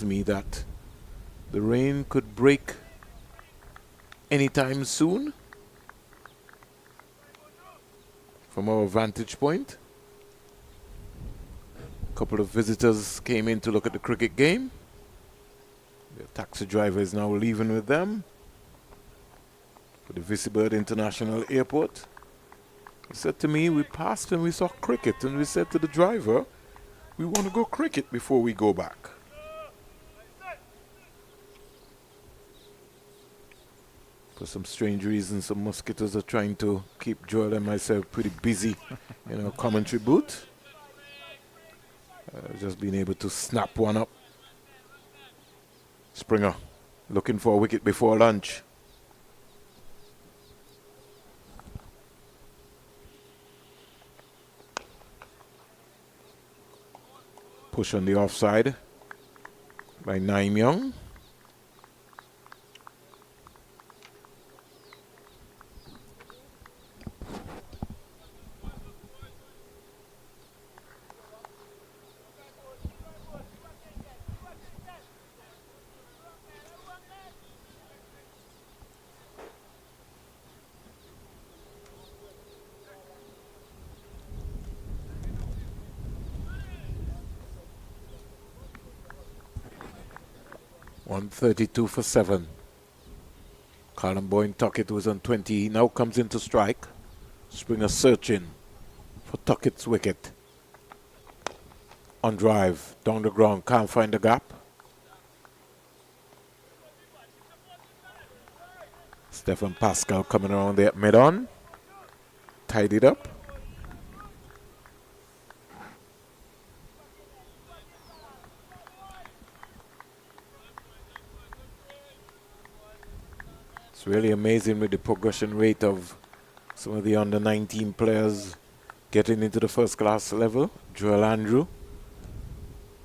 me that the rain could break anytime soon from our vantage point. A couple of visitors came in to look at the cricket game. The taxi driver is now leaving with them for the Visibird International Airport. He said to me, we passed and we saw cricket, and we said to the driver, we want to go cricket before we go back. For some strange reason, some mosquitoes are trying to keep Joel and myself pretty busy in our commentary booth. Just being able to snap one up. Springer looking for a wicket before lunch. Push on the offside by Naim Young. .132 for 7. Callum Boyne Tuckett was on 20. He now comes into strike. Springer searching for Tuckett's wicket. On drive, down the ground, can't find the gap. Stephen Pascal coming around there at mid-on. Tied it up. It's really amazing with the progression rate of some of the under-19 players getting into the first class level. Joel Andrew.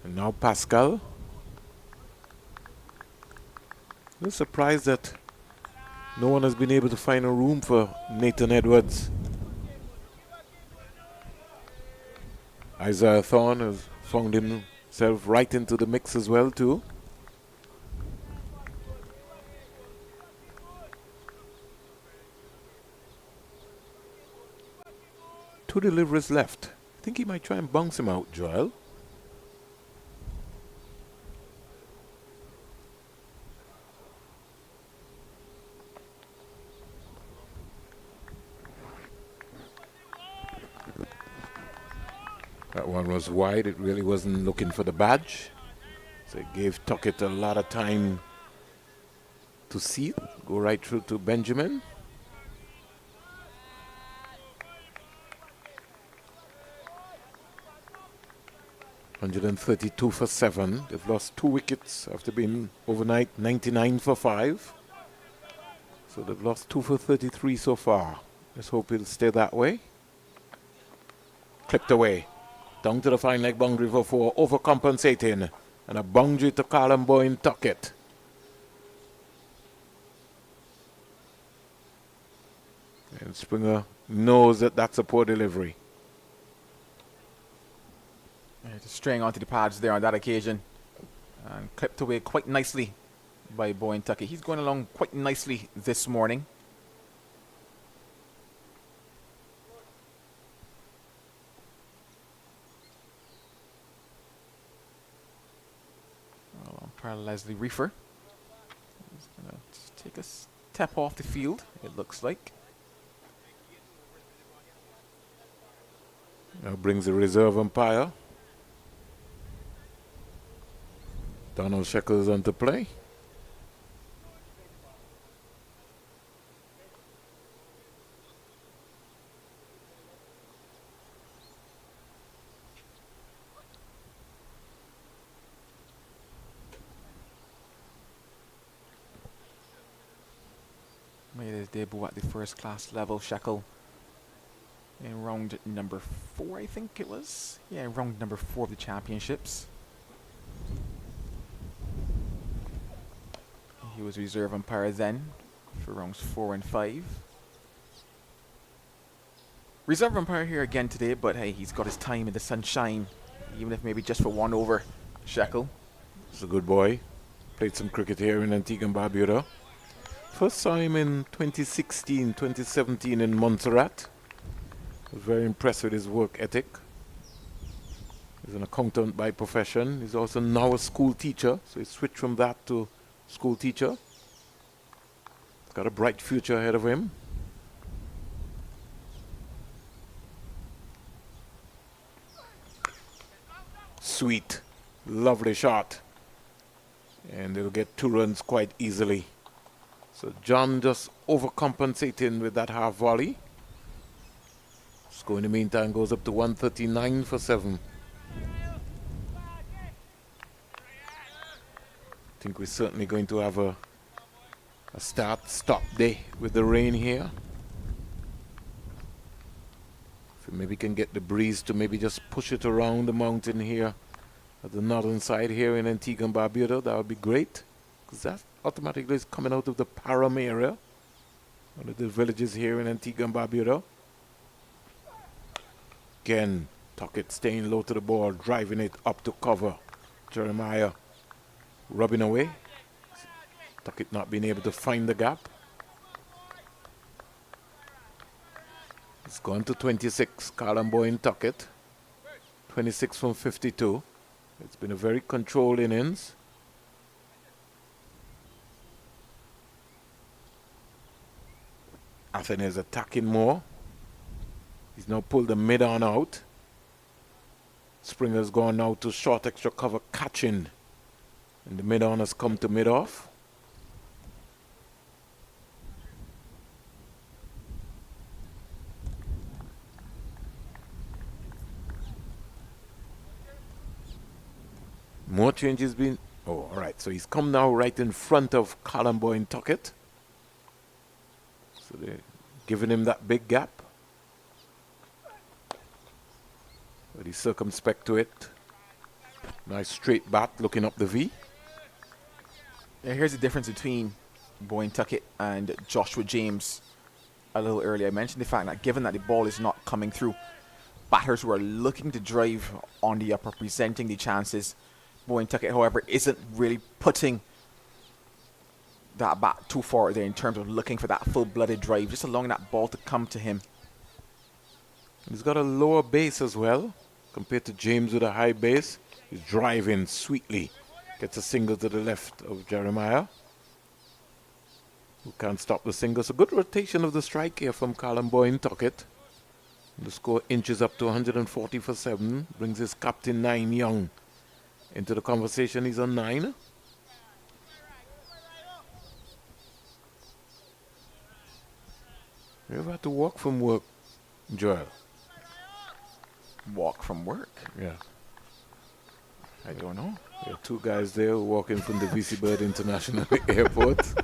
And now Pascal. I'm surprised that no one has been able to find a room for Nathan Edwards. Isaiah Thorne has found himself right into the mix as well too. Two deliveries left. I think he might try and bounce him out, Joel. That one was wide. It really wasn't looking for the badge. So it gave Tuckett a lot of time to see it. Go right through to Benjamin. .132 for 7. They've lost 2 wickets after being overnight 99 for 5. So they've lost 2 for 33 so far. Let's hope it'll stay that way. Clipped away. Down to the fine leg boundary for 4. Overcompensating. And a boundary to Callum Boyne Tuckett. And Springer knows that that's a poor delivery. Just straying onto the pads there on that occasion. And clipped away quite nicely by Boyne Tuckett. He's going along quite nicely this morning. Well, umpire Leslie Reefer is going to take a step off the field, it looks like. Now brings the reserve umpire. Donald Sheckles on to play. Made his debut at the first class level, Sheckle. In round number 4, I think it was. Yeah, round number 4 of the championships. He was reserve umpire then for rounds 4 and 5. Reserve umpire here again today, but hey, he's got his time in the sunshine, even if maybe just for 1 over. Sheckle He's a good boy. Played some cricket here in Antigua and Barbuda. First saw him in 2016, 2017 in Montserrat. Was very impressed with his work ethic. He's an accountant by profession. He's also now a school teacher, so he switched from that to school teacher. He's got a bright future ahead of him. Sweet, lovely shot. And they'll get 2 runs quite easily. So John just overcompensating with that half volley. Score in the meantime goes up to 139 for 7. I think we're certainly going to have a start-stop day with the rain here. If we maybe can get the breeze to maybe just push it around the mountain here at the northern side here in Antigua and Barbuda, that would be great. Because that automatically is coming out of the Param area, one of the villages here in Antigua and Barbuda. Again, Tuckett staying low to the ball, driving it up to cover. Jeremiah rubbing away. Tuckett not being able to find the gap. It's gone to 26, Callum Boyne Tuckett. 26 from 52. It's been a very controlled innings. Athen is attacking more. He's now pulled the mid-on out. Springer's gone now to short extra cover catching. And the mid-on has come to mid-off. More changes been... Oh, all right. So he's come now right in front of Callum Boyne Tuckett. So they're giving him that big gap. But he's circumspect to it. Nice straight bat looking up the V. Yeah, here's the difference between Boyne Tuckett and Joshua James. A little earlier, I mentioned the fact that given that the ball is not coming through, batters who are looking to drive on the up are presenting the chances. Boyne Tuckett, however, isn't really putting that bat too far there in terms of looking for that full-blooded drive, just allowing that ball to come to him. He's got a lower base as well, compared to James with a high base. He's driving sweetly. Gets a single to the left of Jeremiah, who can't stop the single. So good rotation of the strike here from Callum Boyne Tuckett. The score inches up to 140 for 7. Brings his captain 9 Young into the conversation. He's on 9. You ever had to walk from work, Joel? Walk from work? Yeah. I don't know. There are 2 guys there walking from the VC Bird International Airport.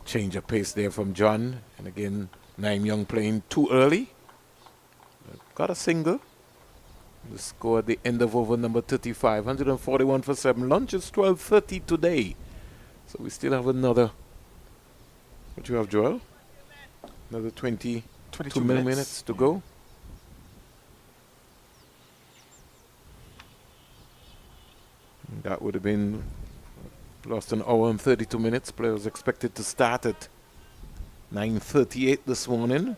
Change of pace there from John. And again, 9 Young playing too early. Got a single. The score at the end of over number 35. 141 for 7. Lunch is 12:30 today. So we still have another... What do you have, Joel? Another 22 minutes to go. That would have been lost an hour and 32 minutes. Play was expected to start at 9:38 this morning.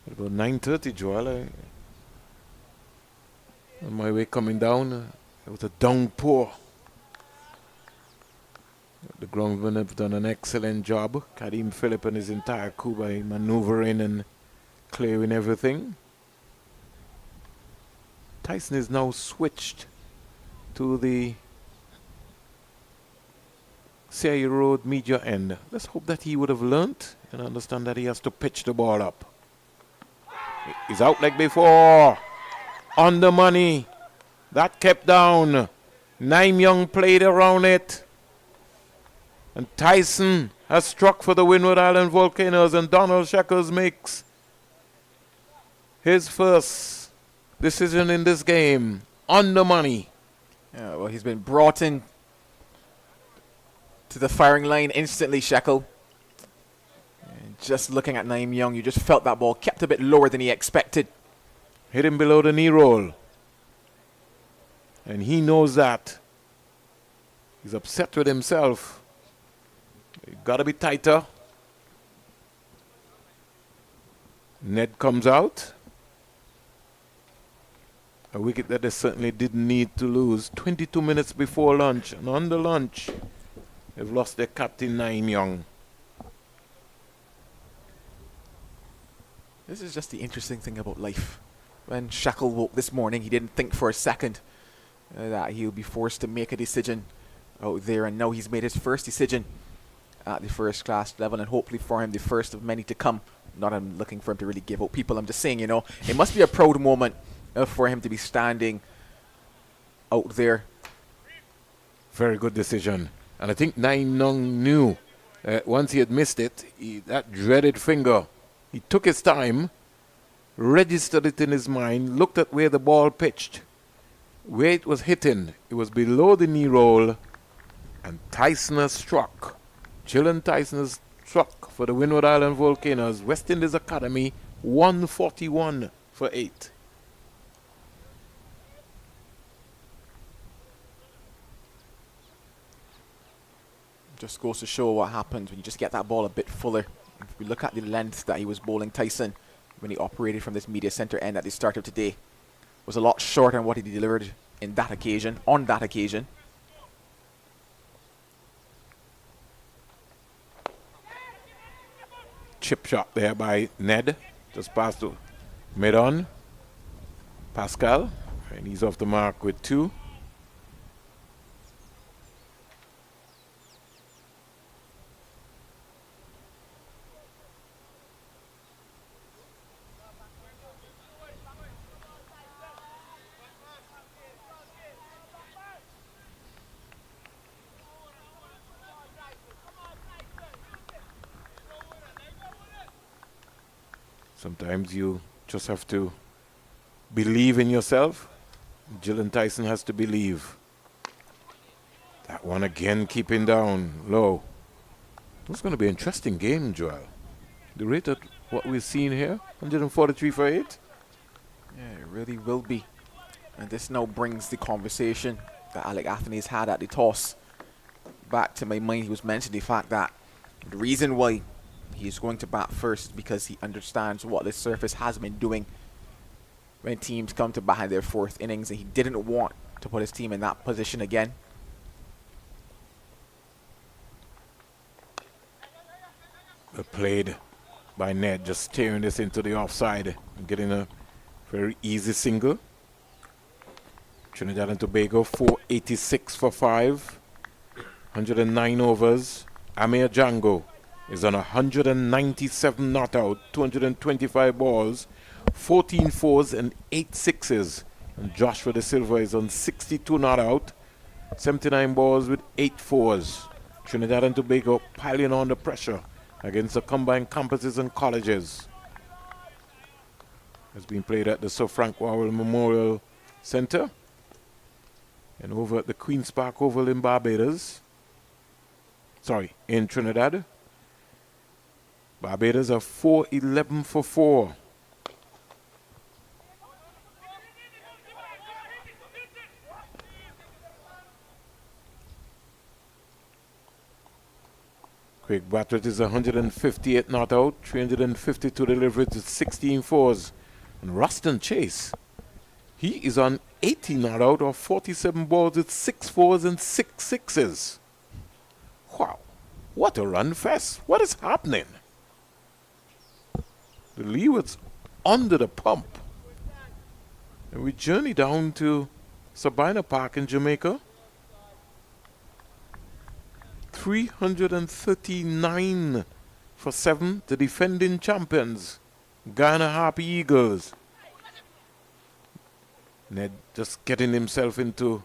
At about 9:30, Joel, on my way coming down, it was a downpour. The groundsmen have done an excellent job. Kadeem Phillip and his entire crew by maneuvering and clearing everything. Tyson is now switched to the CIA Road media end. Let's hope that he would have learnt and understand that he has to pitch the ball up. He's out like before. On the money. That kept down. 9 Young played around it. And Tyson has struck for the Windward Island Volcanoes, and Donald Shackles makes his first decision in this game. On the money. Yeah, well, he's been brought in to the firing line instantly, Shekel. And just looking at Naeem Young, you just felt that ball kept a bit lower than he expected. Hit him below the knee roll. And he knows that. He's upset with himself. You've got to be tighter. Ned comes out. A wicket that they certainly didn't need to lose. 22 minutes before lunch. And on the lunch, they've lost their captain, Naeem Young. This is just the interesting thing about life. When Shekel woke this morning, he didn't think for a second that he'll be forced to make a decision out there. And now he's made his first decision at the first class level, and hopefully for him the first of many to come. Not I'm looking for him to really give out people. I'm just saying, you know, it must be a proud moment for him to be standing out there. Very good decision. And I think Naeem Young knew once he had missed it, that dreaded finger, he took his time, registered it in his mind, looked at where the ball pitched, where it was hitting. It was below the knee roll, and Tysoner struck. Chillen Tysoner struck for the Windward Island Volcanoes. West Indies Academy, 141 for 8. Just goes to show what happens when you just get that ball a bit fuller. If we look at the length that he was bowling Tyson when he operated from this media center end at the start of today, was a lot shorter than what he delivered in that occasion, on that occasion. Chip shot there by Ned, just past the mid-on. Pascal, and he's off the mark with 2. Sometimes you just have to believe in yourself. Gillen Tyson has to believe. That one again keeping down low. It's going to be an interesting game, Joel. The rate at what we're seeing here, 143 for 8. Yeah, it really will be. And this now brings the conversation that Alec Athens had at the toss back to my mind. He was mentioning the fact that the reason why he's going to bat first is because he understands what this surface has been doing when teams come to bat in their 4th innings, and he didn't want to put his team in that position again. Played by Ned, just steering this into the offside and getting a very easy single. Trinidad and Tobago 486 for 5, 109 overs. Amir Django is on 197 not out, 225 balls, 14 fours and 8 sixes. And Joshua De Silva is on 62 not out, 79 balls with 8 fours. Trinidad and Tobago piling on the pressure against the combined campuses and colleges. Has been played at the Sir Frank Wawel Memorial Center and over at the Queen's Park Oval in Barbados. Sorry, in Trinidad. Barbados are 411 for 4. Craig Bartlett is 158 not out, 352 deliveries with 16 fours. And Ruston Chase, he is on 80 not out or 47 balls with 6 fours and 6 sixes. Wow, what a run fest. What is happening? The Leewards under the pump. And we journey down to Sabina Park in Jamaica. 339 for 7, the defending champions, Ghana Harpy Eagles. Ned just getting himself into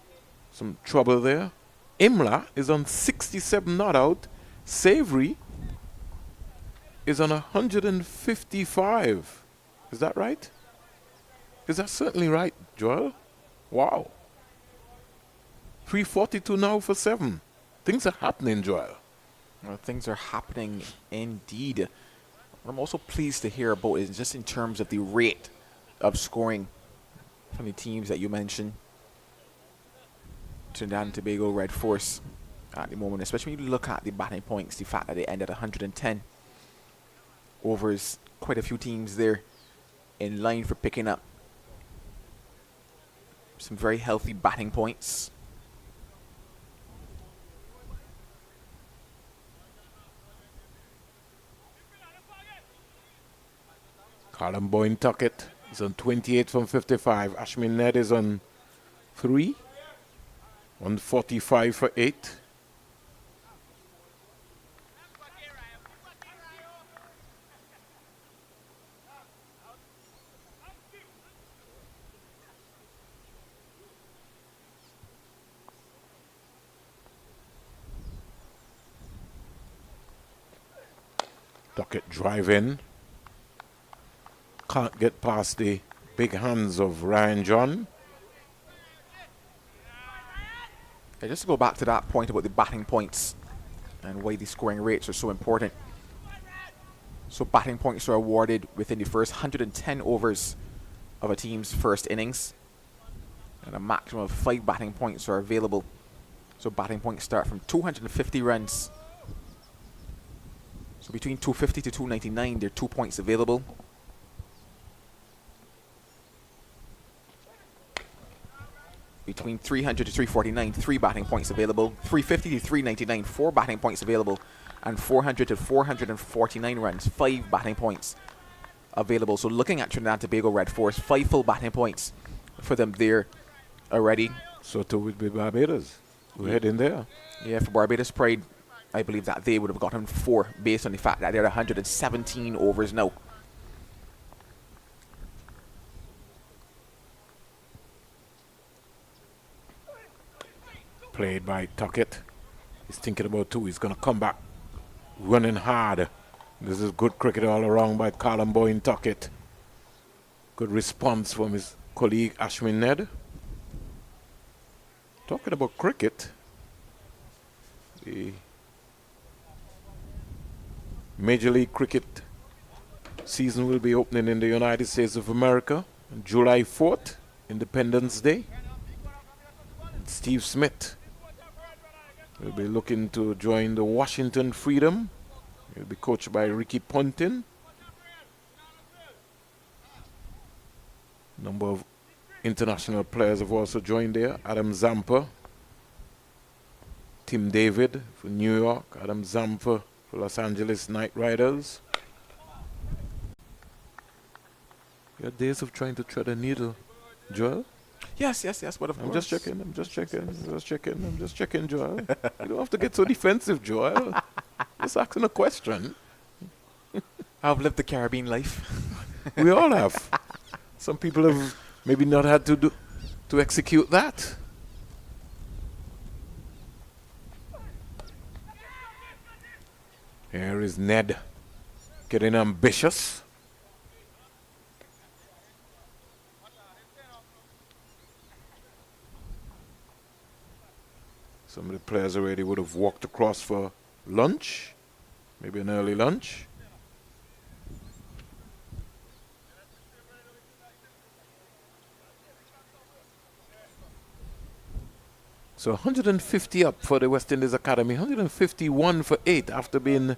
some trouble there. Imla is on 67 not out. Savory is on 155. Is that right? Is that certainly right, Joel? Wow. 342 now for 7. Things are happening, Joel. Well, things are happening indeed. What I'm also pleased to hear about is just in terms of the rate of scoring from the teams that you mentioned. Trinidad and Tobago Red Force at the moment, especially when you look at the batting points, the fact that they ended 110 overs, quite a few teams there in line for picking up some very healthy batting points. Callum Boyne Tuckett is on 28 from 55. Ashmin Ned is on 3. 145 for 8. Tuckett drive in. Can't get past the big hands of Ryan John. Yeah, just to go back to that point about the batting points and why the scoring rates are so important. So batting points are awarded within the first 110 overs of a team's first innings, and a maximum of 5 batting points are available. So batting points start from 250 runs. So between 250 to 299, there are 2 points available. Between 300 to 349, 3 batting points available. 350 to 399, 4 batting points available. And 400 to 449 runs, 5 batting points available. So looking at Trinidad and Tobago Red Force, 5 full batting points for them there already. So too would be Barbados. We'll head in there. Yeah, for Barbados Pride, I believe that they would have gotten 4 based on the fact that they're 117 overs now. Played by Tuckett. He's thinking about 2. He's going to come back running hard. This is good cricket all around by Callum Boyne Tuckett. Good response from his colleague Ashwin Ned. Talking about cricket, the Major League Cricket season will be opening in the United States of America on July 4th, Independence Day. Steve Smith will be looking to join the Washington Freedom. He'll be coached by Ricky Ponting. A number of international players have also joined there. Adam Zampa, Tim David for New York, Adam Zampa for Los Angeles Knight Riders. Your days of trying to thread a needle, Joel? Yes. What of I'm just checking, Joel. You don't have to get so defensive, Joel. Just asking a question. I've lived the Caribbean life. We all have. Some people have maybe not had to execute that. Here is Ned getting ambitious. Some of the players already would have walked across for lunch, maybe an early lunch. So 150 up for the West Indies Academy, 151 for 8 after being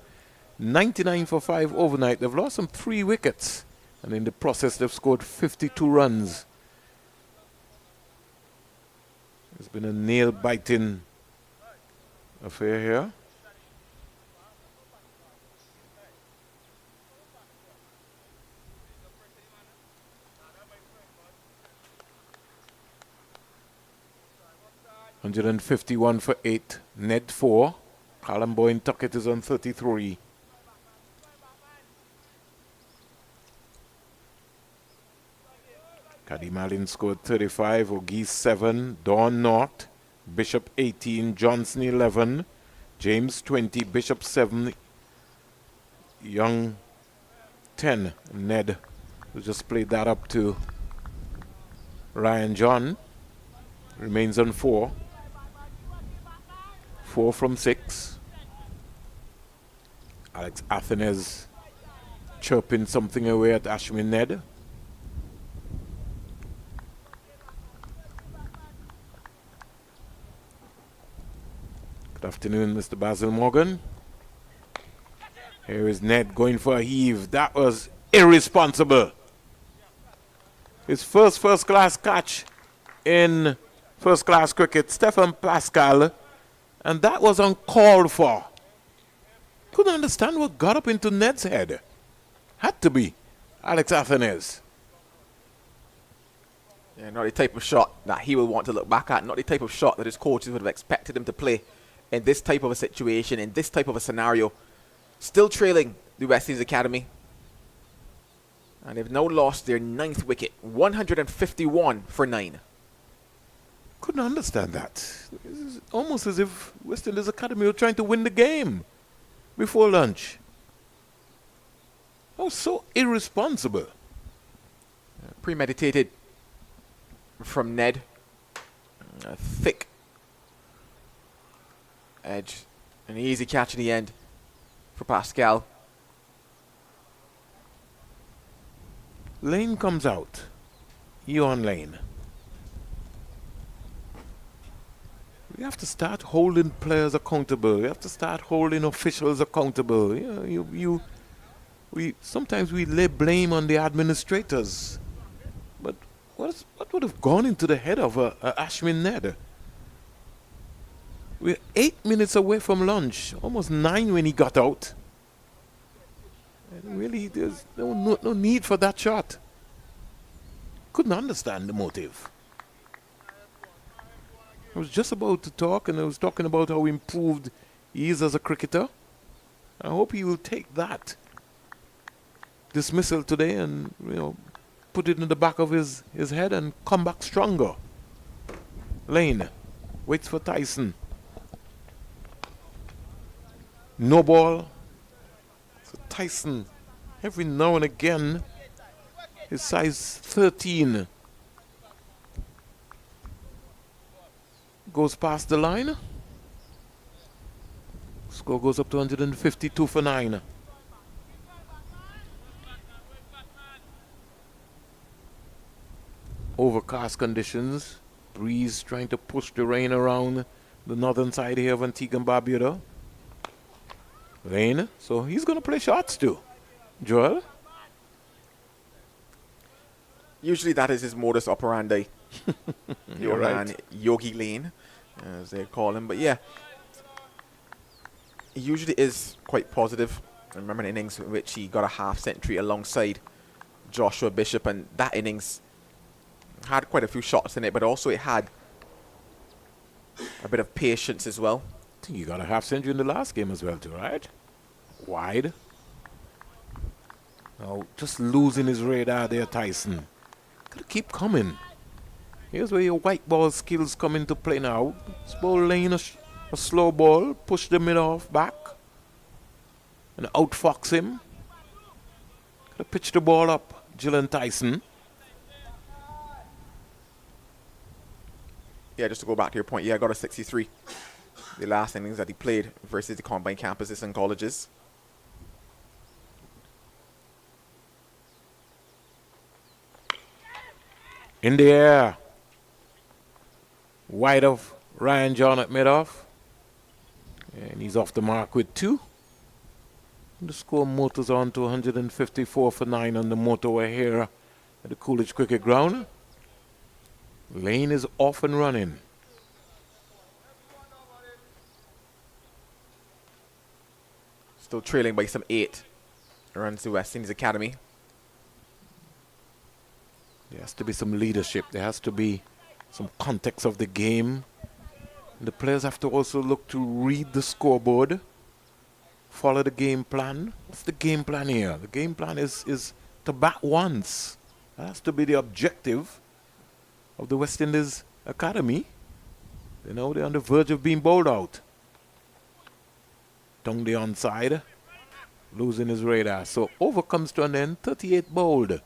99 for 5 overnight. They've lost some 3 wickets, and in the process they've scored 52 runs. It's been a nail-biting affair here. $151 for 8. Ned 4. Callum Boyne Tuckett is on 33. Caddy Malin scored 35. O'Geese 7. Dawn North. Bishop 18. Johnson 11. James 20. Bishop 7. Young 10. Ned who just played that up to Ryan John. Remains on 4. 4 from 6. Alex Athenes chirping something away at Ashwin Ned. Good afternoon, Mr. Basil Morgan. Here is Ned going for a heave. That was irresponsible. His first-class catch in first-class cricket, Stephen Pascal, and that was uncalled for. Couldn't understand what got up into Ned's head. Had to be Alex Athenes. Yeah, not the type of shot that he will want to look back at, not the type of shot that his coaches would have expected him to play in this type of a situation, in this type of a scenario. Still trailing the West Indies Academy. And they've now lost their 9th wicket, 151 for 9. Couldn't understand that. It's almost as if West Indies Academy were trying to win the game before lunch. That was so irresponsible. Premeditated from Ned. A thick edge. An easy catch in the end for Pascal. Lane comes out. Ewan Lane. We have to start holding players accountable. We have to start holding officials accountable. We sometimes we lay blame on the administrators, but what would have gone into the head of Ashwin Ned? We're 8 minutes away from lunch, almost 9 when he got out. And really, there's no need for that shot. Couldn't understand the motive. I was just about to talk, and I was talking about how improved he is as a cricketer. I hope he will take that dismissal today and put it in the back of his head and come back stronger. Lane waits for Tyson. No ball. So Tyson, every now and again, his size 13 goes past the line. Score goes up to 152 for 9. Overcast conditions. Breeze trying to push the rain around the northern side here of Antigua and Barbuda. Lane, so he's going to play shots too. Joel? Usually that is his modus operandi. You're right. Yogi Lane, as they call him. But yeah, he usually is quite positive. I remember an innings in which he got a half century alongside Joshua Bishop, and that innings had quite a few shots in it, but also it had a bit of patience as well. I think he got a half century in the last game as well too, right? Wide. Now just losing his radar there, Tyson. Gotta keep coming. Here's where your white ball skills come into play now. This ball Lane a slow ball, push the mid off back, and outfox him. Gotta pitch the ball up, Gillen Tyson. Yeah, just to go back to your point, yeah, I got a 63. The last innings that he played versus the combined campuses and colleges. In the air. Wide of Ryan John at mid-off. And he's off the mark with 2. And the score motors on to 154 for 9 on the motorway here at the Coolidge Cricket Ground. Lane is off and running. Still trailing by some 8 runs to West Indies Academy. There has to be some leadership. There has to be some context of the game. And the players have to also look to read the scoreboard, follow the game plan. What's the game plan here? The game plan is to bat once. That has to be the objective of the West Indies Academy. They're on the verge of being bowled out. Down the onside, losing his radar. So over comes to an end, 38 bowled.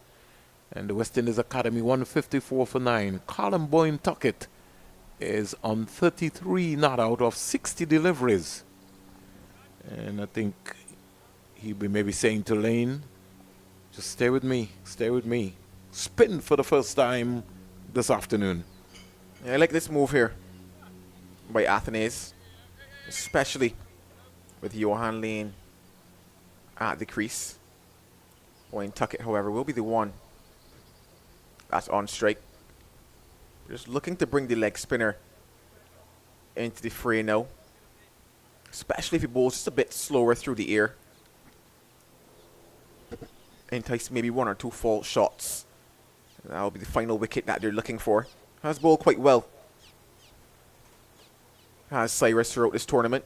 And the West Indies Academy 154 for 9. Colin Boyne Tuckett is on 33 not out of 60 deliveries. And I think he'll be maybe saying to Lane, just stay with me, stay with me. Spin for the first time this afternoon. Yeah, I like this move here by Athenaeus, especially with Johan Lane at the crease. Wayne Tuckett, however, will be the one that's on strike. Just looking to bring the leg spinner into the fray now, especially if he bowls just a bit slower through the air. Entice maybe one or two false shots. That'll be the final wicket that they're looking for. Has bowled quite well, has Cyrus, throughout this tournament.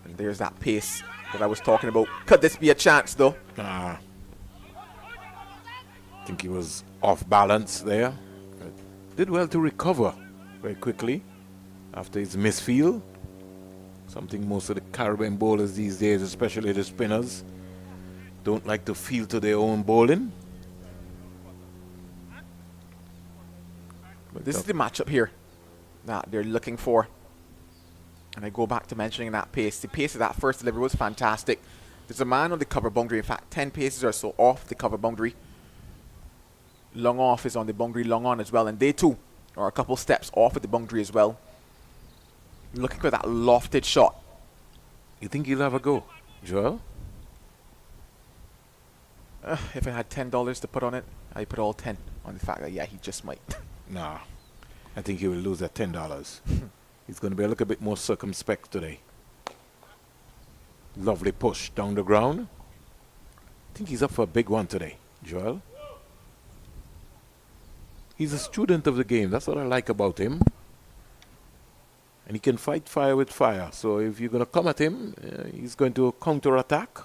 And there's that pace that I was talking about. Could this be a chance, though? I think he was off balance there. But did well to recover very quickly after his misfield. Something most of the Caribbean bowlers these days, especially the spinners, don't like to feel to their own bowling. But this is the matchup here that they're looking for. And I go back to mentioning that pace. The pace of that first delivery was fantastic. There's a man on the cover boundary. In fact, 10 paces or so off the cover boundary. Long off is on the boundary, long on as well. And they too are a couple steps off of the boundary as well. Looking for that lofted shot. You think he'll have a go, Joel? If I had $10 to put on it, I'd put all 10 on the fact that, yeah, he just might. Nah, I think he will lose that $10. He's going to be a little bit more circumspect today. Lovely push down the ground. I think he's up for a big one today, Joel. He's a student of the game. That's what I like about him. And he can fight fire with fire. So if you're going to come at him, he's going to counter-attack.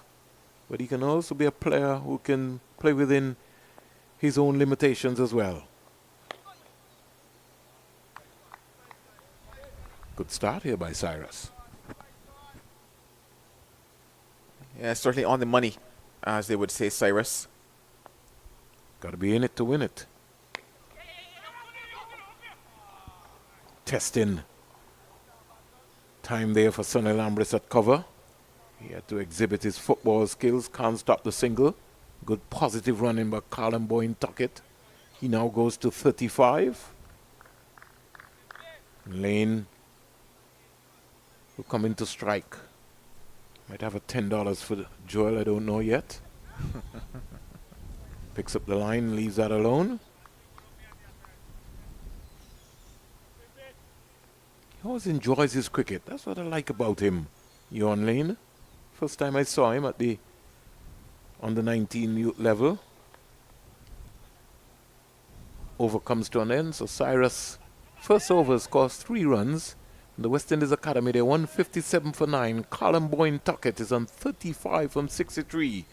But he can also be a player who can play within his own limitations as well. Good start here by Cyrus. Yeah, certainly on the money, as they would say, Cyrus. Got to be in it to win it. Testing time there for Sonny Lambris at cover. He had to exhibit his football skills. Can't stop the single. Good positive running by Colin Boyne Tuckett. He now goes to 35. Lane will come in to strike. Might have a $10 for Joel, I don't know yet. Picks up the line, leaves that alone. He always enjoys his cricket. That's what I like about him, Johan Lane. First time I saw him at the under 19 youth level. Over comes to an end. So Cyrus, first over, scores 3 runs. In the West Indies Academy, they're 157 for 9. Colin Boyne Tuckett is on 35 from 63.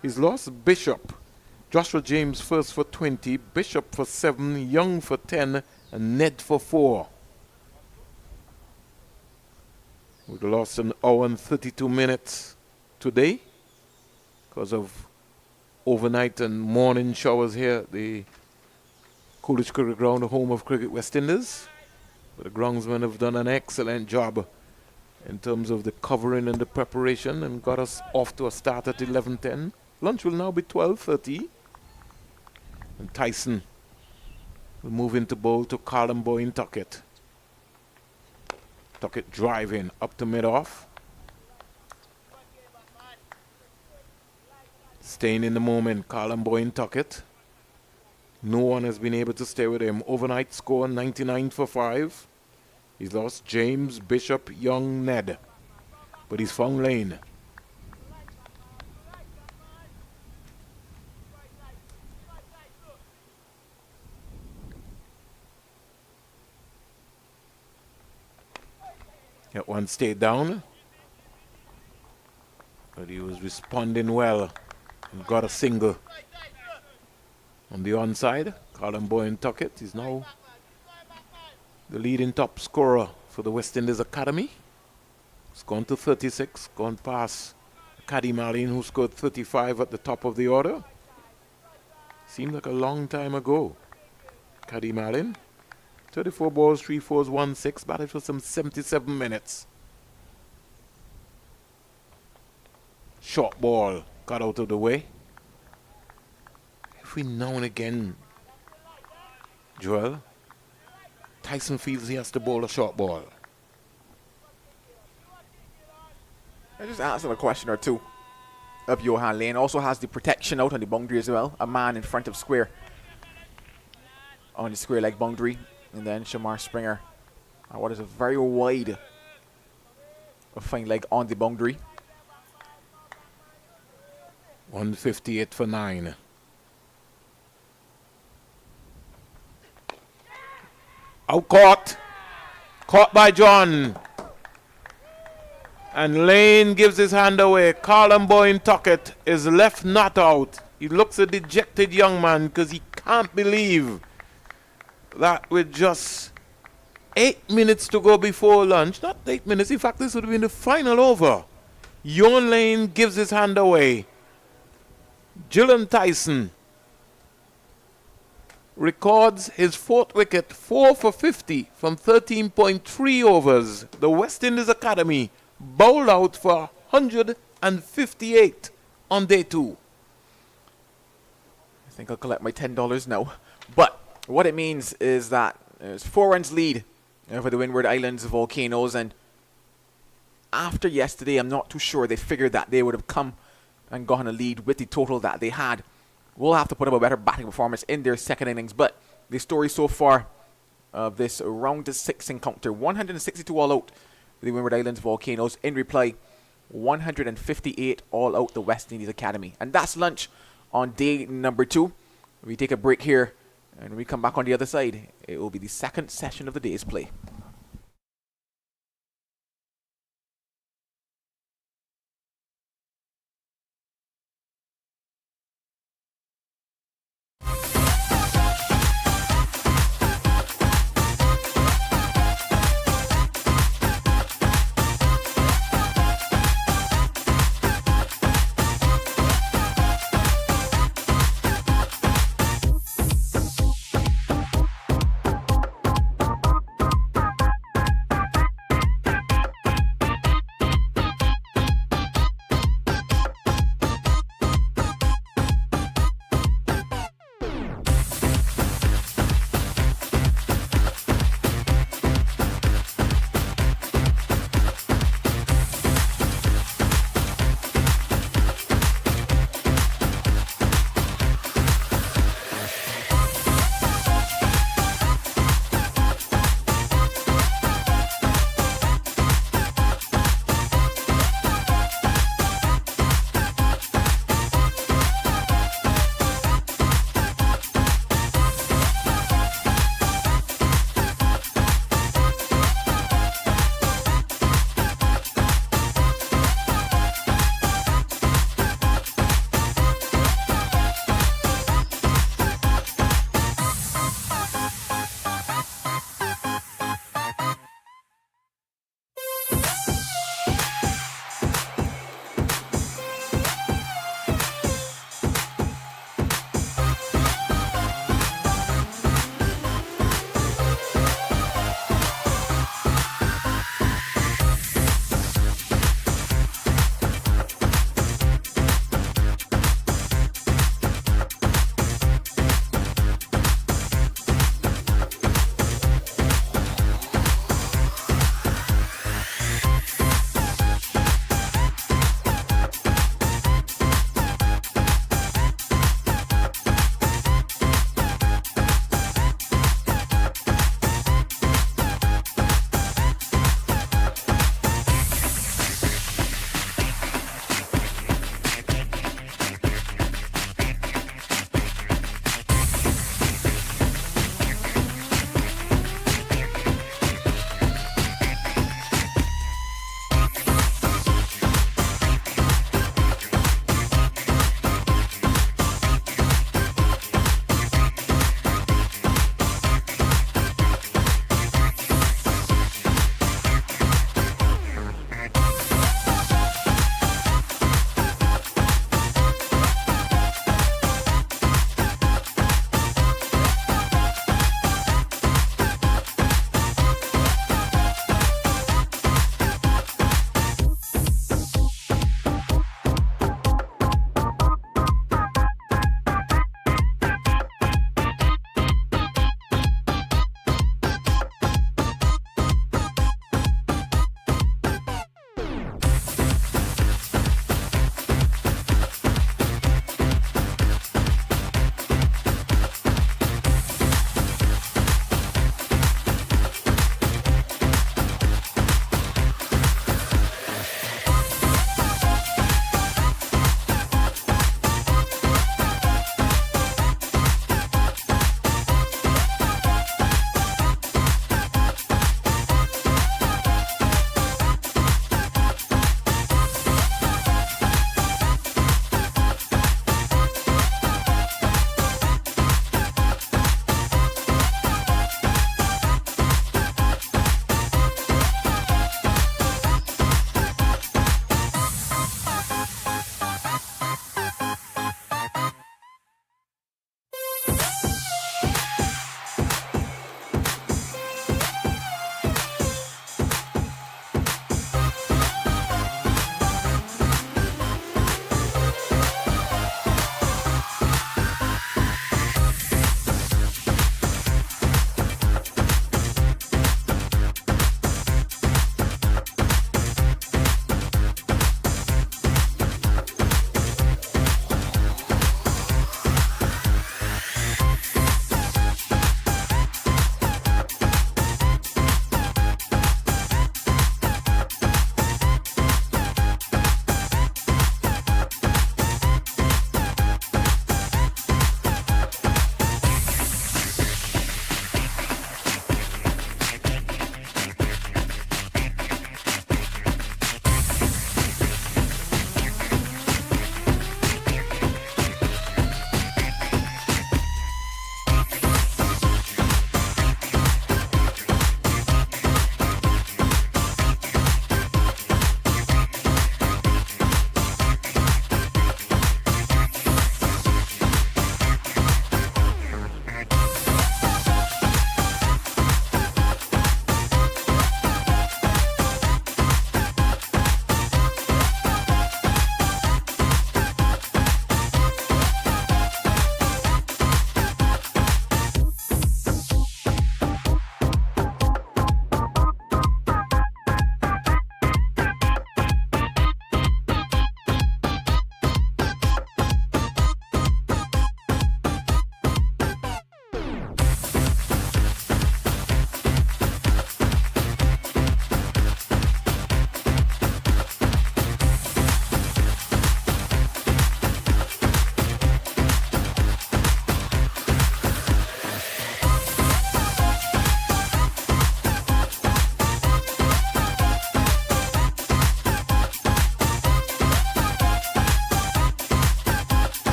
He's lost Bishop. Joshua James first for 20. Bishop for 7. Young for 10. And Ned for 4. We've lost an hour and 32 minutes today because of overnight and morning showers here at the Coolidge Cricket Ground, the home of Cricket West Indies. But the groundsmen have done an excellent job in terms of the covering and the preparation and got us off to a start at 11:10. Lunch will now be 12:30. And Tyson will move into bowl to Colin Boyne Tuckett. Tuckett driving up to mid-off. Staying in the moment, Colin Boyne Tuckett. No one has been able to stay with him. Overnight score 99 for 5. He's lost James, Bishop, Young, Ned. But he's found Lane. That one stayed down. But he was responding well and got a single. On the onside, Colin Boyne Tuckett is now the leading top scorer for the West Indies Academy. It's gone to 36, gone past Caddy Malin, who scored 35 at the top of the order. Seemed like a long time ago. Caddy Malin, 34 balls, 3 fours, 1 6. Batted for some 77 minutes. Short ball got out of the way. Every now and again, Joel, Tyson feels he has to bowl a short ball. I just asked him a question or two of Johan Lane. Also has the protection out on the boundary as well. A man in front of square on the square leg boundary. And then Shamar Springer on what is a very wide fine leg on the boundary. 158 for 9. Out caught. Caught by John. And Lane gives his hand away. Colin Boyne Tuckett is left not out. He looks a dejected young man because he can't believe that with just 8 minutes to go before lunch, not 8 minutes, in fact this would have been the final over, Yon Lane gives his hand away. Gillen Tyson records his 4th wicket, 4 for 50 from 13.3 overs. The West Indies Academy bowled out for 158 on day 2. I think I'll collect my $10 now. But what it means is that there's 4 runs lead for the Windward Islands Volcanoes, and after yesterday I'm not too sure they figured that they would have come and gotten a lead with the total that they had. We'll have to put up a better batting performance in their second innings, but the story so far of this round 6 encounter, 162 all out the Windward Islands Volcanoes. In reply, 158 all out the West Indies Academy. And that's lunch on day number 2. We take a break here, and when we come back on the other side, it will be the second session of the day's play.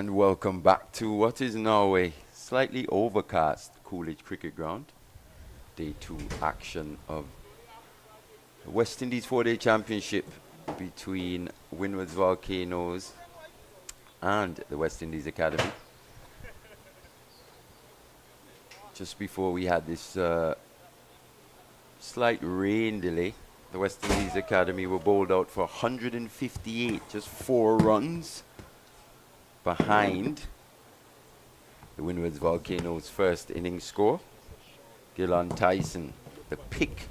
And welcome back to what is now a slightly overcast Coolidge Cricket Ground. Day 2 action of the West Indies 4-day championship between Windward's Volcanoes and the West Indies Academy. Just before we had this slight rain delay, the West Indies Academy were bowled out for 158, just 4 runs behind the Windward's Volcanoes' first innings score. Gillan Tyson, the pick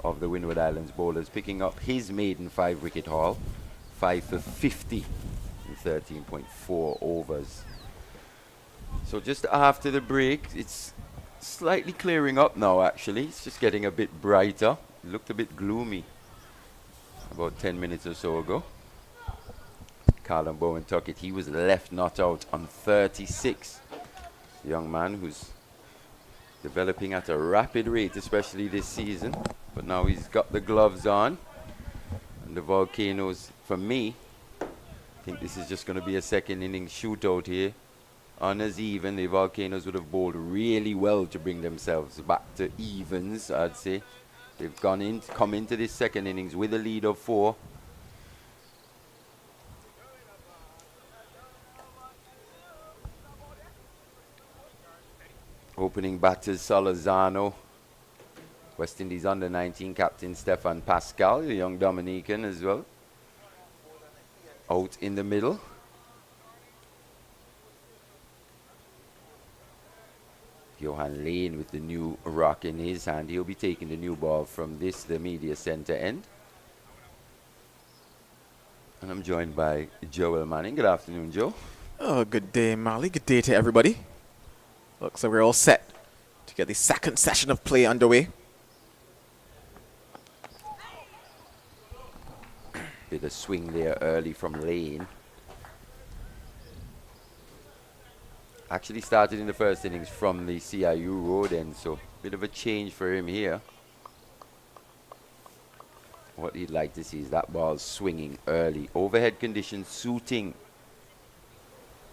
of the Windward Islands bowlers, picking up his maiden 5-wicket haul, 5 for 50 in 13.4 overs. So just after the break, it's slightly clearing up now actually. It's just getting a bit brighter. It looked a bit gloomy about 10 minutes or so ago. Callum Bowen Tuckett, he was left not out on 36. The young man who's developing at a rapid rate, especially this season. But now he's got the gloves on. And the Volcanoes, for me, I think this is just going to be a second innings shootout here. Honours even, the Volcanoes would have bowled really well to bring themselves back to evens, I'd say. They've come into this second innings with a lead of 4. Opening batters Salazano, West Indies under-19 captain Stefan Pascal, the young Dominican as well. Out in the middle. Johan Lane with the new rock in his hand. He'll be taking the new ball from the media centre end. And I'm joined by Joel Manning. Good afternoon, Joe. Oh, good day, Mali. Good day to everybody. Looks like we're all set to get the second session of play underway. Bit of swing there early from Lane. Actually started in the first innings from the CIU road end, so bit of a change for him here. What he'd like to see is that ball swinging early. Overhead conditions suiting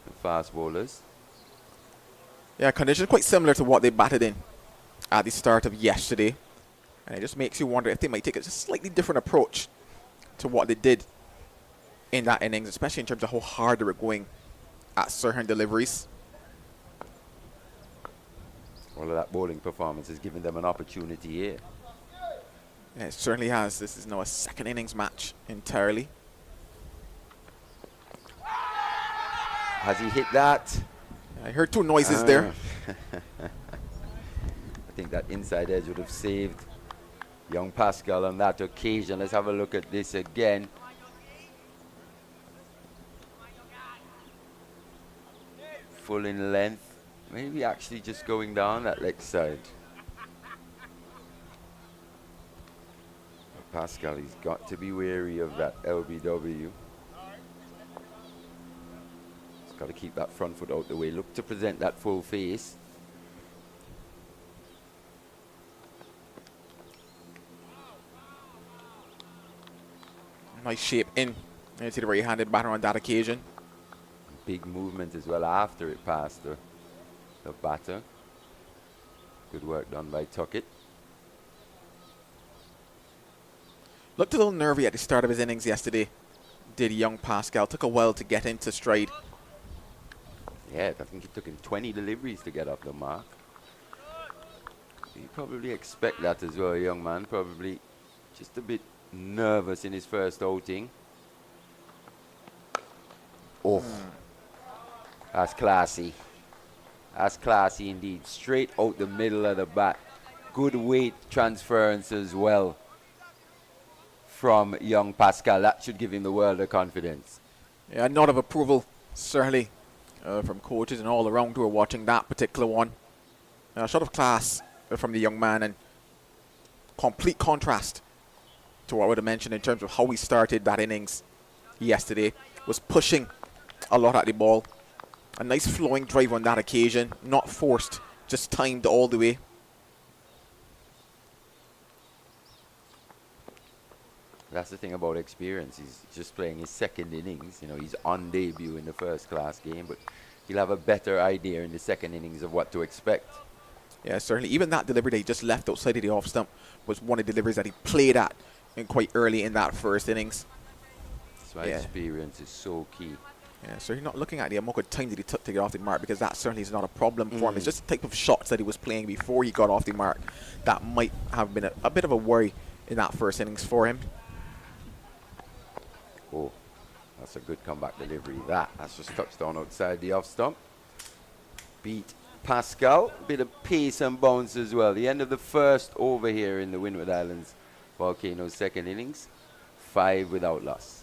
the fast bowlers. Yeah, conditions quite similar to what they batted in at the start of yesterday. And it just makes you wonder if they might take a slightly different approach to what they did in that innings, especially in terms of how hard they were going at certain deliveries. All of that bowling performance has given them an opportunity here. Yeah, it certainly has. This is now a second innings match entirely. Has he hit that? I heard 2 noises there. I think that inside edge would have saved young Pascal on that occasion. Let's have a look at this again. Full in length. Maybe actually just going down that leg side. Pascal, he's got to be wary of that LBW. He's got to keep that front foot out the way. Look to present that full face. Nice shape in. You see the right-handed batter on that occasion. Big movement as well after it passed the batter. Good work done by Tuckett. Looked a little nervy at the start of his innings yesterday, did young Pascal. Took a while to get into stride. Yeah, I think it took him 20 deliveries to get up the mark. You probably expect that as well, young man. Probably just a bit nervous in his first outing. Oh, that's classy. That's classy indeed. Straight out the middle of the bat. Good weight transference as well from young Pascal. That should give him the world of confidence. Yeah, a nod of approval, certainly, from coaches and all around who are watching that particular one. A shot of class from the young man, and complete contrast to what I would have mentioned in terms of how he started that innings yesterday. Was pushing a lot at the ball. A nice flowing drive on that occasion, not forced, just timed all the way. That's the thing about experience. He's just playing his second innings. You know, he's on debut in the first class game, but he'll have a better idea in the second innings of what to expect. Yeah, certainly. Even that delivery that he just left outside of the off stump was one of the deliveries that he played at quite early in that first innings. That's why experience is so key. Yeah, so you're not looking at the amount of time that he took to get off the mark, because that certainly is not a problem for him. It's just the type of shots that he was playing before he got off the mark that might have been a bit of a worry in that first innings for him. Oh, that's a good comeback delivery. That's just touched down outside the off stump. Beat Pascal. Bit of pace and bounce as well. The end of the first over here in the Windward Islands Volcanoes second innings. 5 without loss.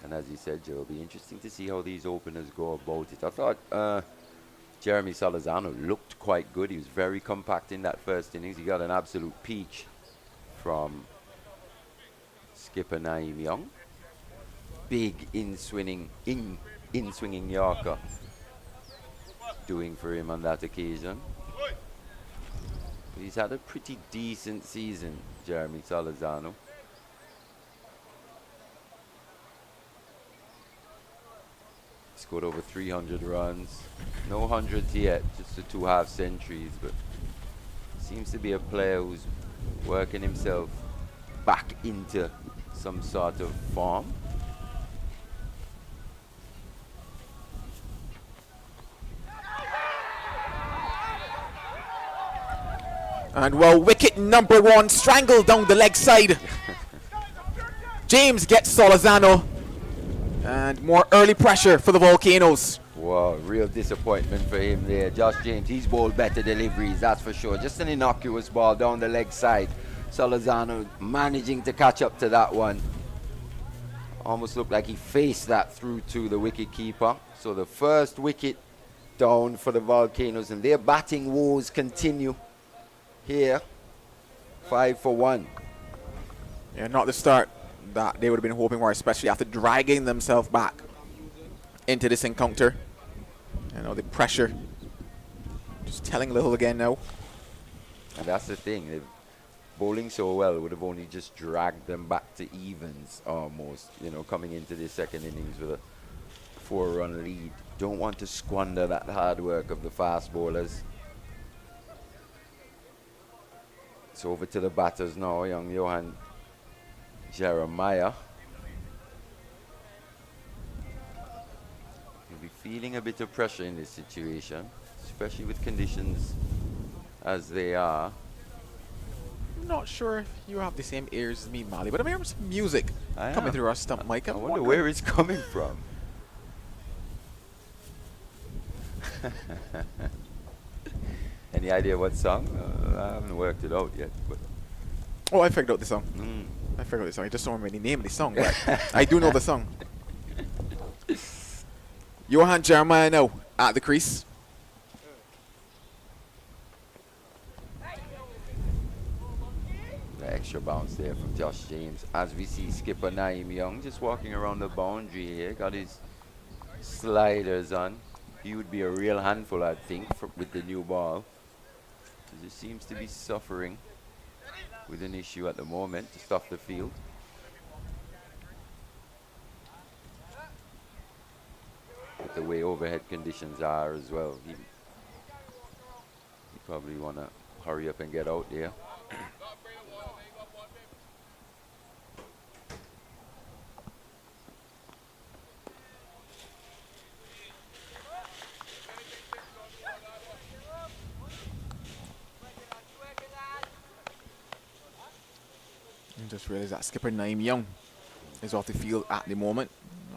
And as you said, Joe, it'll be interesting to see how these openers go about it. I thought Jeremy Salazano looked quite good. He was very compact in that first innings. He got an absolute peach from skipper Naeem Young. Big in-swinging Yorker doing for him on that occasion. He's had a pretty decent season, Jeremy Salazano. Scored over 300 runs. No hundreds yet, just the 2 half centuries, but seems to be a player who's working himself back into some sort of form. And well, wicket number 1 strangled down the leg side. James gets Salazano. And more early pressure for the Volcanoes. Wow, real disappointment for him there. Josh James, he's bowled better deliveries, that's for sure. Just an innocuous ball down the leg side. Salazano managing to catch up to that one. Almost looked like he faced that through to the wicket keeper. So the first wicket down for the Volcanoes, and their batting woes continue here. 5 for 1. Yeah, not the start that they would have been hoping for, especially after dragging themselves back into this encounter. You know, the pressure just telling a little again now. And that's the thing, they're bowling so well would have only just dragged them back to evens almost, you know, coming into the second innings with a 4-run lead. Don't want to squander that hard work of the fast bowlers. It's over to the batters now, young Johan Jeremiah. He'll be feeling a bit of pressure in this situation, especially with conditions as they are. I'm not sure if you have the same ears as me, Mali, but I'm hearing some music coming through our stump mic. I wonder where it's coming from. Any idea what song? I haven't worked it out yet. But oh, I figured out the song. I figured out the song. I just don't remember the name of the song, but I do know the song. Johan Jeremiah now at the crease. The extra bounce there from Josh James. As we see skipper Naeem Young just walking around the boundary here. Got his sliders on. He would be a real handful, I think, with the new ball. He seems to be suffering with an issue at the moment, just off the field. With the way overhead conditions are as well, he probably want to hurry up and get out there. Just realized that skipper Naeem Young is off the field at the moment.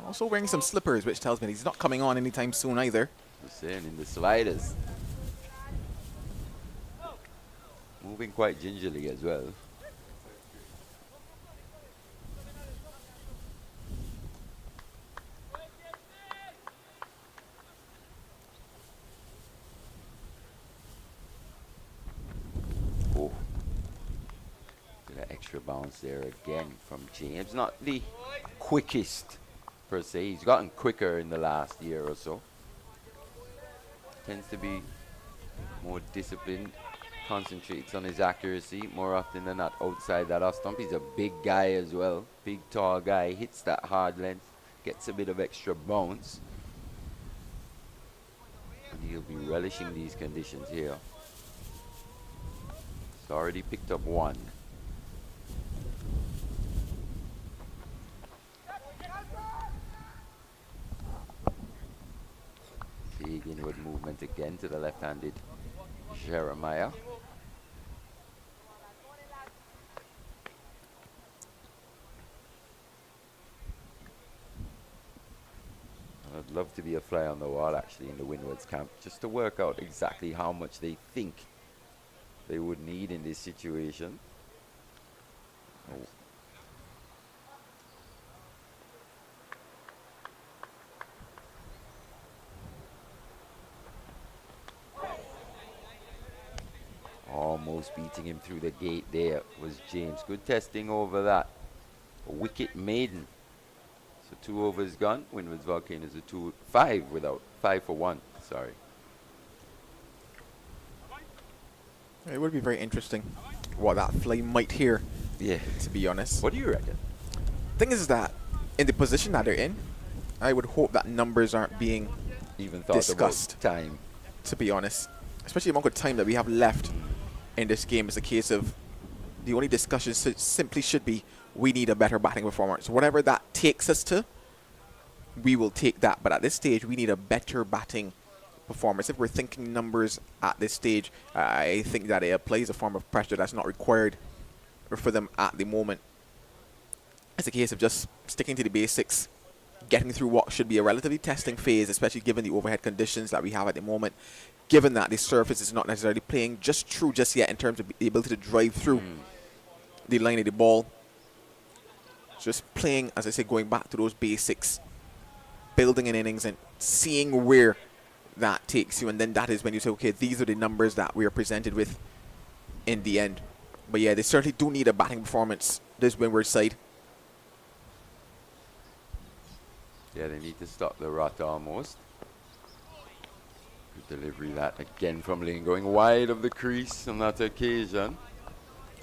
Also wearing some slippers, which tells me he's not coming on anytime soon either. Just saying, in the sliders. Moving quite gingerly as well. Oh. Extra bounce there again from James. Not the quickest per se. He's gotten quicker in the last year or so. Tends to be more disciplined, concentrates on his accuracy more often than not outside that off stump. He's a big guy as well, big tall guy, hits that hard length, gets a bit of extra bounce. And he'll be relishing these conditions here. He's already picked up one. Big inward movement again to the left-handed Jeremiah. I'd love to be a fly on the wall actually in the Windward's camp just to work out exactly how much they think they would need in this situation. Oh. Almost beating him through the gate there was James. Good testing over that. A wicket maiden. So 2 overs gone. Windward's Volcanoes a 5 for 1. Sorry. It would be very interesting what that fly might hear. Yeah. To be honest. What do you reckon? Thing is that in the position that they're in, I would hope that numbers aren't being Even thought discussed. about time. To be honest, especially the amount of time that we have left in this game, is a case of the only discussion simply should be we need a better batting performance. Whatever that takes us to, we will take that. But at this stage, we need a better batting performance. If we're thinking numbers at this stage, I think that it applies a form of pressure that's not required for them at the moment. It's a case of just sticking to the basics, getting through what should be a relatively testing phase, especially given the overhead conditions that we have at the moment, given that the surface is not necessarily playing just true just yet in terms of the ability to drive through the line of the ball. Just playing, as I say, going back to those basics, building an innings and seeing where that takes you, and then that is when you say, okay, these are the numbers that we are presented with in the end. But yeah, they certainly do need a batting performance, this Windward side. Yeah, they need to stop the rot almost. Good delivery that again from Lane, going wide of the crease on that occasion.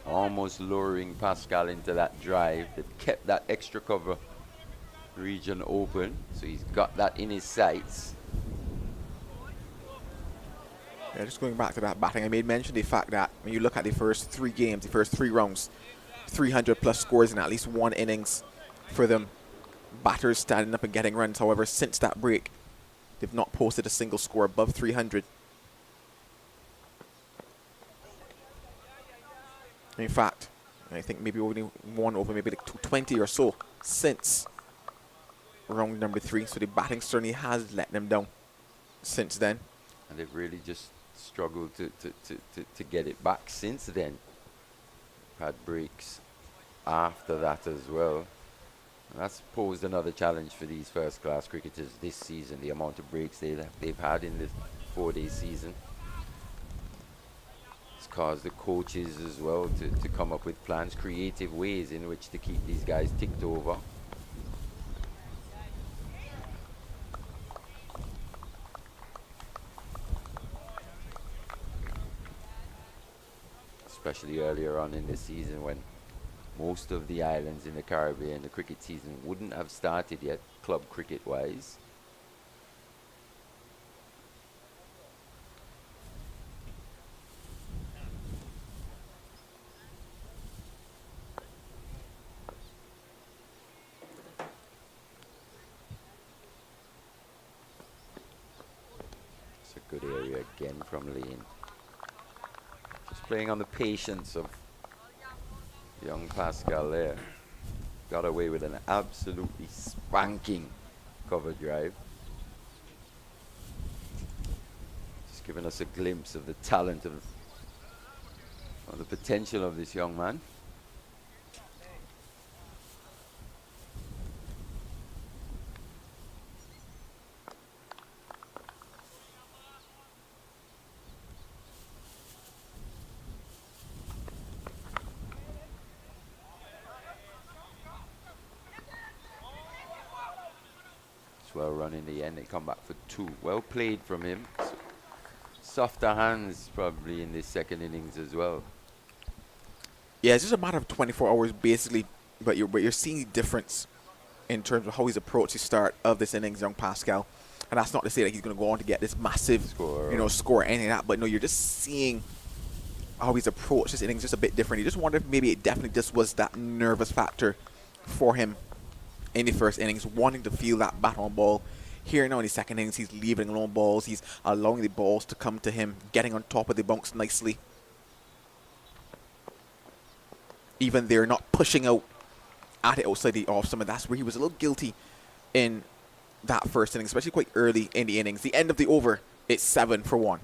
Almost luring Pascal into that drive. They've kept that extra cover region open, so he's got that in his sights. Yeah, just going back to that batting, I made mention of the fact that when you look at the first 3 games, the first 3 rounds, 300 plus scores in at least one innings for them. Batters standing up and getting runs. However, since that break, they've not posted a single score above 300. In fact, I think maybe only one over maybe like 220 or so since round number 3. So the batting certainly has let them down since then. And they've really just struggled to get it back since then. Had breaks after that as well. And that's posed another challenge for these first-class cricketers this season, the amount of breaks they've had in the 4-day season. It's caused the coaches as well to come up with plans, creative ways in which to keep these guys ticked over. Especially earlier on in the season when most of the islands in the Caribbean, the cricket season wouldn't have started yet, club cricket-wise. It's a good area again from Lane. Just playing on the patience of young Pascal there. Got away with an absolutely spanking cover drive. Just giving us a glimpse of the talent of the potential of this young man. well run in the end. They come back for 2. Well played from him. Softer hands probably in this second innings as well. Yeah, it's just a matter of 24 hours basically, but you're seeing the difference in terms of how he's approached the start of this innings, young Pascal. And that's not to say that he's going to go on to get this massive score or anything like that, but no, you're just seeing how he's approached this innings just a bit different. You just wonder if maybe it definitely just was that nervous factor for him in the first innings, wanting to feel that bat on ball. Here now in the second innings, he's leaving alone balls. He's allowing the balls to come to him, getting on top of the bunks nicely. Even they're not pushing out at it outside the off summer. That's where he was a little guilty in that first inning, especially quite early in the innings. The end of the over, it's 7 for 1.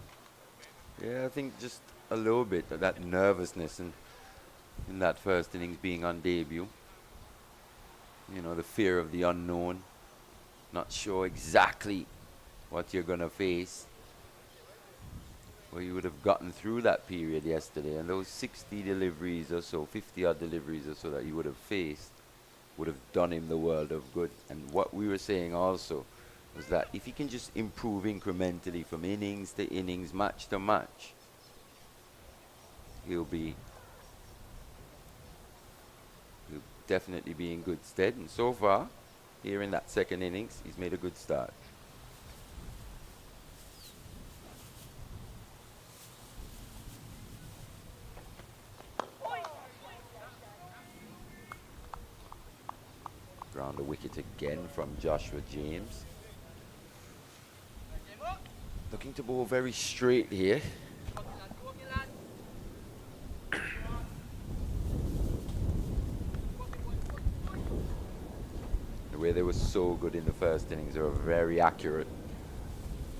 Yeah, I think just a little bit of that nervousness in that first innings being on debut. You know, the fear of the unknown. Not sure exactly what you're going to face. Well, you would have gotten through that period yesterday, and those 60 deliveries or so, 50-odd deliveries or so that you would have faced would have done him the world of good. And what we were saying also was that if he can just improve incrementally from innings to innings, match to match, he'll definitely be in good stead. And so far, here in that second innings, he's made a good start. Ground the wicket again from Joshua James. Looking to bowl very straight here. The way they were so good in the first innings, they were very accurate.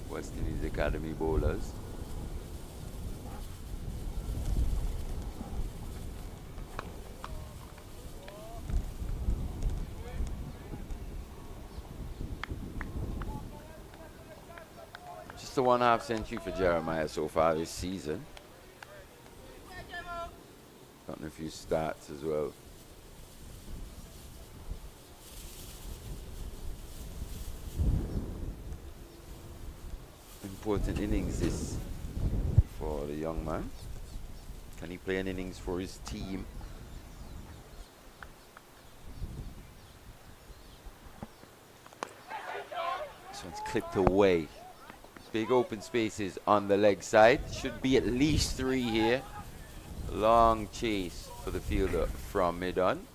West Indies Academy bowlers. Just a 1/2 century for Jeremiah so far this season. Gotten a few starts as well. Important innings this for the young man. Can he play an innings for his team? This one's clipped away. Big open spaces on the leg side. Should be at least 3 here. Long chase for the fielder from mid-on.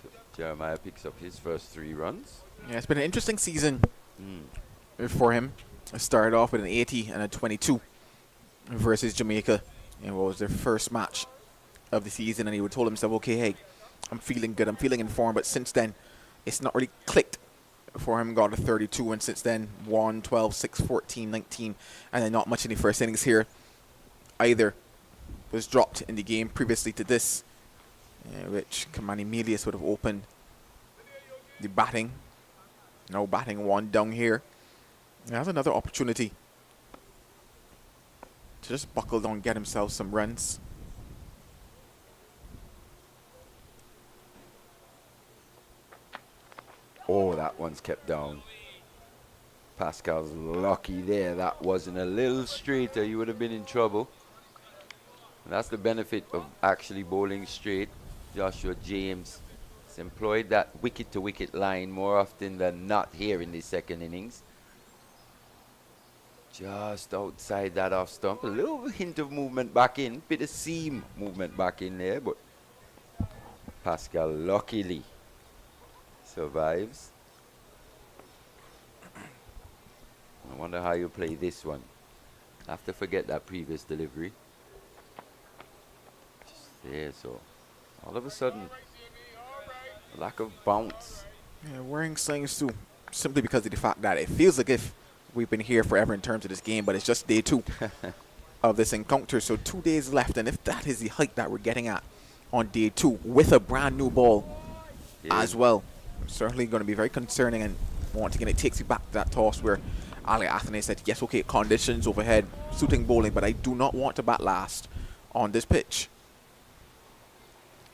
So Jeremiah picks up his first 3 runs. Yeah, it's been an interesting season for him. It started off with an 80 and a 22 versus Jamaica. It was their first match of the season, and he would told himself, okay, hey, I'm feeling good, I'm feeling informed, but since then, it's not really clicked for him. Got a 32, and since then, 1, 12, 6, 14, 19, and then not much in the first innings here either. Was dropped in the game previously to this, which Kamani Melius would have opened the batting. No batting, 1 down here. He has another opportunity to just buckle down, get himself some runs. Oh, that one's kept down. Pascal's lucky there. That wasn't a little straighter. You would have been in trouble. And that's the benefit of actually bowling straight. Joshua James has employed that wicket-to-wicket line more often than not here in the second innings. Just outside that off stump. A little hint of movement back in. Bit of seam movement back in there. But Pascal luckily survives. I wonder how you play this one. I have to forget that previous delivery. Just there, so all of a sudden, lack of bounce. Yeah, wearing slings too, simply because of the fact that it feels like if we've been here forever in terms of this game, but it's just day 2 of this encounter. So 2 days left, and if that is the height that we're getting at on day 2 with a brand new ball as well, certainly going to be very concerning. And once again, it takes you back to that toss where Ali Athene said, yes, okay, conditions overhead, suiting bowling, but I do not want to bat last on this pitch.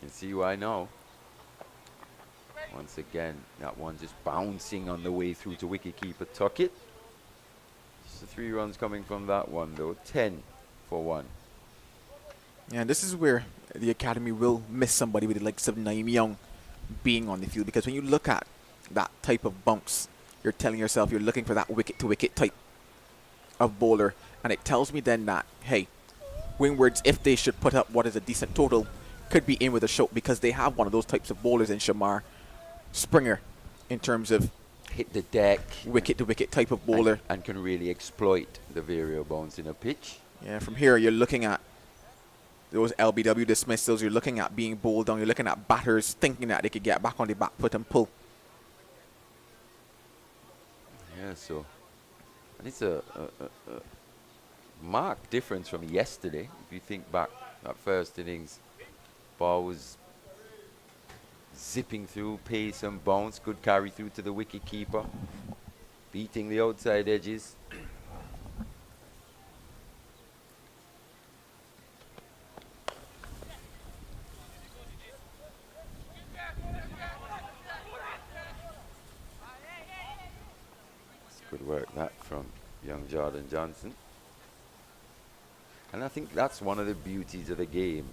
can see why now. Once again, that one just bouncing on the way through to wicketkeeper Tuckett. Just the 3 runs coming from that one, though. 10 for 1. Yeah, and this is where the academy will miss somebody with the likes of Naeem Young being on the field, because when you look at that type of bounce, you're telling yourself you're looking for that wicket-to-wicket type of bowler, and it tells me then that, hey, Windwards, if they should put up what is a decent total, could be in with a shout, because they have one of those types of bowlers in Shamar Springer in terms of hit the deck, wicket-to-wicket type of bowler. And can really exploit the variable bounce in a pitch. Yeah, from here you're looking at those LBW dismissals, you're looking at being bowled down, you're looking at batters thinking that they could get back on the back foot and pull. Yeah, so, and it's a marked difference from yesterday. If you think back, that first innings, ball was zipping through, pace and bounce, good carry through to the wicket keeper, beating the outside edges. Good work that from young Jordan Johnson. And I think that's one of the beauties of the game,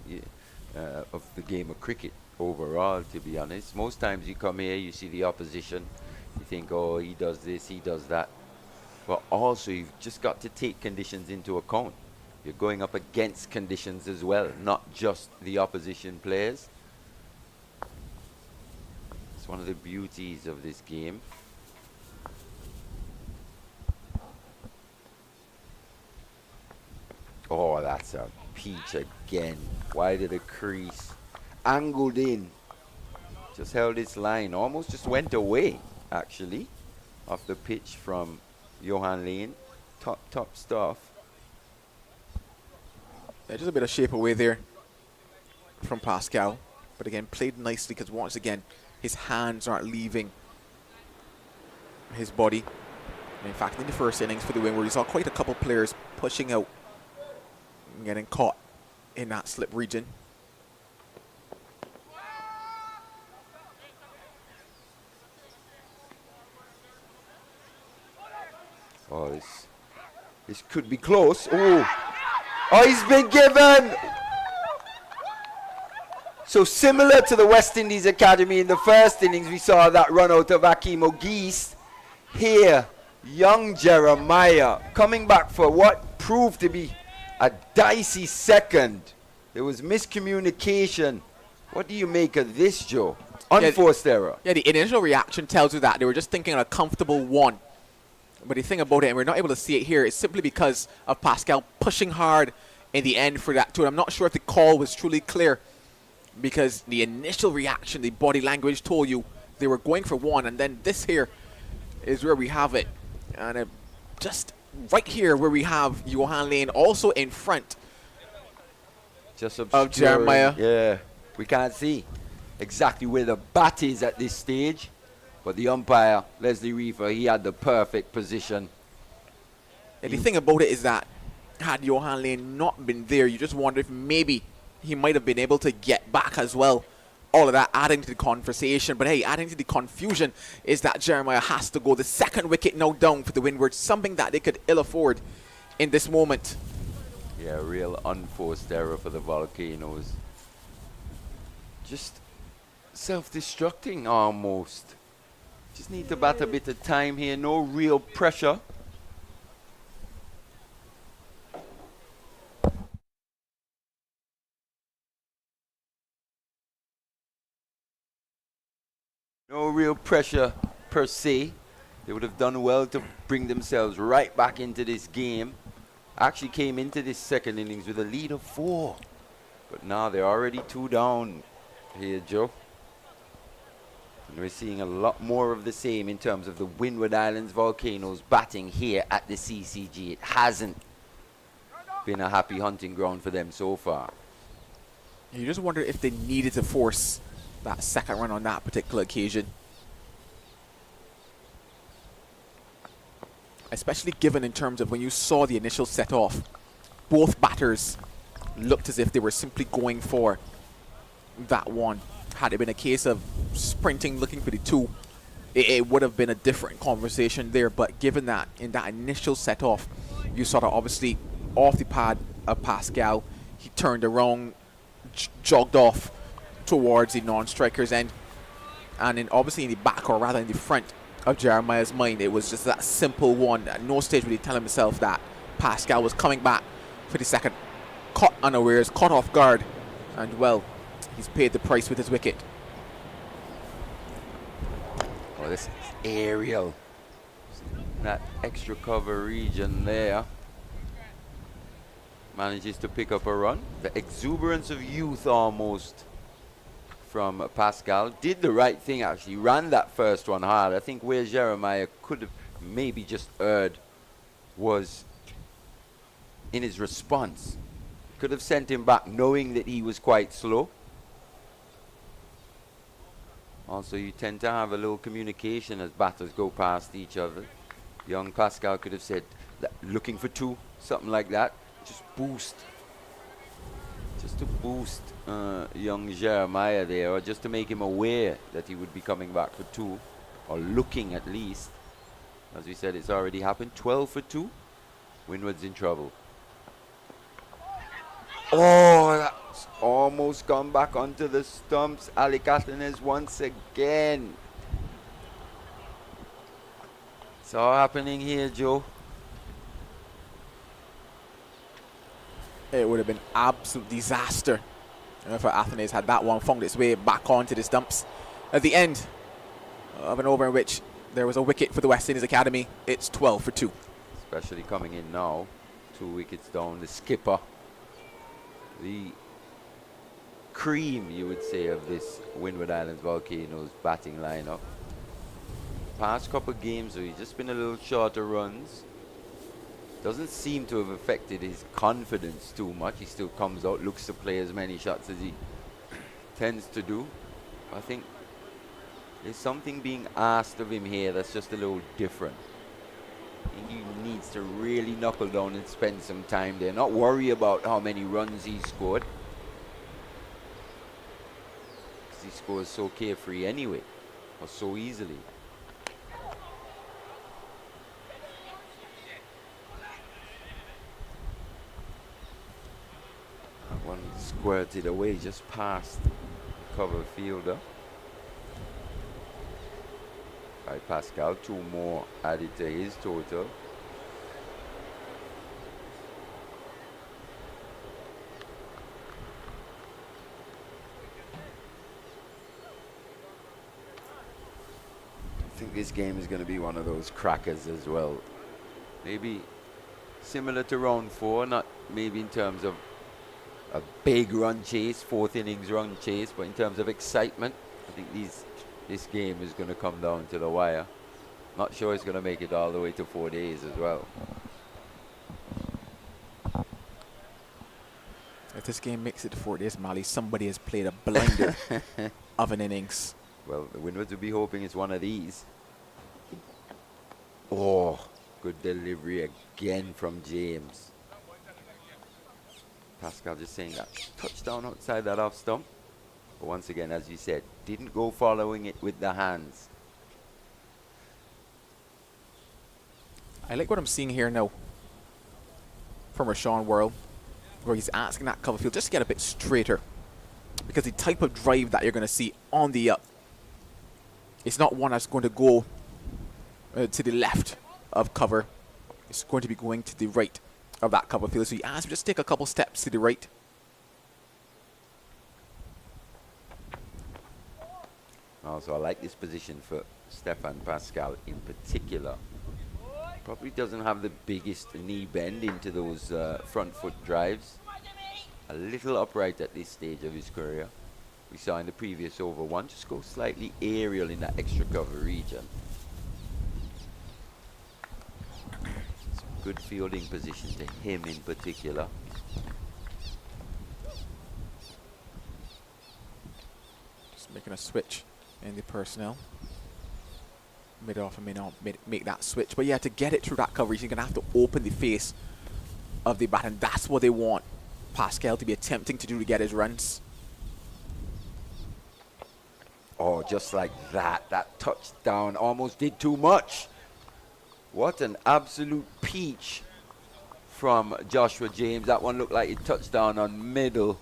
of the game of cricket overall, to be honest. Most times you come here, you see the opposition, you think, oh, he does this, he does that. But also you've just got to take conditions into account. You're going up against conditions as well, not just the opposition players. It's one of the beauties of this game. Oh, that's a peach again. Wide of the crease. Angled in. Just held its line. Almost just went away, actually, off the pitch from Johan Lane. Top stuff. Yeah, just a bit of shape away there from Pascal. But again, played nicely, because once again, his hands aren't leaving his body. And in fact, in the first innings for the Windward, you saw quite a couple players pushing out and getting caught in that slip region. Oh, this could be close. Oh, he's been given. So similar to the West Indies Academy in the first innings, we saw that run out of Akeem O'Geese. Here, young Jeremiah coming back for what proved to be a dicey second. There was miscommunication. What do you make of this, Joe? Unforced error. Yeah, the initial reaction tells you that they were just thinking a comfortable one. But the thing about it, and we're not able to see it here, is simply because of Pascal pushing hard in the end for that too. I'm not sure if the call was truly clear, because the initial reaction, the body language told you they were going for one, and then this here is where we have it. And just right here where we have Johan Lane also in front just of Jeremiah. Yeah, we can't see exactly where the bat is at this stage, but the umpire, Leslie Reefer, he had the perfect position. And the thing about it is that had Johan Lane not been there, you just wonder if maybe he might have been able to get back as well. All of that adding to the conversation. But hey, adding to the confusion is that Jeremiah has to go. The second wicket now down for the Windward, something that they could ill afford in this moment. Yeah, real unforced error for the Volcanoes. Just self-destructing almost. Just need to bat a bit of time here. No real pressure. No real pressure per se. They would have done well to bring themselves right back into this game. Actually came into this second innings with a lead of 4. But now they're already 2 down here, Joe. And we're seeing a lot more of the same in terms of the Windward Islands Volcanoes batting here at the CCG. It hasn't been a happy hunting ground for them so far. You just wonder if they needed to force that second run on that particular occasion. Especially given in terms of when you saw the initial set off, both batters looked as if they were simply going for that one. Had it been a case of sprinting, looking for the two, it would have been a different conversation there. But given that in that initial set off, you saw that obviously off the pad of Pascal, he turned around, jogged off towards the non-striker's end, and then obviously in the back, or rather in the front of Jeremiah's mind, it was just that simple one. At no stage would he tell himself that Pascal was coming back for the second. Caught unawares, caught off guard, and well, he's paid the price with his wicket. Oh, this is aerial. That extra cover region there. Manages to pick up a run. The exuberance of youth almost from Pascal. Did the right thing actually. Ran that first one hard. I think where Jeremiah could have maybe just erred was in his response. Could have sent him back knowing that he was quite slow. Also, you tend to have a little communication as batters go past each other. Young Pascal could have said, looking for two, something like that. Just to boost young Jeremiah there, or just to make him aware that he would be coming back for two, or looking at least. As we said, it's already happened. 12 for 2. Windward's in trouble. Oh, that's almost gone back onto the stumps. Ali Castanes once again. It's all happening here, Joe. It would have been absolute disaster if Athenaeus had that one found its way back onto the stumps. At the end of an over in which there was a wicket for the West Indies Academy, it's 12 for 2. Especially coming in now. 2 wickets down. The skipper. The cream, you would say, of this Windward Islands Volcanoes batting lineup. Past couple of games, though, he's just been a little shorter runs. Doesn't seem to have affected his confidence too much. He still comes out, looks to play as many shots as he tends to do. I think there's something being asked of him here that's just a little different. He needs to really knuckle down and spend some time there. Not worry about how many runs he scored, because he scores so carefree anyway, or so easily. That one squirted away just past the cover fielder by Pascal. 2 more added to his total. I think this game is going to be one of those crackers as well. Maybe similar to round 4, not maybe in terms of a big run chase, 4th innings run chase, but in terms of excitement, I think this game is going to come down to the wire. Not sure it's going to make it all the way to 4 days as well. If this game makes it to 4 days, Mali, somebody has played a blinder of an innings. Well, the Windwards will be hoping it's one of these. Oh, good delivery again from James. Pascal just saying that touchdown outside that off stump. But once again, as you said, didn't go following it with the hands. I like what I'm seeing here now from Rashawn Worrell, where he's asking that cover field just to get a bit straighter, because the type of drive that you're going to see on the up, it's not one that's going to go to the left of cover. It's going to be going to the right of that cover field. So he asks him just take a couple steps to the right. Also, I like this position for Stefan Pascal in particular. Probably doesn't have the biggest knee bend into those front foot drives. A little upright at this stage of his career. We saw in the previous over 1 just go slightly aerial in that extra cover region. Some good fielding position to him in particular. Just making a switch in the personnel. May often may not make that switch, but yeah, to get it through that coverage, you're gonna have to open the face of the bat, and that's what they want Pascal to be attempting to do to get his runs. Oh, just like that. That touchdown almost did too much. What an absolute peach from Joshua James. That one looked like it touched down on middle.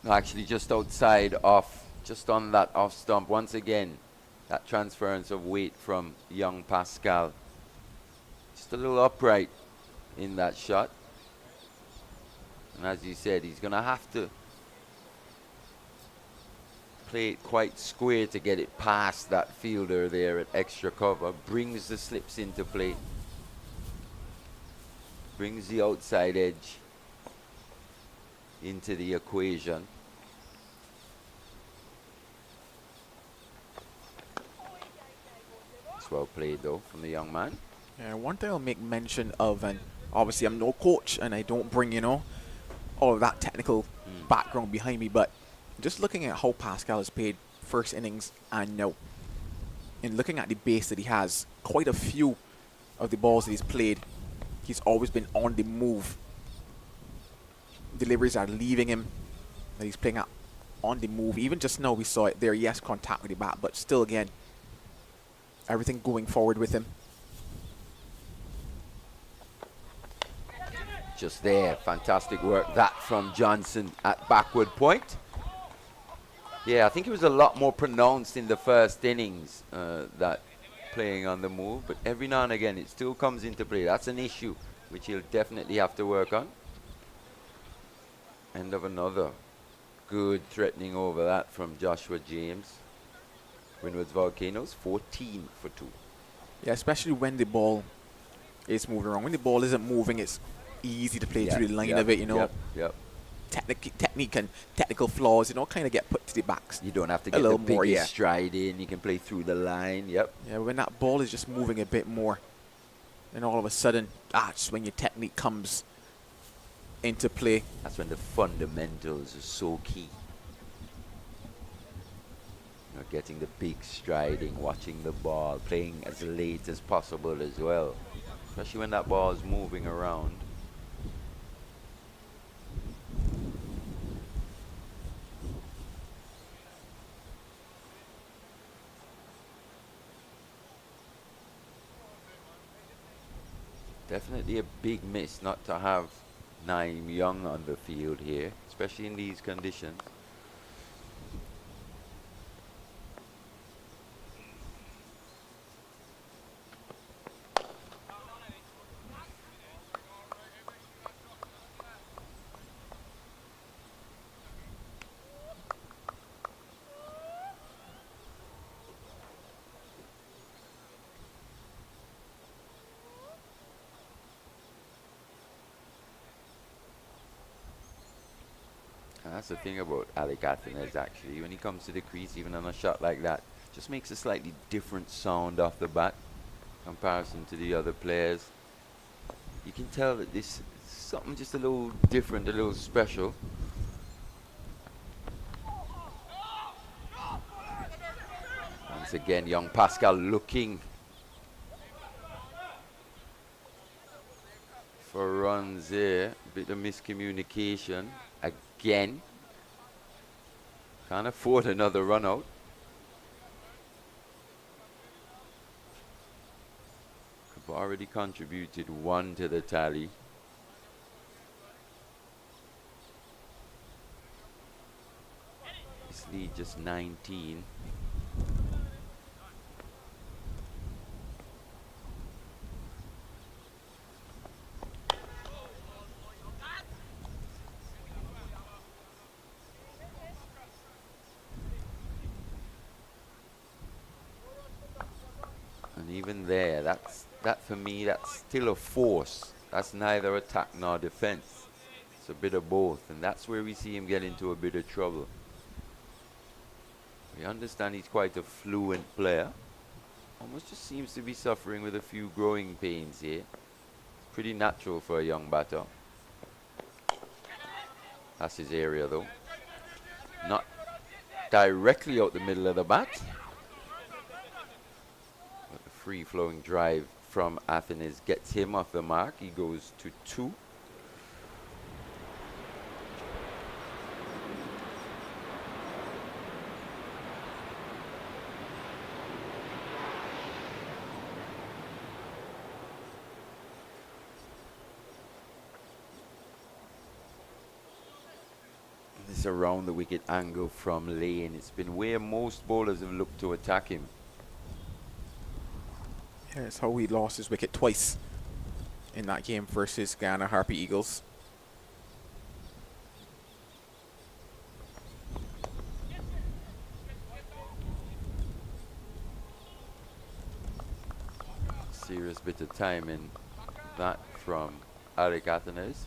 No, actually just outside off, just on that off stump. Once again, that transference of weight from young Pascal. Just a little upright in that shot. And as you said, he's going to have to play it quite square to get it past that fielder there at extra cover. Brings the slips into play. Brings the outside edge into the equation. It's well played though from the young man. Yeah, one thing I'll make mention of, and obviously I'm no coach and I don't bring, all of that technical background behind me, but just looking at how Pascal has played first innings and now, in looking at the base that he has, quite a few of the balls that he's played, he's always been on the move. Deliveries are leaving him, that he's playing out on the move. Even just now we saw it there, yes, contact with the bat, but still again, everything going forward with him. Just there, fantastic work. That from Johnson at backward point. Yeah, I think it was a lot more pronounced in the first innings, that playing on the move. But every now and again, it still comes into play. That's an issue which he'll definitely have to work on. End of another good threatening over that from Joshua James. Windward's Volcanoes, 14 for 2. Yeah, especially when the ball is moving around. When the ball isn't moving, it's easy to play through the line of it, Yep. Technique and technical flaws, kind of get put to the backs. You don't have to get the biggest stride in. You can play through the line. Yep. Yeah, when that ball is just moving a bit more, and all of a sudden, just when your technique comes into play. That's when the fundamentals are so key. Getting the big striding, watching the ball, playing as late as possible as well. Especially when that ball is moving around. Definitely a big miss not to have Naeem Young on the field here, especially in these conditions. And that's the thing about Alec Athens, actually. When he comes to the crease, even on a shot like that, just makes a slightly different sound off the bat in comparison to the other players. You can tell that this is something just a little different, a little special. Once again, young Pascal looking for runs there. A bit of miscommunication. Again, can't afford another run out. Have already contributed 1 to the tally. This lead just 19. Even there, that for me, that's still a force. That's neither attack nor defense. It's a bit of both, and that's where we see him get into a bit of trouble. We understand he's quite a fluent player. Almost just seems to be suffering with a few growing pains here. Pretty natural for a young batter. That's his area though. Not directly out the middle of the bat. Free-flowing drive from Athens gets him off the mark. He goes to 2. this around the wicket angle from lane. It's been where most bowlers have looked to attack him. Yeah, it's how he lost his wicket twice in that game versus Guyana Harpy Eagles. Serious bit of timing that from Alec Athenes.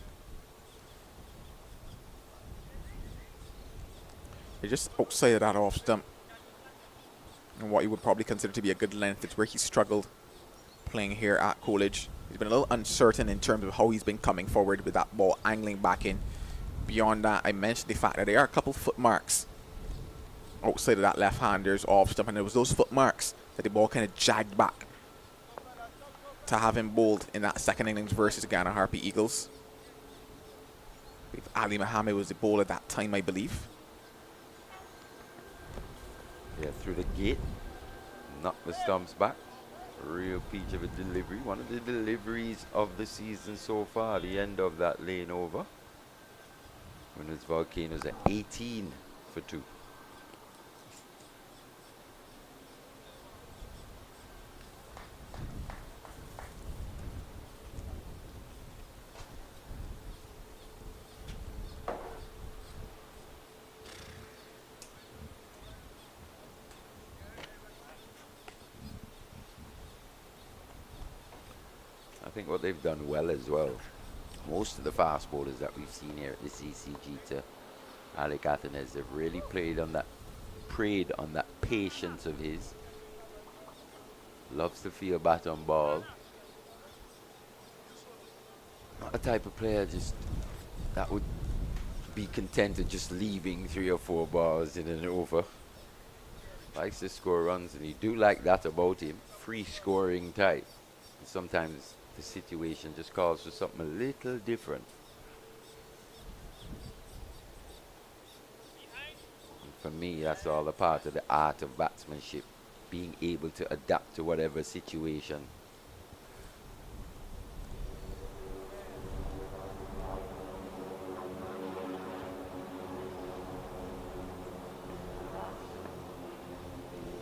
They just outside of that off stump. And what you would probably consider to be a good length. It's where he struggled playing here at Coolidge. He's been a little uncertain in terms of how he's been coming forward with that ball angling back in. Beyond that, I mentioned the fact that there are a couple foot marks outside of that left-hander's off stump, and it was those foot marks that the ball kind of jagged back to have him bowled in that second innings versus Guyana Harpy Eagles. Ali Mohammed was the bowler at that time, I believe. Yeah, through the gate, knocked the stumps back. Real peach of a delivery. One of the deliveries of the season so far. The end of that lane over. Windies Volcanoes at 18 for 2. I think what they've done well as well, most of the fast bowlers that we've seen here at the CCG to Alec Athenes have really preyed on that patience of his. Loves to feel bat on ball. Not a type of player just that would be content with just leaving 3 or 4 balls in an over. Likes to score runs, and you do like that about him. Free scoring type. And sometimes the situation just calls for something a little different. And for me, that's all a part of the art of batsmanship, being able to adapt to whatever situation.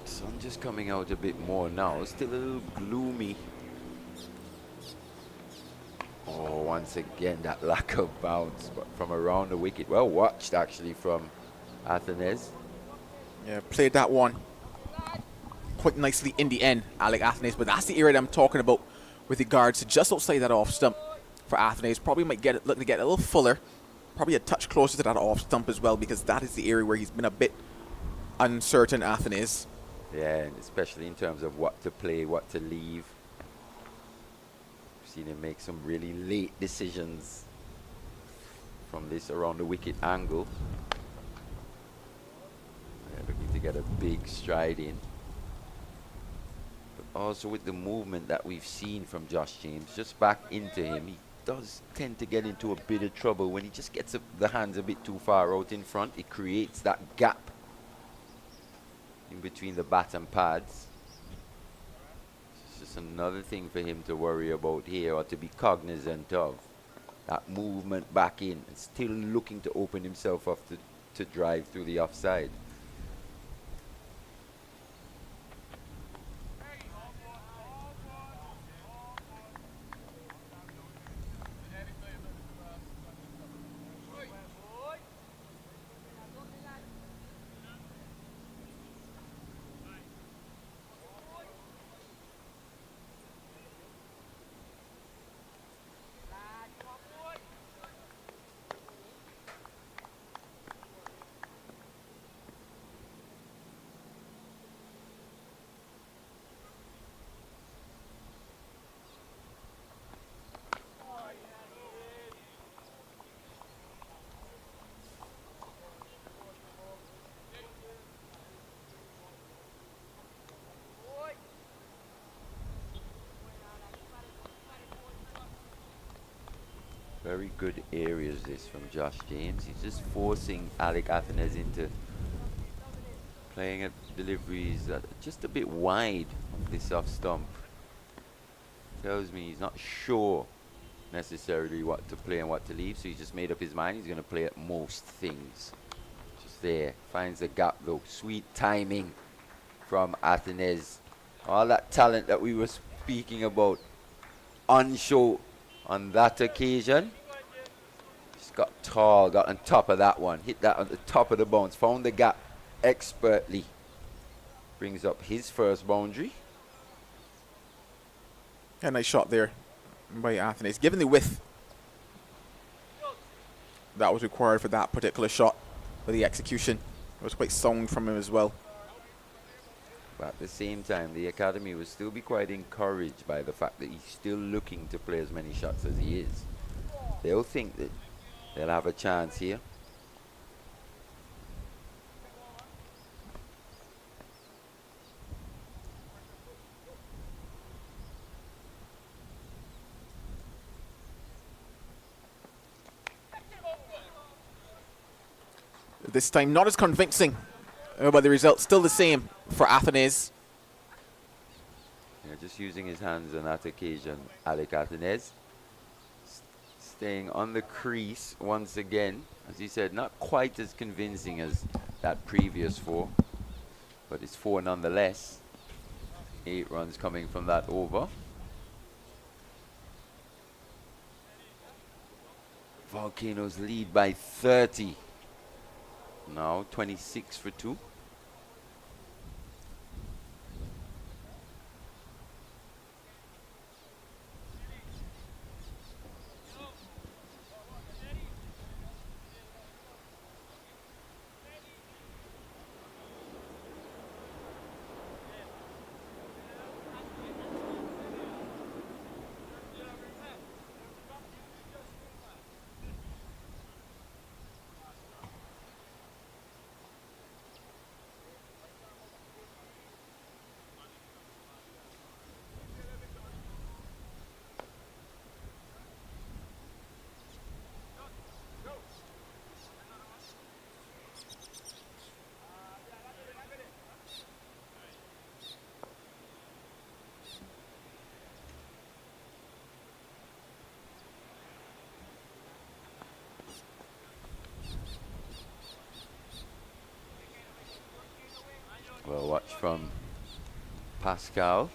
Sun just coming out a bit more now, still a little gloomy. Oh, once again, that lack of bounce but from around the wicket. Well watched, actually, from Athenes. Yeah, played that one quite nicely in the end, Alec Athenes. But that's the area that I'm talking about with regards to just outside that off stump for Athenes. Probably might look to get a little fuller, probably a touch closer to that off stump as well, because that is the area where he's been a bit uncertain, Athenes. Yeah, and especially in terms of what to play, what to leave. Seen him make some really late decisions from this around the wicket angle. Yeah, looking to get a big stride in. But also with the movement that we've seen from Josh James, just back into him, he does tend to get into a bit of trouble when he just gets the hands a bit too far out in front. It creates that gap in between the bat and pads. Just another thing for him to worry about here, or to be cognizant of. That movement back in, and still looking to open himself up to drive through the offside. Very good areas this from Josh James. He's just forcing Alec Athenes into playing at deliveries that are just a bit wide of this off stump. Tells me he's not sure necessarily what to play and what to leave, so he's just made up his mind he's going to play at most things. there. Finds the gap though. Sweet timing from Athenes. All that talent that we were speaking about on show on that occasion. Just got tall, got on top of that one. Hit that on the top of the bounce. Found the gap expertly. Brings up his first boundary. A nice shot there by Athenes. Given the width that was required for that particular shot, but the execution was quite sound from him as well. But at the same time, the academy will still be quite encouraged by the fact that he's still looking to play as many shots as he is. They'll think that they'll have a chance here. This time not as convincing, but the result still the same for Athenes. Yeah, just using his hands on that occasion, Alec Athenes. Staying on the crease once again. As he said, not quite as convincing as that previous 4, but it's 4 nonetheless. 8 runs coming from that over. Volcanoes lead by 30. Now 26 for 2. Well, watch from Pascal.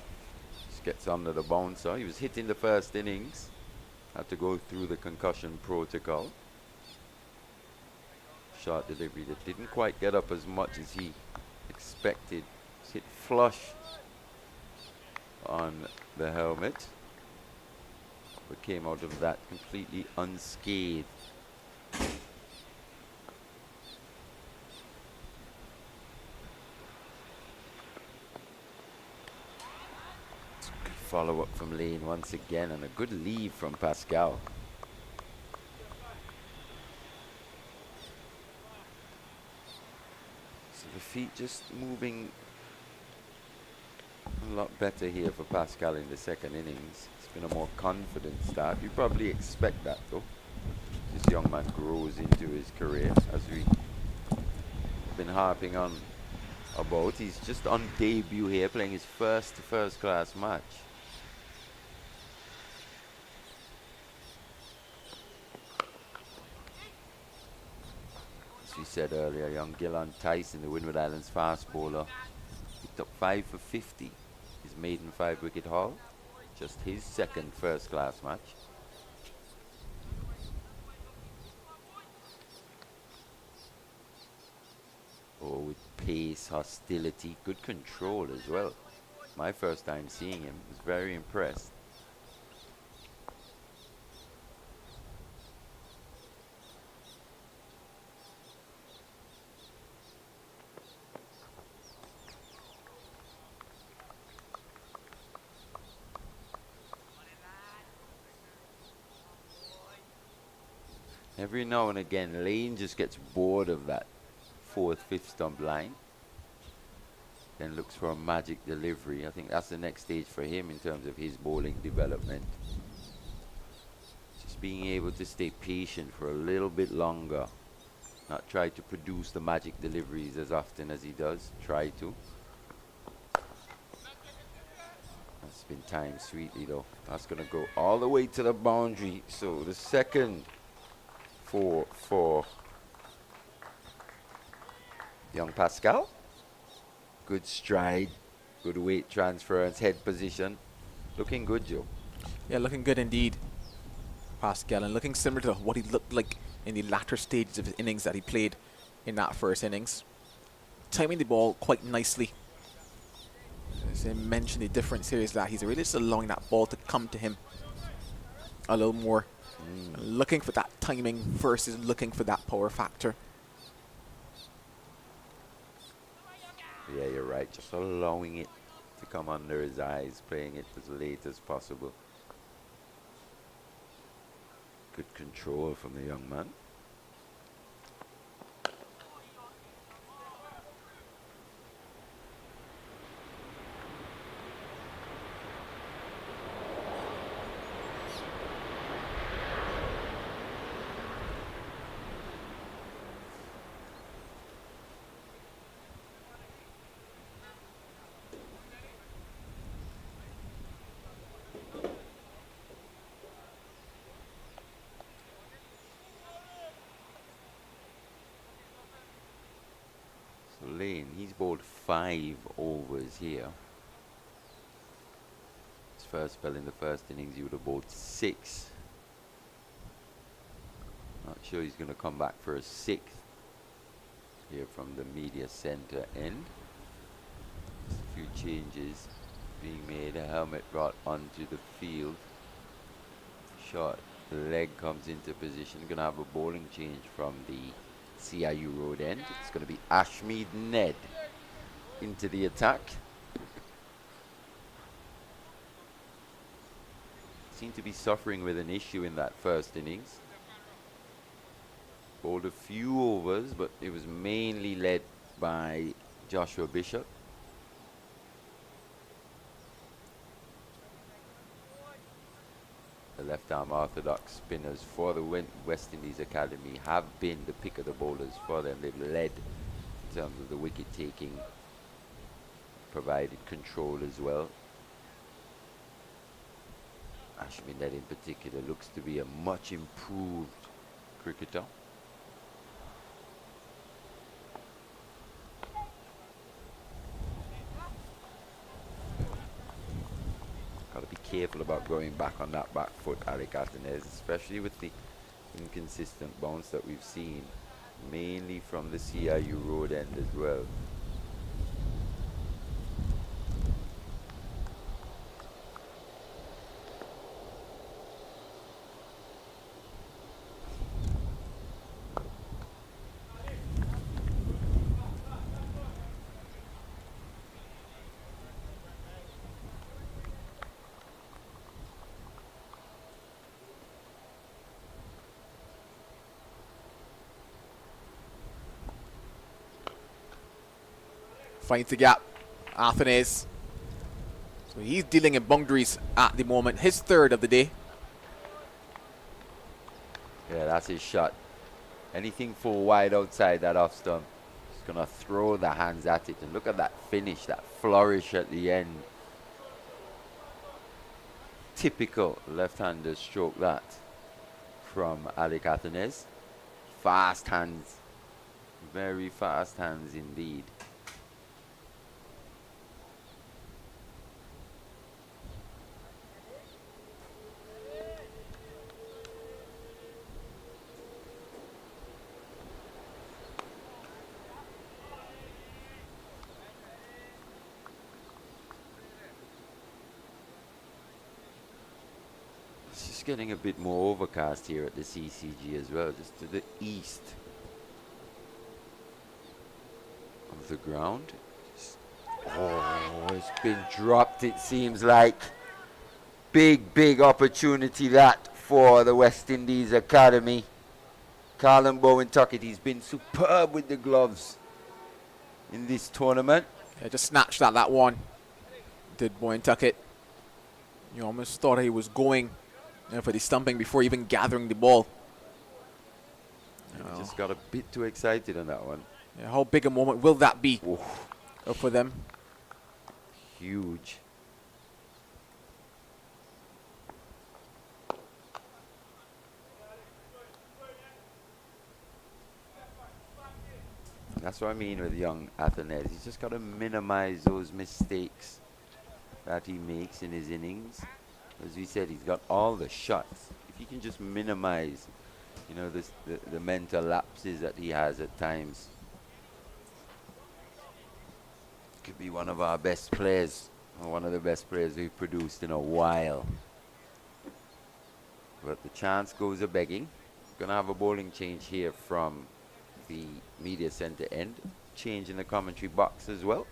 Just gets under the bouncer. He was hit in the first innings. Had to go through the concussion protocol. Shot delivery that didn't quite get up as much as he expected. It's hit flush on the helmet, but came out of that completely unscathed. Follow up from Lane once again, and a good lead from Pascal. So the feet just moving a lot better here for Pascal in the second innings. It's been a more confident start. You probably expect that though. This young man grows into his career, as we've been harping on about. He's just on debut here, playing his first class match. As we said earlier, young Gillan Tyson, the Windward Islands fast bowler, picked up 5 for 50. His maiden 5-wicket haul. Just his second first-class match. Oh, with pace, hostility, good control as well. My first time seeing him, was very impressed. Every now and again, Lane just gets bored of that 4th, 5th stump line. Then looks for a magic delivery. I think that's the next stage for him in terms of his bowling development. Just being able to stay patient for a little bit longer. Not try to produce the magic deliveries as often as he does. Try to. That's been timed sweetly though. That's going to go all the way to the boundary. So the second for Young Pascal. Good stride, good weight transference, head position. Looking good, Joe. Yeah, looking good indeed, Pascal, and looking similar to what he looked like in the latter stages of his innings that he played in that first innings. Timing the ball quite nicely. As I mentioned, the difference here is that he's really just allowing that ball to come to him a little more. Looking for that timing versus looking for that power factor. Yeah, you're right. Just allowing it to come under his eyes, playing it as late as possible. Good control from the young man. So Lane, he's bowled 5 overs here. His first spell in the first innings, he would have bowled 6. Not sure he's going to come back for a 6th here from the media center end. Just a few changes being made. A helmet brought onto the field. Short leg comes into position. Going to have a bowling change from the CIU road end. It's going to be Ashmead Ned into the attack. Seemed to be suffering with an issue in that first innings. Bowled a few overs, but it was mainly led by Joshua Bishop. The left-arm orthodox spinners for the West Indies Academy have been the pick of the bowlers for them. They've led in terms of the wicket taking, provided control as well. Ashmead Ned in particular looks to be a much improved cricketer. Got to be careful about going back on that back foot, Alec Atenez, especially with the inconsistent bounce that we've seen, mainly from the CIU road end as well. Finds the gap, Athens. So he's dealing in boundaries at the moment. His third of the day. Yeah, that's his shot. Anything full wide outside that off stump. He's going to throw the hands at it. And look at that finish, that flourish at the end. Typical left-hander stroke that from Alec Athens. Fast hands. Very fast hands indeed. Getting a bit more overcast here at the CCG as well, just to the east of the ground. Oh, it's been dropped, it seems like. Big opportunity that for the West Indies Academy. Carlin Bowen Tuckett, he's been superb with the gloves in this tournament. Yeah, just snatched at that one, did Bowen Tuckett. You almost thought he was going for the stumping before even gathering the ball. Just got a bit too excited on that one. Yeah, how big a moment will that be for them? Huge. That's what I mean with young Athens. He's just got to minimize those mistakes that he makes in his innings. As we said, he's got all the shots. If he can just minimize, you know, the mental lapses that he has at times, could be one of our best players, or one of the best players we've produced in a while. But the chance goes a begging. Gonna have a bowling change here from the media center end. Change in the commentary box as well.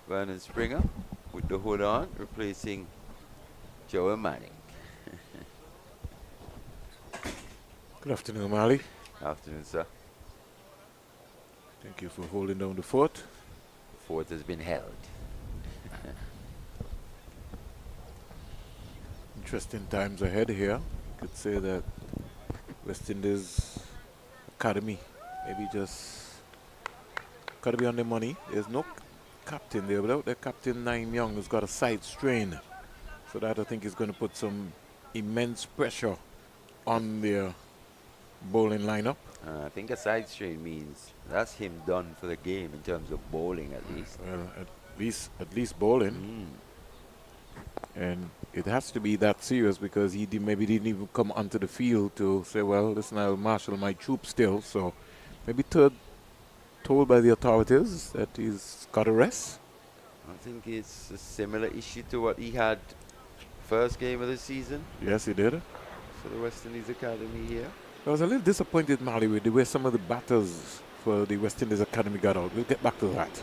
Vernon Springer with the hood on, replacing Joe Manning. Good afternoon, Mali. Afternoon, sir. Thank you for holding down the fort. The fort has been held. Interesting times ahead here. Could say that West Indies Academy maybe just got to be on the money. There's no captain there. Without their captain, Naim Young, who's got a side strain. So that I think is going to put some immense pressure on their bowling lineup. I think a side strain means that's him done for the game in terms of bowling at least. Well, at least bowling. And it has to be that serious because he maybe didn't even come onto the field to say, well, listen, I'll marshal my troops still. So maybe told by the authorities that he's got a rest. I think it's a similar issue to what he had first game of the season Yes, he did. for the West Indies Academy here. I was a little disappointed, Mali, with the way some of the batters for the West Indies Academy got out. We'll get back to that.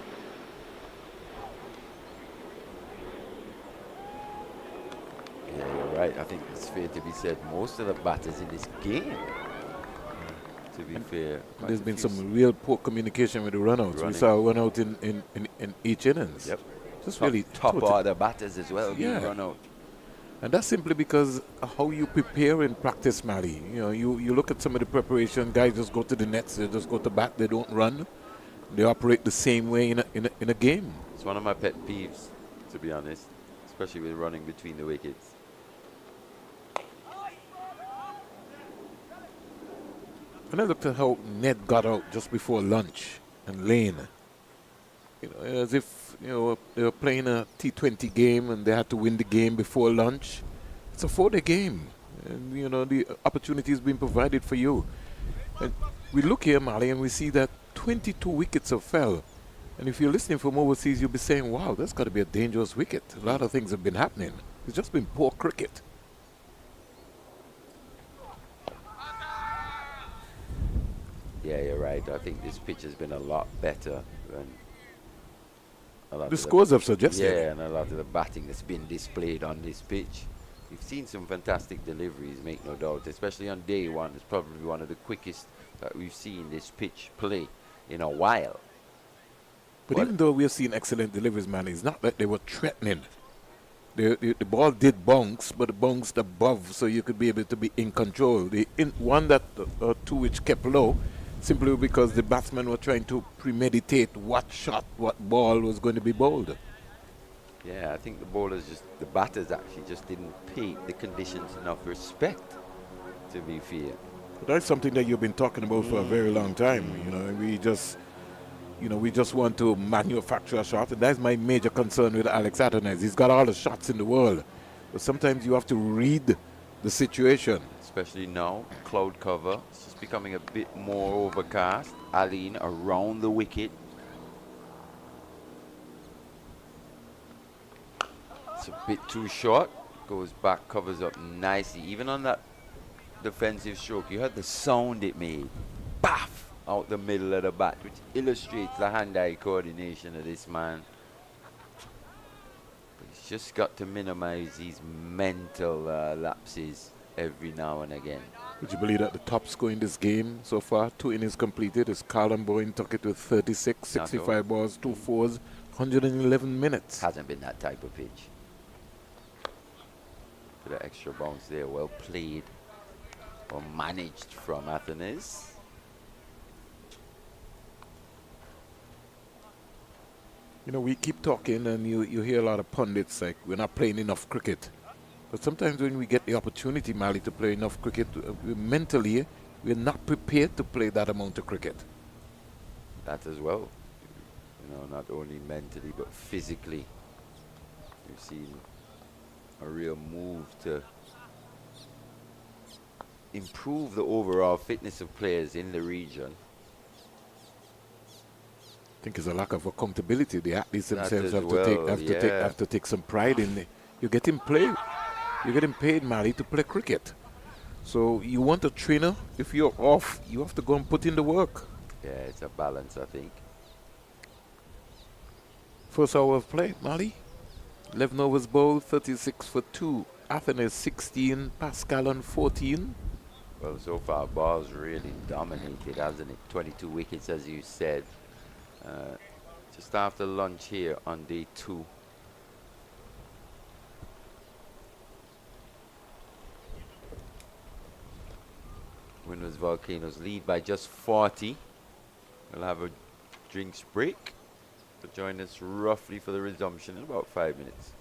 Yeah, you're right. I think it's fair to be said most of the batters in this game, to be fair. There's been some real poor communication with the runouts. We saw one out in each innings. Yep. Just top, really top totally- order batters as well being Yeah. run out. And that's simply because how you prepare in practice, Mali. You know, you look at some of the preparation, guys just go to the nets, they just go to bat, they don't run. They operate the same way in a game. It's one of my pet peeves, to be honest, especially with running between the wickets. And I looked at how Ned got out just before lunch and Lane. You know, as if, you know, they were playing a T20 game and they had to win the game before lunch. It's a 4-day game. And, you know, the opportunity is being provided for you. And we look here, Mali, and we see that 22 wickets have fell. And if you're listening from overseas, you'll be saying, wow, that's got to be a dangerous wicket. A lot of things have been happening. It's just been poor cricket. Yeah, you're right. I think this pitch has been a lot better than a lot The of scores have suggested. Yeah, and a lot of the batting that's been displayed on this pitch. We've seen some fantastic deliveries, make no doubt, especially on day one. It's probably one of the quickest that we've seen this pitch play in a while. But even though we're seeing excellent deliveries, man, it's not that they were threatening. The ball did bounce, but it bounced above, so you could be able to be in control. The one that two which kept low, simply because the batsmen were trying to premeditate what shot, what ball was going to be bowled. Yeah, I think the batters actually just didn't pay the conditions enough respect, to be fair. But that's something that you've been talking about for a very long time. You know, we just want to manufacture a shot, and that's my major concern with Alex Athens. He's got all the shots in the world, but sometimes you have to read the situation. Especially now, cloud cover. It's just becoming a bit more overcast. Aline around the wicket. It's a bit too short. Goes back, covers up nicely. Even on that defensive stroke, you heard the sound it made. Baff! Out the middle of the bat, which illustrates the hand-eye coordination of this man. But he's just got to minimize these mental lapses every now and again. Would you believe that the top score in this game so far, 2 innings completed, is Callum Boyne took it with 36, 65 balls, 2 fours, 111 minutes. Hasn't been that type of pitch. Bit of extra bounce there, well played or managed from Athens. You know, we keep talking and you hear a lot of pundits like, we're not playing enough cricket. But sometimes when we get the opportunity, Mali, to play enough cricket, mentally, we're not prepared to play that amount of cricket. that as well. You know, not only mentally but physically. We've seen a real move to improve the overall fitness of players in the region. I think it's a lack of accountability. The athletes That themselves as have to well, have to take some pride in it. You're getting paid, Mali, to play cricket. So you want a trainer, if you're off, you have to go and put in the work. Yeah, it's a balance, I think. First hour of play, Mali. 11 overs bowled, 36 for 2. Athens 16, Pascal on 14. Well, so far, Ball's really dominated, hasn't it? 22 wickets, as you said. Just after lunch here on day 2. Windward Volcanoes lead by just 40. We'll have a drinks break. But join us roughly for the resumption in about 5 minutes.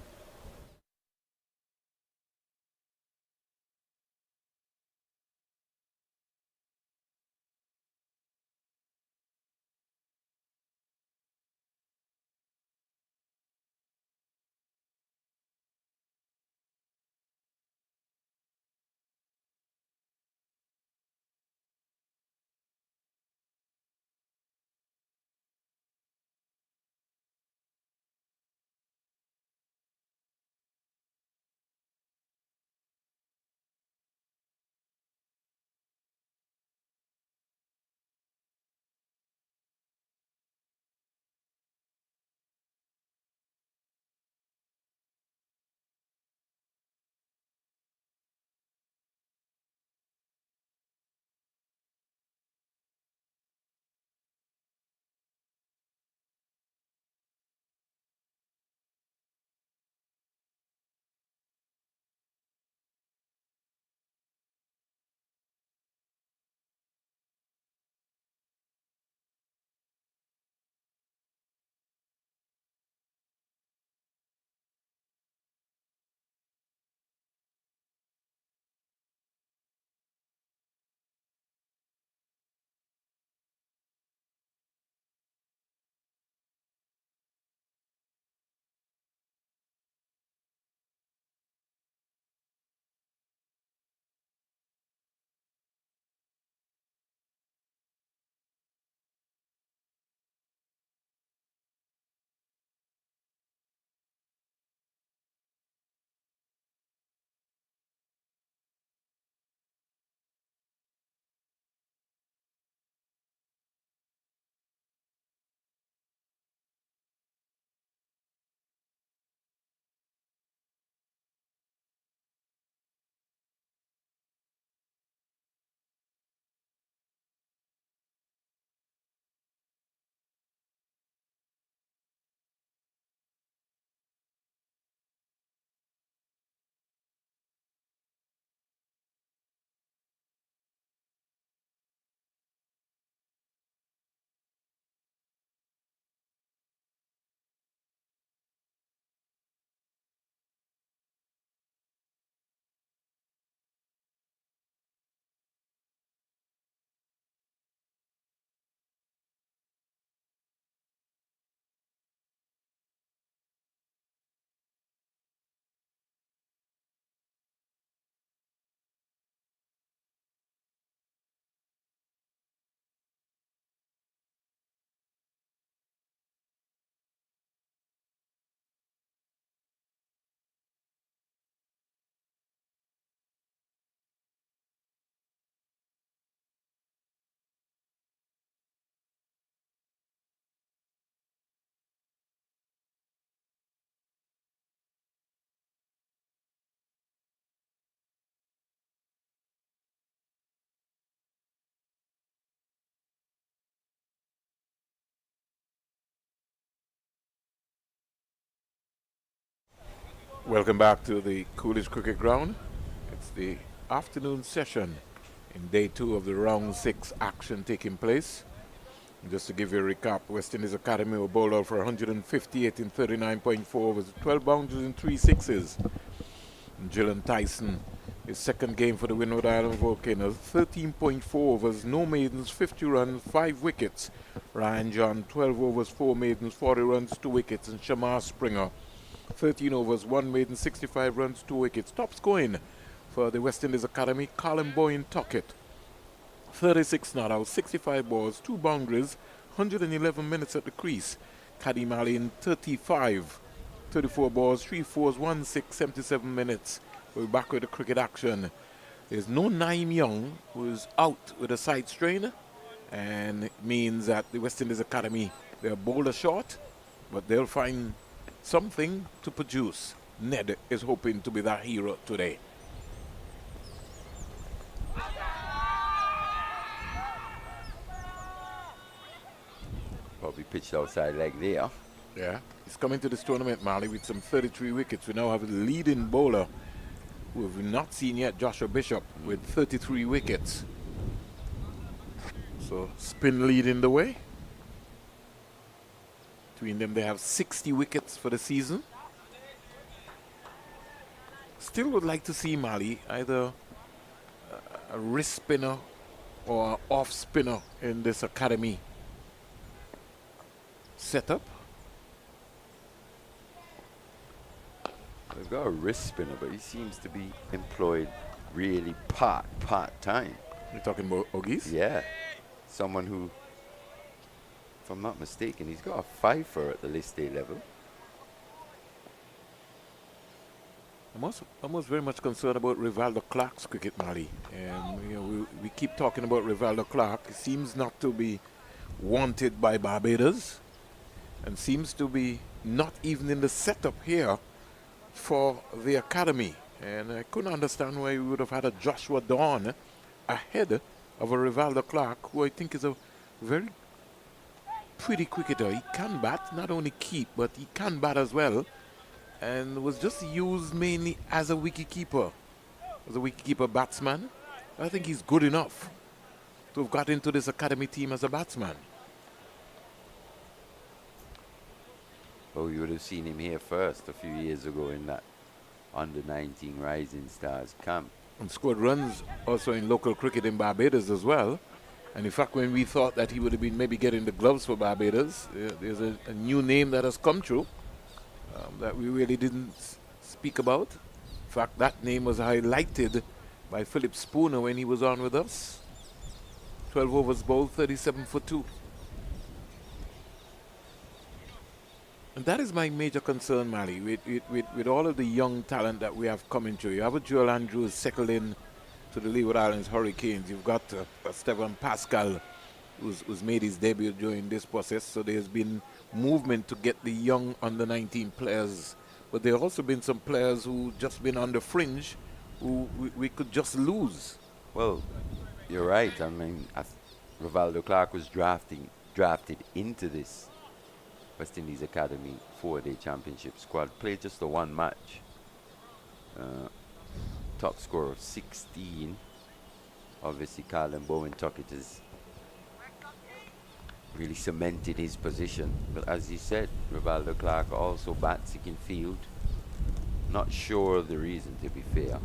Welcome back to the Coolidge Cricket Ground. It's the afternoon session in day 2 of the round 6 action taking place. And just to give you a recap, West Indies Academy were bowled out for 158 in 39.4 overs, 12 boundaries and 3 sixes. And Gillen Tyson His second game for the Windward Island Volcanoes. 13.4 overs, no maidens, 50 runs, 5 wickets. Ryan John, 12 overs, 4 maidens, 40 runs, 2 wickets. And Shamar Springer, 13 overs, 1 maiden, 65 runs, 2 wickets. Top scoring for the West Indies Academy, Colin Boyne Tuckett. 36 not out, 65 balls, 2 boundaries, 111 minutes at the crease. Kadim Ali in 35, 34 balls, 3 fours, 1 6, 77 minutes. We're back with the cricket action. There's no Naeem Young, who is out with a side strain, and it means that the West Indies Academy, they're bowler short, but they'll find something to produce. Ned is hoping to be that hero today. Probably pitched outside leg there. Yeah, he's coming to this tournament, Marley, with some 33 wickets. We now have a leading bowler who we've not seen yet, Joshua Bishop, with 33 wickets. So spin leading the way. Between them, they have 60 wickets for the season. Still would like to see Mali either a wrist spinner or an off spinner in this academy setup. They've got a wrist spinner, but he seems to be employed really part-time. You're talking about Oggies? Yeah. Someone who, if I'm not mistaken, he's got a fifer at the list A level. I'm most very much concerned about Rivaldo Clark's cricket, Mali. And you know, we keep talking about Rivaldo Clark. He seems not to be wanted by Barbados, and seems to be not even in the setup here for the academy. And I couldn't understand why we would have had a Joshua Dawn ahead of a Rivaldo Clark, who I think is a very pretty cricketer. He can bat, not only keep, but he can bat as well, and was just used mainly as a wicketkeeper, batsman. I think he's good enough to have got into this academy team as a batsman. Oh, you would have seen him here first a few years ago in that under-19 Rising Stars camp. And scored runs also in local cricket in Barbados as well. And in fact, when we thought that he would have been maybe getting the gloves for Barbados, there's a new name that has come true that we really didn't speak about. In fact, that name was highlighted by Philip Spooner when he was on with us. 12 overs bowled, 37 for 2. And that is my major concern, Mali, with all of the young talent that we have coming through. You have a Joel Andrews settled in to the Leeward Islands Hurricanes. You've got Stephen Pascal, who's made his debut during this process. So there's been movement to get the young under-19 players. But there have also been some players who just been on the fringe who we could just lose. Well, you're right. I mean, Rivaldo Clark was drafted into this West Indies Academy 4-day championship squad. Played just the one match. Top score of 16. Obviously, Colin Bowen Tuckett has really cemented his position. But as you said, Rivaldo Clark also bats, he can field. Not sure of the reason, to be fair.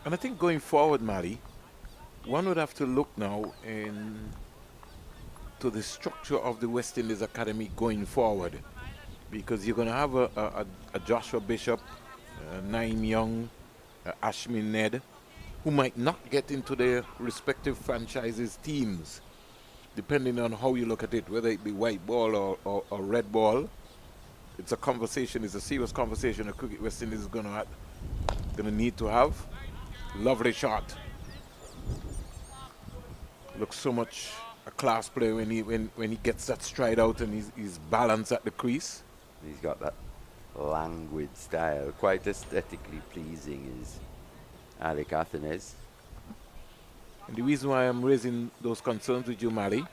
And I think going forward, Mali, one would have to look now to the structure of the West Indies Academy going forward, because you're going to have a Joshua Bishop, Naeem Young, Ashmin Ned, who might not get into their respective franchises' teams, depending on how you look at it, whether it be white ball or red ball. It's a conversation, it's a serious conversation that Cricket West Indies is going to need to have. Lovely shot. Looks so much a class player when he gets that stride out and he's balanced at the crease. He's got that languid style, quite aesthetically pleasing, is Alec Athenes. And the reason why I'm raising those concerns with you, Mali,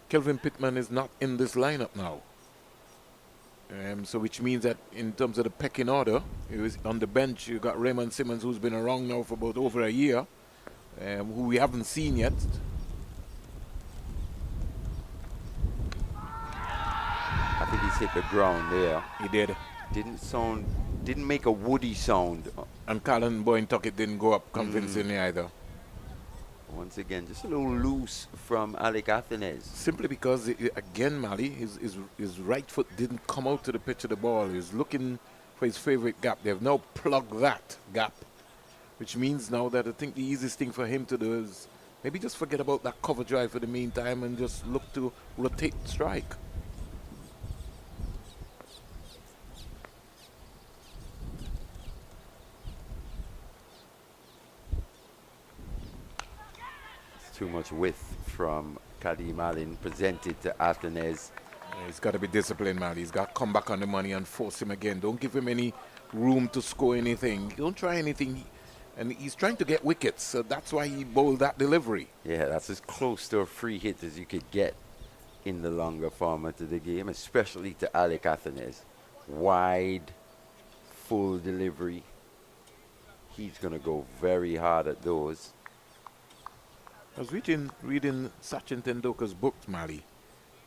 Kelvin Pittman is not in this lineup now. So which means that in terms of the pecking order, it was on the bench, you got Raymond Simmons, who's been around now for about over a year, who we haven't seen yet. hit the ground there. He did. Didn't make a woody sound. And Colin Boyne-Tuckett didn't go up convincingly either. Once again, just a little loose from Alec Athens. Simply because, again, Mali, his right foot didn't come out to the pitch of the ball. He was looking for his favorite gap. They've now plugged that gap, which means now that I think the easiest thing for him to do is maybe just forget about that cover drive for the meantime and just look to rotate strike. Too much width from Kadim Allen presented to Athens. Yeah, he's got to be disciplined, man. He's got to come back on the money and force him again. Don't give him any room to score anything. Don't try anything. And he's trying to get wickets, so that's why he bowled that delivery. Yeah, that's as close to a free hit as you could get in the longer format of the game, especially to Alec Athens. Wide, full delivery. He's going to go very hard at those. I was reading Sachin Tendulkar's book, Mali,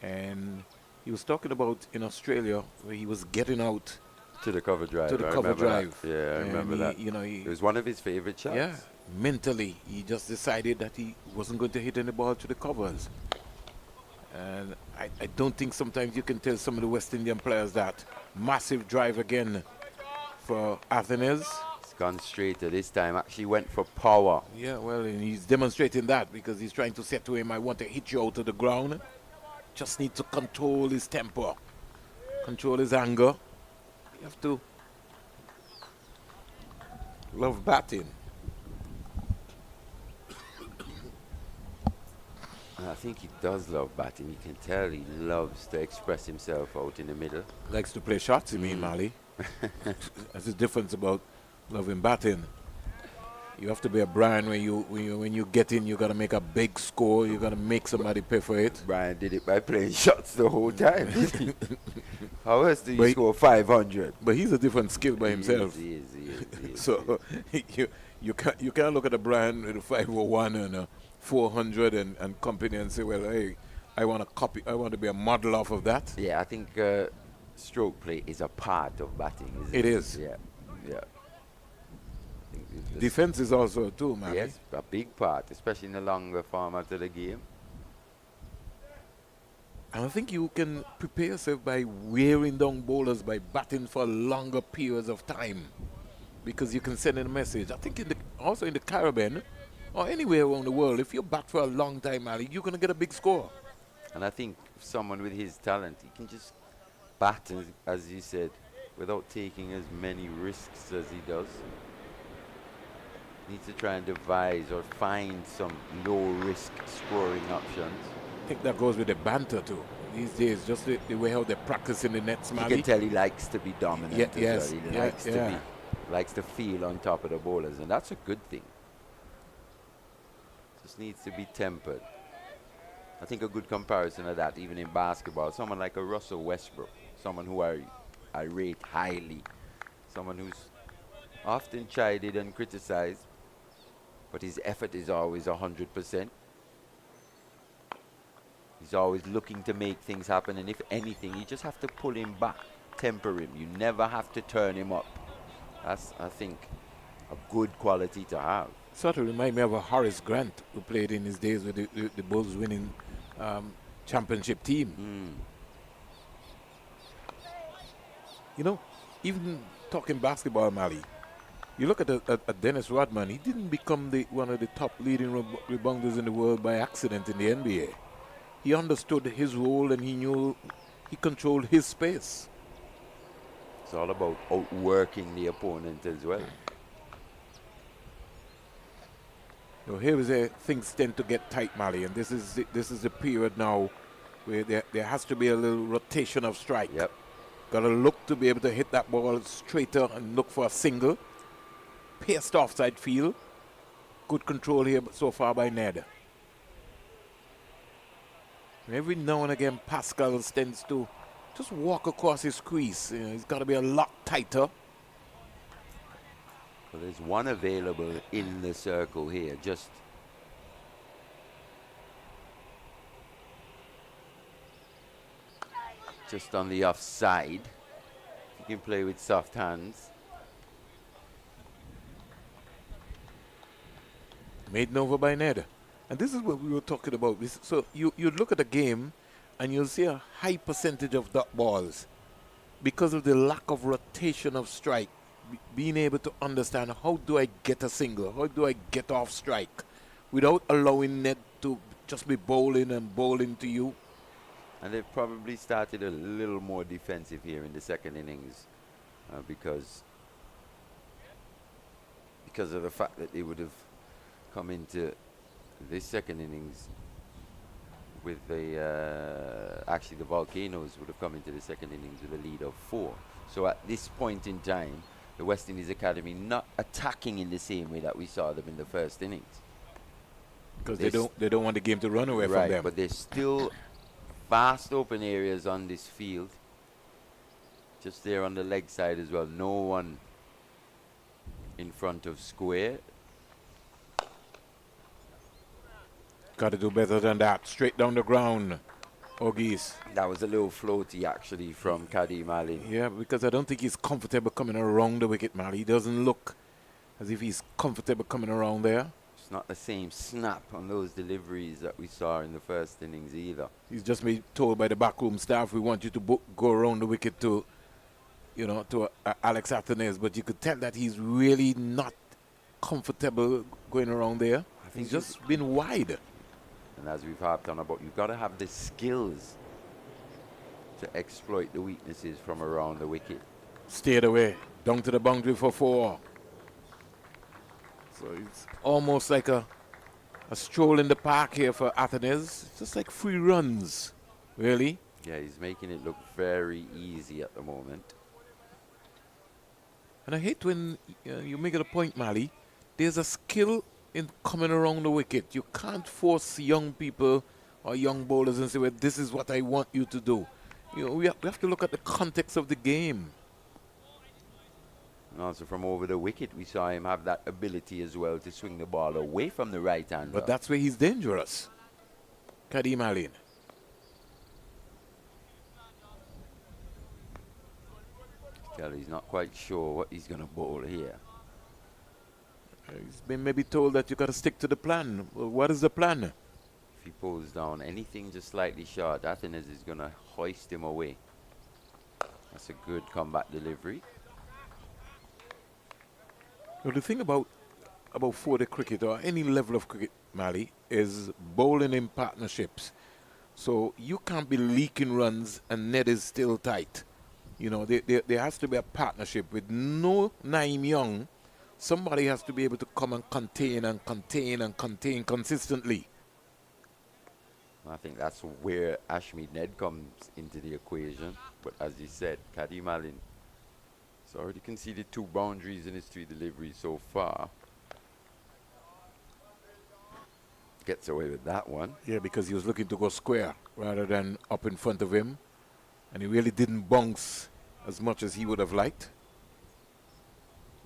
and he was talking about in Australia where he was getting out to the cover drive. To the cover drive. That. Yeah, I remember that. You know, it was one of his favorite shots. Yeah, mentally, he just decided that he wasn't going to hit any ball to the covers. And I don't think sometimes you can tell some of the West Indian players that. Massive drive again for Athens. Gone straighter this time, actually went for power. Yeah, well, and he's demonstrating that because he's trying to say to him, I want to hit you out of the ground. Just need to control his temper, control his anger. You have to love batting. I think he does love batting. You can tell he loves to express himself out in the middle. Likes to play shots, you mean, Mali? That's the difference about loving batting. You have to be a Brian when you get in. You gotta make a big score. You gotta make somebody pay for it. Brian did it by playing shots the whole time. How else do you score 500? But he's a different skill by himself. He is. So you can't look at a Brian with a 501 and a 400 and company and say, well, hey, I want to copy. I want to be a model off of that. Yeah, I think stroke play is a part of batting. Isn't it is. Yeah. Defense is also too, man. Yes, a big part, especially in the longer format of the game. And I think you can prepare yourself by wearing down bowlers by batting for longer periods of time, because you can send in a message. I think also in the Caribbean or anywhere around the world, if you bat for a long time, Ali, you're going to get a big score. And I think someone with his talent, he can just bat, as you said, without taking as many risks as he does. Needs to try and devise or find some low-risk scoring options. I think that goes with the banter too. These days, just the way how they practice in the nets, Mali. You can tell he likes to be dominant. Yeah, yes, well. He likes to feel on top of the bowlers, and that's a good thing. Just needs to be tempered. I think a good comparison of that, even in basketball, someone like a Russell Westbrook, someone who I rate highly, someone who's often chided and criticized, but his effort is always 100%. He's always looking to make things happen, and if anything, you just have to pull him back, temper him. You never have to turn him up. That's, I think, a good quality to have. Sort of remind me of a Horace Grant who played in his days with the Bulls winning championship team. You know, even talking basketball, Mali, you look at Dennis Rodman, he didn't become one of the top leading rebounders in the world by accident in the NBA. He understood his role and he knew he controlled his space. It's all about outworking the opponent as well. Now here is where things tend to get tight, Mali, and this is the period now where there has to be a little rotation of strike. Yep. Got to look to be able to hit that ball straighter and look for a single. Paced offside field. Good control here so far by Ned. Every now and again, Pascal tends to just walk across his crease. You know, he's got to be a lot tighter. Well, there's one available in the circle here. Just just on the offside. You can play with soft hands. Made over by Ned. And this is what we were talking about. So you look at the game and you'll see a high percentage of dot balls because of the lack of rotation of strike. Being able to understand, how do I get a single? How do I get off strike without allowing Ned to just be bowling and bowling to you? And they've probably started a little more defensive here in the second innings because of the fact that they would have come into this second innings with actually the Volcanoes would have come into the second innings with a lead of 4. So at this point in time, the West Indies Academy not attacking in the same way that we saw them in the first innings. Because they don't want the game to run away from them. But there's still vast open areas on this field. Just there on the leg side as well. No one in front of square. Got to do better than that. Straight down the ground, Ogis. That was a little floaty actually from Kadim Ali. Yeah, because I don't think he's comfortable coming around the wicket, man. He doesn't look as if he's comfortable coming around there. It's not the same snap on those deliveries that we saw in the first innings either. He's just been told by the backroom staff, we want you to go around the wicket to, Alex Athens. But you could tell that he's really not comfortable going around there. He's just been wide. And as we've harped on about, you've got to have the skills to exploit the weaknesses from around the wicket. Stayed away, down to the boundary for 4. So it's almost like a stroll in the park here for Athens. It's just like 3 runs, really. Yeah, he's making it look very easy at the moment. And I hate when you make it a point, Mali. There's a skill in coming around the wicket. You can't force young people or young bowlers and say, well, this is what I want you to do. We have to look at the context of the game. And also from over the wicket, we saw him have that ability as well to swing the ball away from the right hand. But that's where he's dangerous. Kadim Alin. Kelly's not quite sure what he's going to bowl here. He's been maybe told that you got to stick to the plan. Well, what is the plan? If he pulls down anything just slightly short, Athens is going to hoist him away. That's a good combat delivery. Well, the thing about 4-day cricket or any level of cricket, Mali, is bowling in partnerships. So you can't be leaking runs and net is still tight. There has to be a partnership with no Naeem Young. Somebody has to be able to come and contain consistently. I think that's where Ashmead Ned comes into the equation. But as you said, Kadim Alin has already conceded 2 boundaries in his 3 deliveries so far. Gets away with that one. Yeah, because he was looking to go square rather than up in front of him. And he really didn't bounce as much as he would have liked.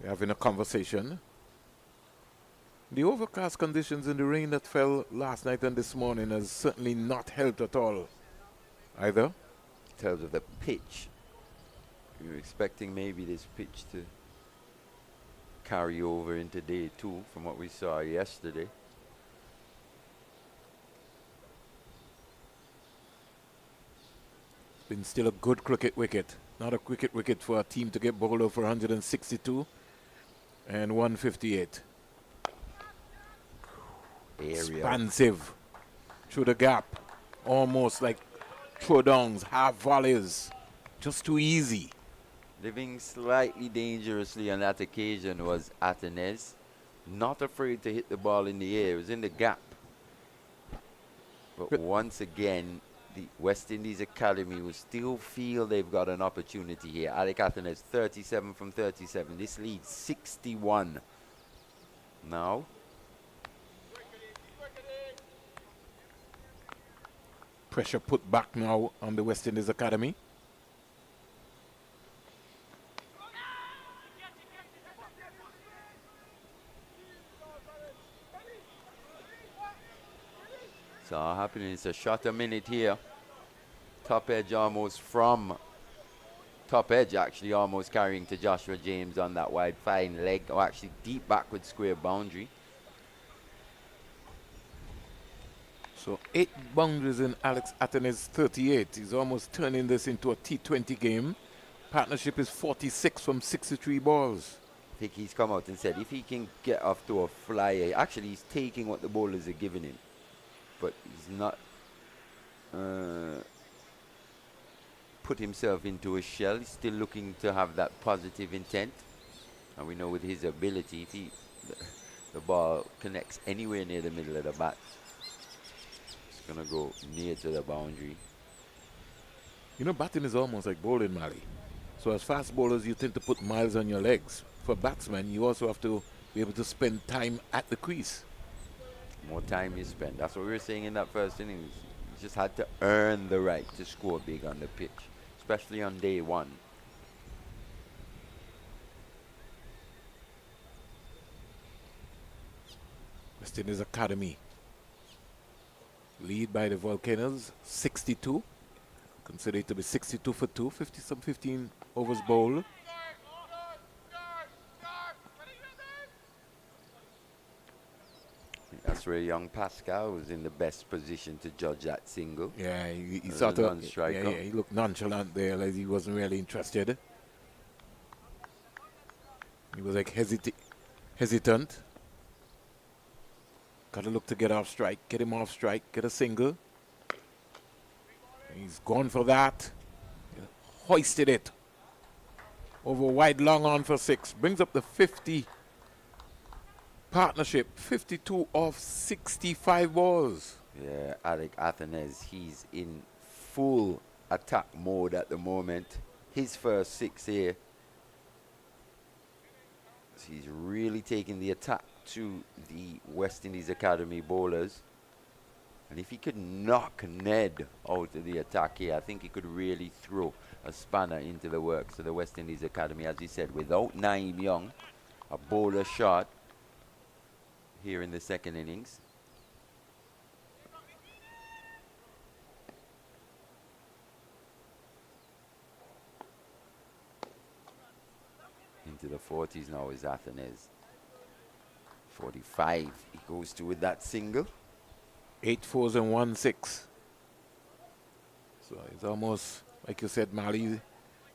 We're having a conversation. The overcast conditions and the rain that fell last night and this morning has certainly not helped at all either. In terms of the pitch, we were expecting maybe this pitch to carry over into day 2 from what we saw yesterday. It's been still a good cricket wicket. Not a cricket wicket for a team to get bowled over 162 and 158. Expansive through the gap, almost like throwdowns, half volleys, just too easy. Living slightly dangerously on that occasion was Athens, not afraid to hit the ball in the air. It was in the gap. But once again, the West Indies Academy will still feel they've got an opportunity here. Alec Athens, 37 from 37. This leads 61 now. Pressure put back now on the West Indies Academy. So happening, it's a shot a minute here. Top edge almost from top edge, actually almost carrying to Joshua James on that wide fine leg, or actually deep backward square boundary. So 8 boundaries in Alex Athena's 38. He's almost turning this into a T20 game. Partnership is 46 from 63 balls. I think he's come out and said if he can get off to a flyer, actually he's taking what the bowlers are giving him, but he's not put himself into a shell. He's still looking to have that positive intent, and we know with his ability, if the ball connects anywhere near the middle of the bat, it's gonna go near to the boundary. You know, batting is almost like bowling, Mali. So as fast bowlers, you tend to put miles on your legs. For batsmen, you also have to be able to spend time at the crease. More time you spend. That's what we were saying in that first innings. You just had to earn the right to score big on the pitch, especially on day one. West Indies Academy. Lead by the Volcanoes, 62. Considered to be 62 for 2, 15 overs bowled. That's where young Pascal was in the best position to judge that single. Yeah, he As sort a of, non-striker. he looked nonchalant there, like he wasn't really interested. He was like hesitant. Got to look to get off strike, get him off strike, get a single. He's gone for that. Hoisted it. Over wide, long on for 6. Brings up the 50. Partnership, 52 off 65 balls. Yeah, Alec Athenes, he's in full attack mode at the moment. His first 6 here. So he's really taking the attack to the West Indies Academy bowlers. And if he could knock Ned out of the attack here, I think he could really throw a spanner into the works. So the West Indies Academy, as he said, without Naeem Young, a bowler shot here in the second innings. Into the 40s now is Athenes. 45 he goes to with that single. 8 fours and 1 6. So it's almost, like you said, Mali,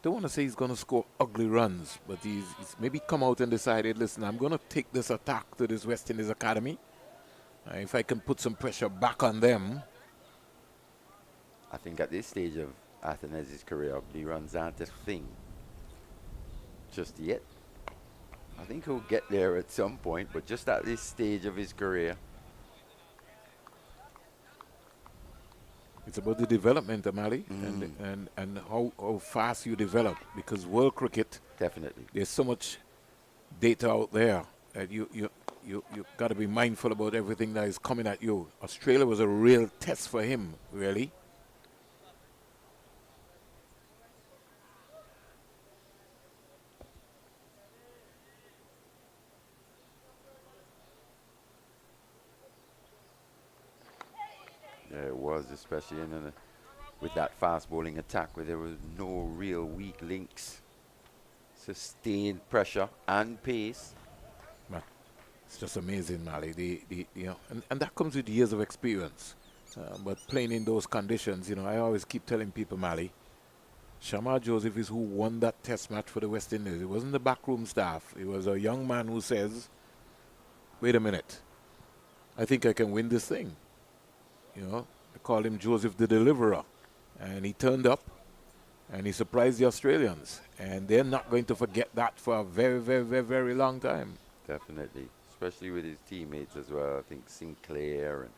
don't want to say he's going to score ugly runs, but he's maybe come out and decided, listen, I'm going to take this attack to this West Indies Academy. If I can put some pressure back on them. I think at this stage of Athenes' career, ugly runs aren't a thing just yet. I think he'll get there at some point, but just at this stage of his career. It's about the development, Amali, and how fast you develop. Because world cricket, Definitely. there's so much data out there that you got to be mindful about everything that is coming at you. Australia was a real test for him, really. Yeah, it was, especially with that fast bowling attack where there was no real weak links. Sustained pressure and pace. Man, it's just amazing, Mali. And that comes with years of experience. But playing in those conditions, I always keep telling people, Mali, Shamar Joseph is who won that test match for the West Indies. It wasn't the backroom staff. It was a young man who says, wait a minute, I think I can win this thing. I call him Joseph the Deliverer. And he turned up and he surprised the Australians. And they're not going to forget that for a very, very, very, very long time. Definitely. Especially with his teammates as well. I think Sinclair and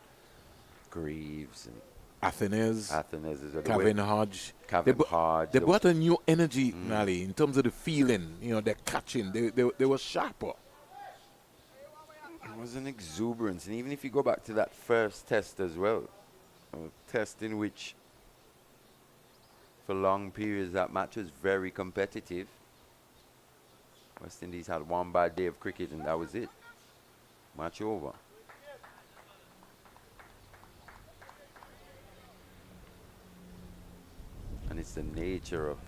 Greaves and Athenes is Kevin Hodge. Hodge. They brought a new energy, Mali, in terms of the feeling. They're catching. They were sharper. It was an exuberance. And even if you go back to that first test as well, a test in which for long periods that match was very competitive. West Indies had one bad day of cricket and that was it. Match over. it's the nature of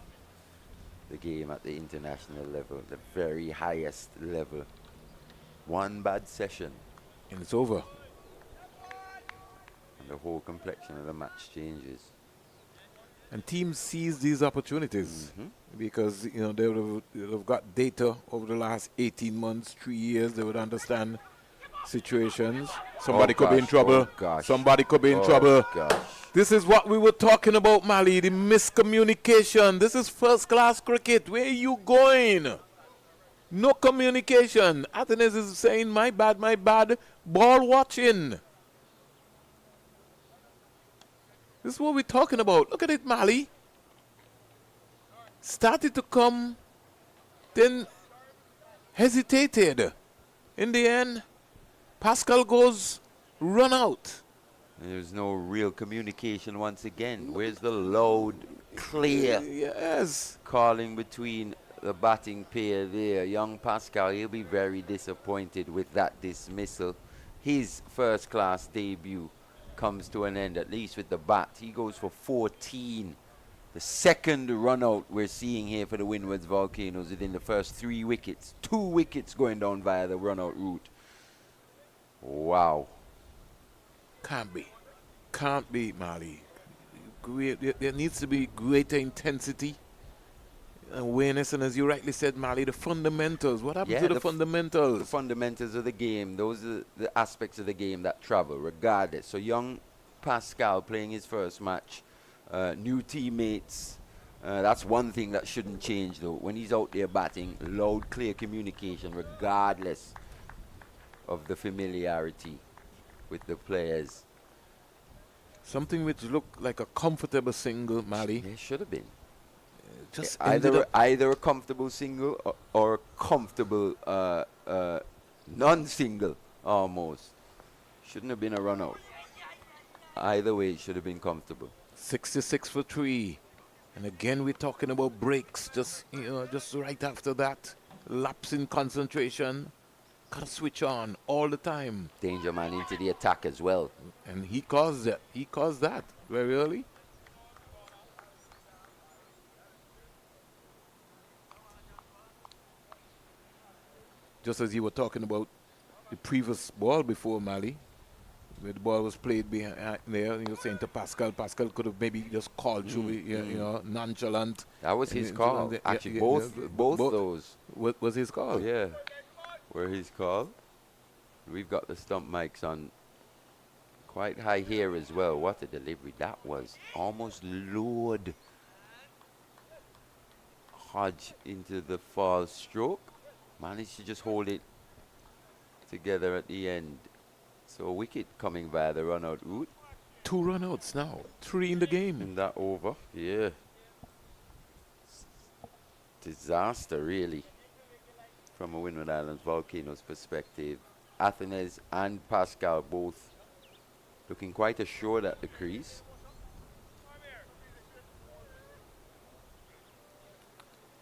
the game at the international level, the very highest level. One bad session, And it's over. and the whole complexion of the match changes. And teams seize these opportunities because they would have got data over the last 18 months, 3 years. They would understand situations. Somebody could be in trouble. Oh gosh. Somebody could be in Oh trouble. gosh. This is what we were talking about, Mali. The miscommunication. This is first-class cricket. Where are you going? No communication. Athens is saying, my bad, my bad. Ball watching. This is what we're talking about. Look at it, Mali. Started to come, then hesitated. In the end, Pascal goes run out. There's no real communication once again. Where's the loud, clear Yes. calling between the batting pair there? Young Pascal, he'll be very disappointed with that dismissal. His first-class debut comes to an end, at least with the bat. He goes for 14. The second run out we're seeing here for the Windward Volcanoes within the first 3 wickets. 2 wickets going down via the run out route. Wow. Can't be. Can't be, Mali. There needs to be greater intensity, awareness, and as you rightly said, Mali, the fundamentals. What happened to the fundamentals? The fundamentals of the game, those are the aspects of the game that travel regardless. So young Pascal playing his first match, new teammates, that's one thing that shouldn't change though. When he's out there batting, loud, clear communication regardless of the familiarity with the players. Something which looked like a comfortable single, Mali. There should have been. Just ended up either a comfortable single or a comfortable non-single almost. Shouldn't have been a run out. Either way, it should have been comfortable. 66 for 3. And again, we're talking about breaks. Just right after that, lapse in concentration. Gotta switch on all the time. Danger man into the attack as well. And he caused that. He caused that very early. Just as you were talking about the previous ball before, Mali, where the ball was played behind there, you were saying to Pascal, Pascal could have maybe just called through, nonchalant. That was his call. Actually, both those. What was his call? Yeah, were his call. We've got the stump mics on quite high here as well. What a delivery that was. Almost lured Hodge into the false stroke. Managed to just hold it together at the end. So a wicket coming via the run-out route. 2 run-outs now. 3 in the game. In that over, yeah. Disaster, really, from a Windward Islands Volcanoes perspective. Athens and Pascal both looking quite assured at the crease.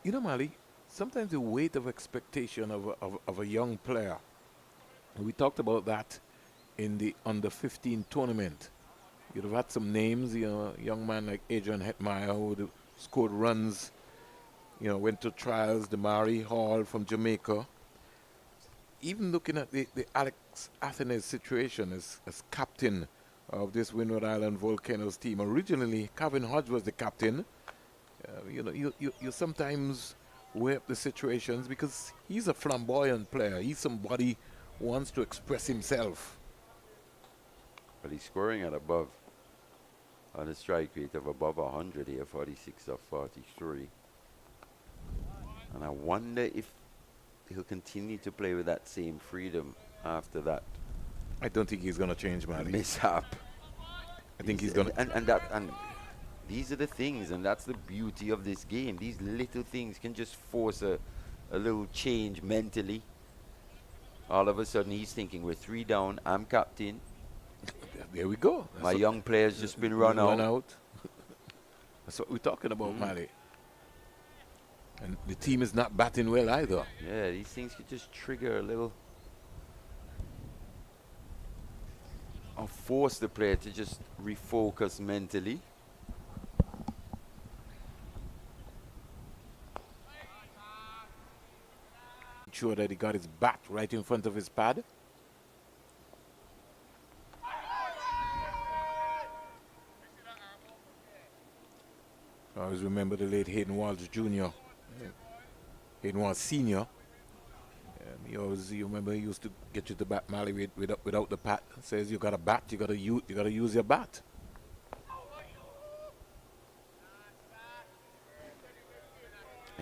You know, Mali, sometimes the weight of expectation of a young player, we talked about that in the under-15 tournament. You'd have had some names, a young man like Adrian Hetmeyer who would have scored runs, went to trials, Damari Hall from Jamaica. Even looking at the Alex Athens situation as captain of this Windward Island Volcanoes team. Originally, Kevin Hodge was the captain. You sometimes weigh up the situations because he's a flamboyant player. He's somebody who wants to express himself. But he's scoring at above, on a strike rate of above 100 here, 46 of 43. And I wonder if he'll continue to play with that same freedom after that. I don't think he's going to change, man. Mishap. I think he's going to. And these are the things, and that's the beauty of this game. These little things can just force a little change mentally. All of a sudden, he's thinking, we're 3 down, I'm captain. There we go. My young player's just been run out. That's what we're talking about, Mali. And the team is not batting well either. Yeah, these things could just trigger a little, or force the player to just refocus mentally. sure that he got his bat right in front of his pad. I always remember the late Hayden Walsh Jr., Hayden Walsh Sr. You remember he used to get you to bat Mally without the bat. Says you got a bat, you got to use your bat.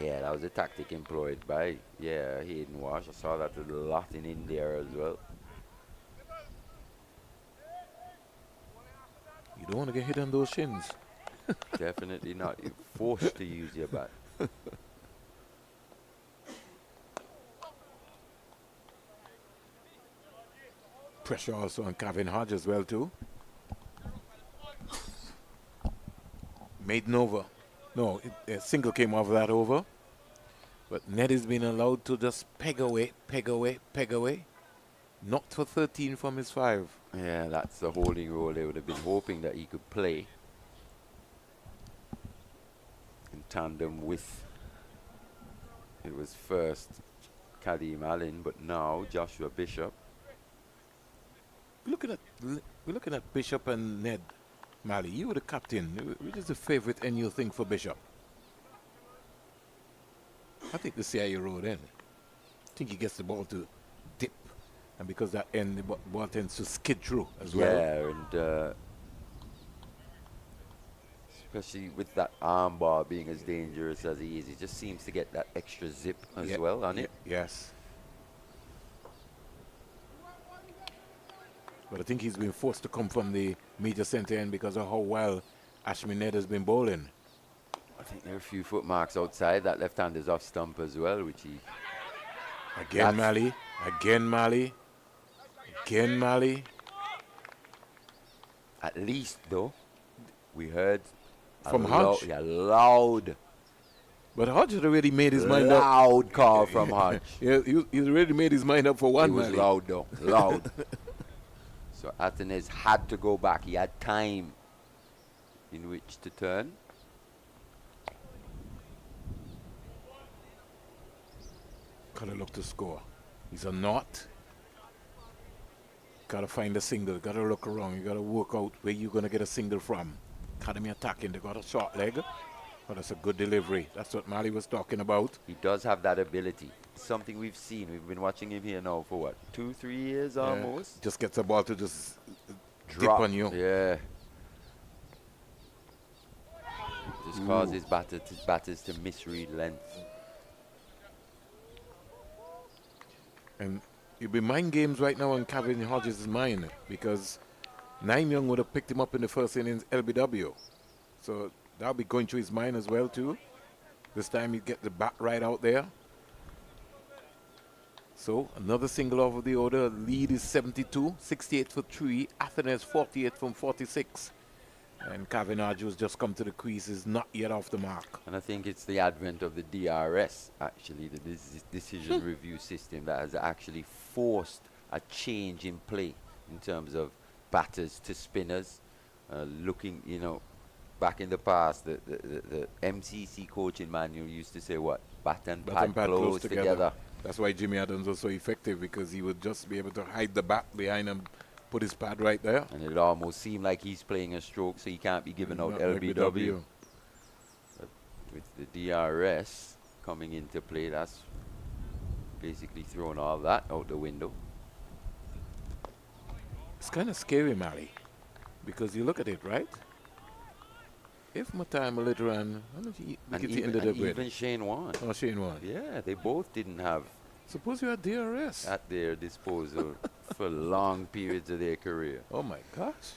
Yeah, that was a tactic employed by Hayden Walsh. I saw that a lot in India as well. You don't want to get hit on those shins. Definitely not. You're forced to use your bat. Pressure also on Kevin Hodge as well too. Maiden over. No, a single came off that over. But Ned has been allowed to just peg away. Not for 13 from his 5. Yeah, that's the holding role they would have been hoping that he could play in tandem with, it was first Kadeem Allen, but now Joshua Bishop. We're looking at Bishop and Ned. Mally, you were the captain. Which is the favorite NU thing for Bishop? I think the CIA road in. I think he gets the ball to dip. And because that end, the ball tends to skid through as well. Yeah, and especially with that arm bar being as dangerous as he is, he just seems to get that extra zip as well on it. Yes. But I think he's been forced to come from the media center end because of how well Ashmin Ned has been bowling. I think there are a few footmarks outside. That left hand is off stump as well, which he... Again Mally. At least, though, we heard from Hodge. Loud. But Hodge had already made his mind up. Loud call from Hodge. Yeah, he's already made his mind up for one. It was loud, though. Loud. So Athens had to go back. He had time in which to turn. Gotta look to score. He's a knot. Gotta find a single. Gotta look around. You gotta work out where you're gonna get a single from. Academy attacking. They got a short leg. But that's a good delivery. That's what Mally was talking about. He does have that ability. Something we've seen. We've been watching him here now for what, 2-3 years almost? Just gets the ball to just drop dip on you. Yeah. Just causes batters to misread length. And you'll be mind games right now on Kevin Hodges' mind because Naim Young would have picked him up in the first innings LBW. So that'll be going through his mind as well too. This time he get the bat right out there. So another single over the order. Lead is 72, 68 for 3. Athens 48 from 46. And Kevin Hodges just come to the crease, is not yet off the mark. And I think it's the advent of the DRS, actually, the decision review system, that has actually forced a change in play in terms of batters to spinners. Looking, back in the past, the MCC coaching manual used to say what? Bat and pad close together. That's why Jimmy Adams was so effective, because he would just be able to hide the bat behind him, put his pad right there. And it almost seemed like he's playing a stroke, so he can't be giving out LBW. But with the DRS coming into play, that's basically thrown all that out the window. It's kind of scary, Mally, because you look at it, right? If Matai Maliteran, how much he ended up with? Even Shane Warne. Oh, Shane Warne. Yeah, they both didn't have. Suppose you had DRS at their disposal for long periods of their career. Oh my gosh.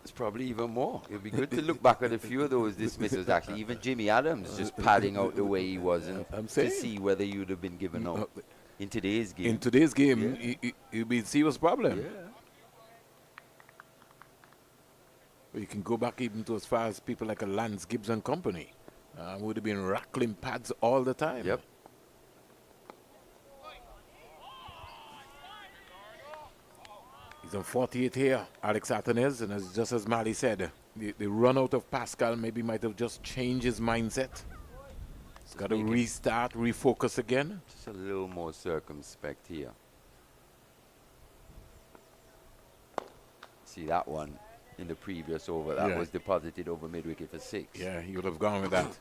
It's probably even more. It would be good to look back at a few of those dismissals, actually. Even Jimmy Adams just padding out the way he was, and to see whether you'd have been given out in today's game. In today's game, it'd be a serious problem. Yeah. You can go back even to as far as people like a Lance Gibbs and company. Would have been rattling pads all the time. Yep. He's on 48 here, Alex Athens, and just as Mally said, the run out of Pascal maybe might have just changed his mindset. It's got to restart, refocus again. Just a little more circumspect here. See that one in the previous over. That was deposited over mid-wicket for 6. Yeah, he would have gone with that.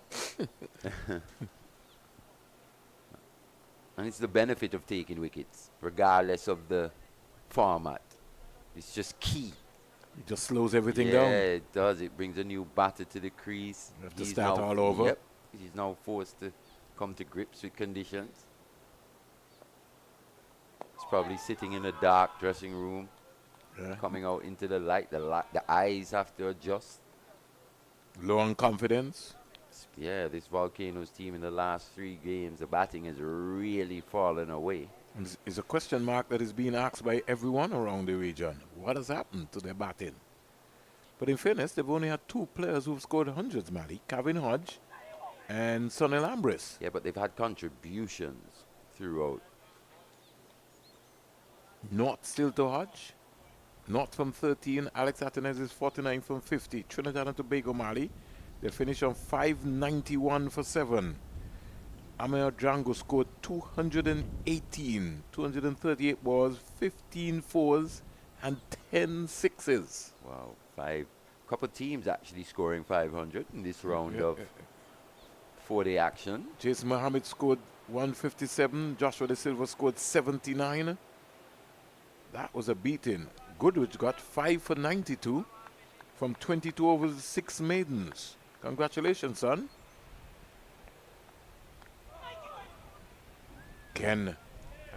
And it's the benefit of taking wickets, regardless of the format. It's just key. It just slows everything Yeah, down. it does. It brings a new batter to the crease. You have to start all over. Yep. He's now forced to come to grips with conditions. He's probably sitting in a dark dressing room, coming out into the light. The eyes have to adjust. Low on confidence. Yeah, this Volcanoes team in the last 3 games, the batting has really fallen away. It's a question mark that is being asked by everyone around the region. What has happened to their batting? But in fairness, they've only had 2 players who've scored hundreds, Mali. Kevin Hodge and Sonny Lambris. Yeah, but they've had contributions throughout. North still to Hodge. North from 13. Alex Atenez is 49 from 50. Trinidad and Tobago, Mali. They finish on 591 for 7. Amir Django scored 218, 238 balls, 15 fours, and 10 sixes. Wow, 5. Couple teams actually scoring 500 in this round of 4-day action. Jason Mohammed scored 157. Joshua De Silva scored 79. That was a beating. Goodrich got 5 for 92 from 22 overs, 6 maidens. Congratulations, son. Ken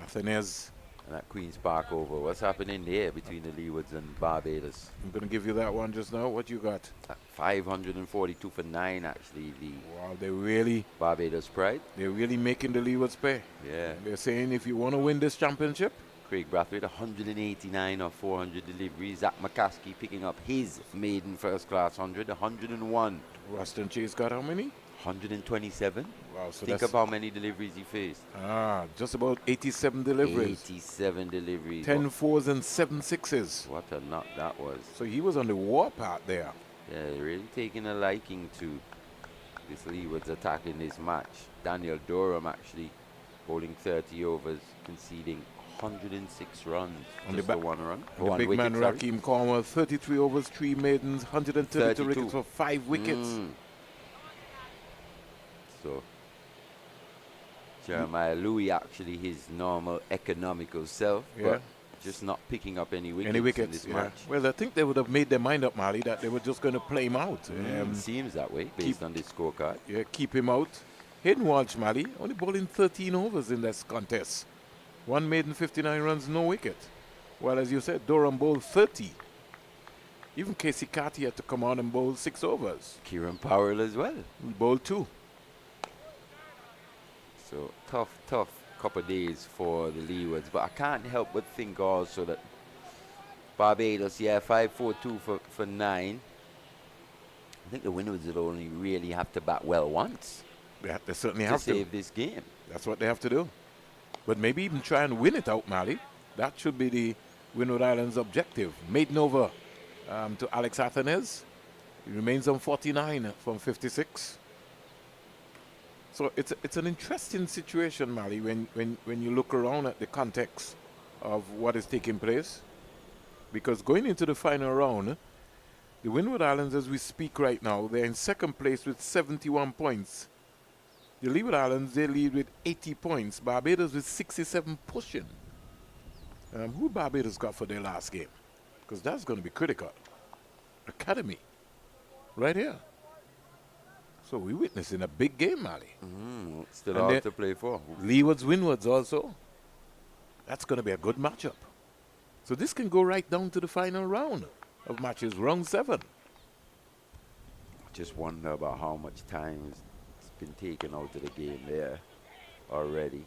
Athens. And that Queen's Park over. What's happening there between the Leewards and Barbados? I'm going to give you that one just now. What you got? 542 for 9, actually. Wow, they really... Barbados pride. They're really making the Leewards pay. Yeah. They're saying if you want to win this championship... Craig Brathwaite, 189 of 400 deliveries. Zach McCaskey picking up his maiden first-class 100, 101. Ruston Chase got how many? 127. Wow, so think of how many deliveries he faced. Just about 87 deliveries. 87 deliveries. 10 fours and 7 sixes. What a knock that was. So he was on the warpath there. Yeah, really taking a liking to this Leeward's attack in this match. Daniel Durham actually bowling 30 overs, conceding 106 runs. On just the 1 run. And the big wicket, man Raheem Cornwell, 33 overs, 3 maidens, 132 wickets for 5 wickets. So Jeremiah Louis actually his normal economical self, but just not picking up any wickets, in this match. Well, I think they would have made their mind up, Mali, that they were just going to play him out. Seems that way based on this scorecard. Yeah, keep him out. Hayden Walsh, Mali, only bowling 13 overs in this contest. 1 maiden, 59 runs, no wicket. Well, as you said, Durham bowled 30. Even Casey Carty had to come on and bowl 6 overs. Kieran Powell as well. He bowled 2. So tough couple of days for the Leewards. But I can't help but think also that Barbados, 5-4-2 for 9. I think the Windwards will only really have to bat well once. They certainly have to save this game. That's what they have to do. But maybe even try and win it out, Mali. That should be the Windward Islands' objective. Maiden over to Alex Athens. He remains on 49 from 56. So it's an interesting situation, Mali, when you look around at the context of what is taking place. Because going into the final round, the Windward Islands, as we speak right now, they're in second place with 71 points. The Leeward Islands, they lead with 80 points. Barbados with 67 pushing. Who Barbados got for their last game? Because that's going to be critical. Academy. Right here. So we're witnessing a big game, Mali. Still hard to play for. Leewards, Windwards also. That's going to be a good matchup. So this can go right down to the final round of matches, round 7. Just wonder about how much time has been taken out of the game there already.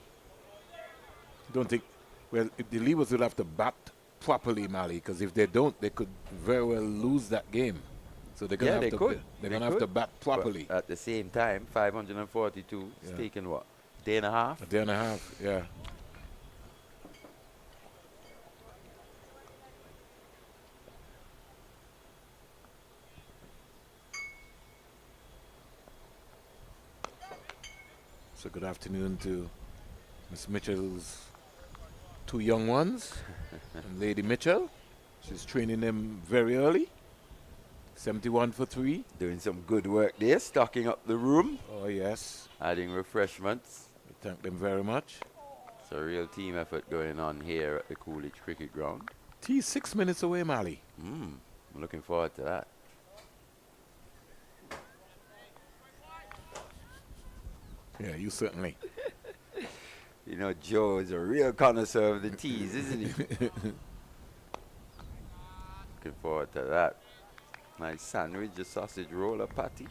Don't think, well, the Leewards will have to bat properly, Mali, because if they don't, they could very well lose that game. So they're going to have to bat properly. But at the same time, 542 is taking what? A day and a half? A day and a half, yeah. So good afternoon to Miss Mitchell's 2 young ones and Lady Mitchell. She's training them very early. 71 for 3. Doing some good work there, stocking up the room, Oh, yes. adding refreshments. We thank them very much. It's a real team effort going on here at the Coolidge Cricket Ground. Tea 6 minutes away, Mali. I'm looking forward to that. Yeah, you certainly. You know, Joe is a real connoisseur of the teas, isn't he? Looking forward to that. Nice sandwich, a sausage roll, a patty.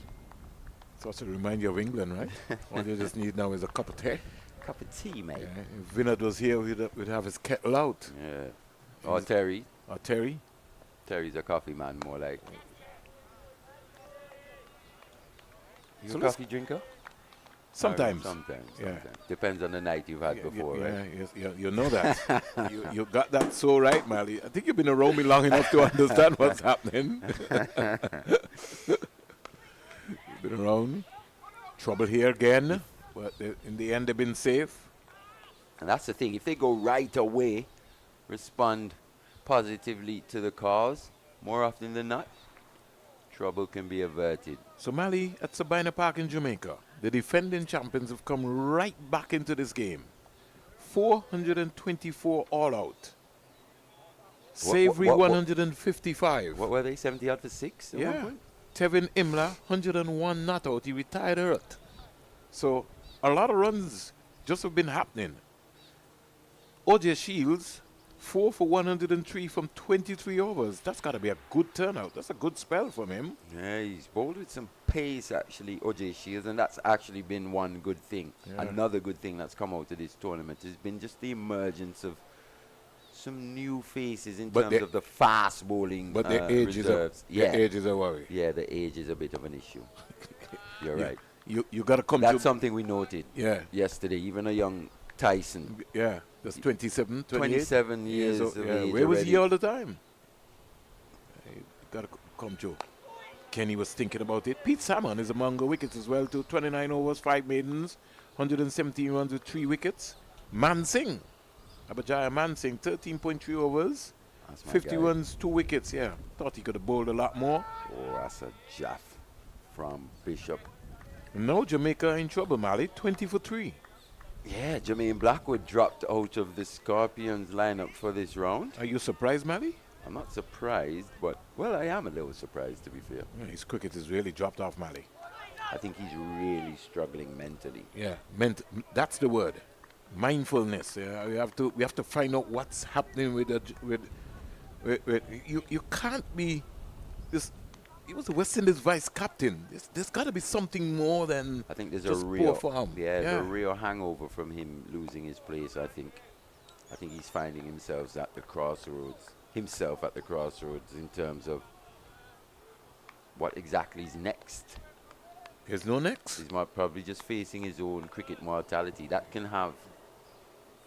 It's to remind you of England, right? All you just need now is a cup of tea. Cup of tea, mate. Yeah, if Windward was here, we'd have his kettle out. Yeah. Or Terry. Or Terry. Terry's a coffee man, more like. You So a let's- coffee drinker? Sometimes. Sometimes. Yeah. Depends on the night you've had before, right? Yeah, you know that. you got that so right, Mali. I think you've been around me long enough to understand what's happening. You've been around. Trouble here again. But in the end, they've been safe. And that's the thing. If they go right away, respond positively to the cause, more often than not, trouble can be averted. So Mali at Sabina Park in Jamaica, the defending champions have come right back into this game. 424 all out. Savory what- 155. What were they, 70 out for 6 at one Yeah. point? Tevin Imla, 101 not out. He retired hurt. So a lot of runs just have been happening. OJ Shields, 4 for 103 from 23 overs. That's got to be a good turnout. That's a good spell from him. Yeah, he's bowled with some pace, actually, OJ Shields, and that's actually been one good thing. Yeah. Another good thing that's come out of this tournament has been just the emergence of some new faces in But terms the- of the fast bowling But the age reserves. their age is a worry. Yeah, the age is a bit of an issue. You're right. You got to come That's to something we noted yeah. yesterday. Even a young Tyson, Yeah, that's 27, 28. 27 years So, of yeah, age where was he already. all the time? You got to come to. Kenny was thinking about it. Pete Salmon is among the wickets as well, too. 29 overs, 5 maidens, 117 runs with 3 wickets. Mansingh, Abajaya Mansingh, 13.3 overs, That's my 50 guy. runs, 2 wickets. Yeah, thought he could have bowled a lot more. Oh, that's a jaff from Bishop. Now Jamaica in trouble, Mali. 20 for 3. Yeah, Jermaine Blackwood dropped out of the Scorpions lineup for this round. Are you surprised, Mali? I'm not surprised, but, well, I am a little surprised, to be fair. Yeah, his cricket has really dropped off, Mali. I think he's really struggling mentally. Yeah, that's the word. Mindfulness. Yeah, we have to find out what's happening with you can't be this. He was the West Indies vice captain. There's got to be something more than I think there's just a real poor form. there's a real hangover from him losing his place. I think he's finding himself at the crossroads in terms of what exactly is next. There's no next. He's probably just facing his own cricket mortality. That can have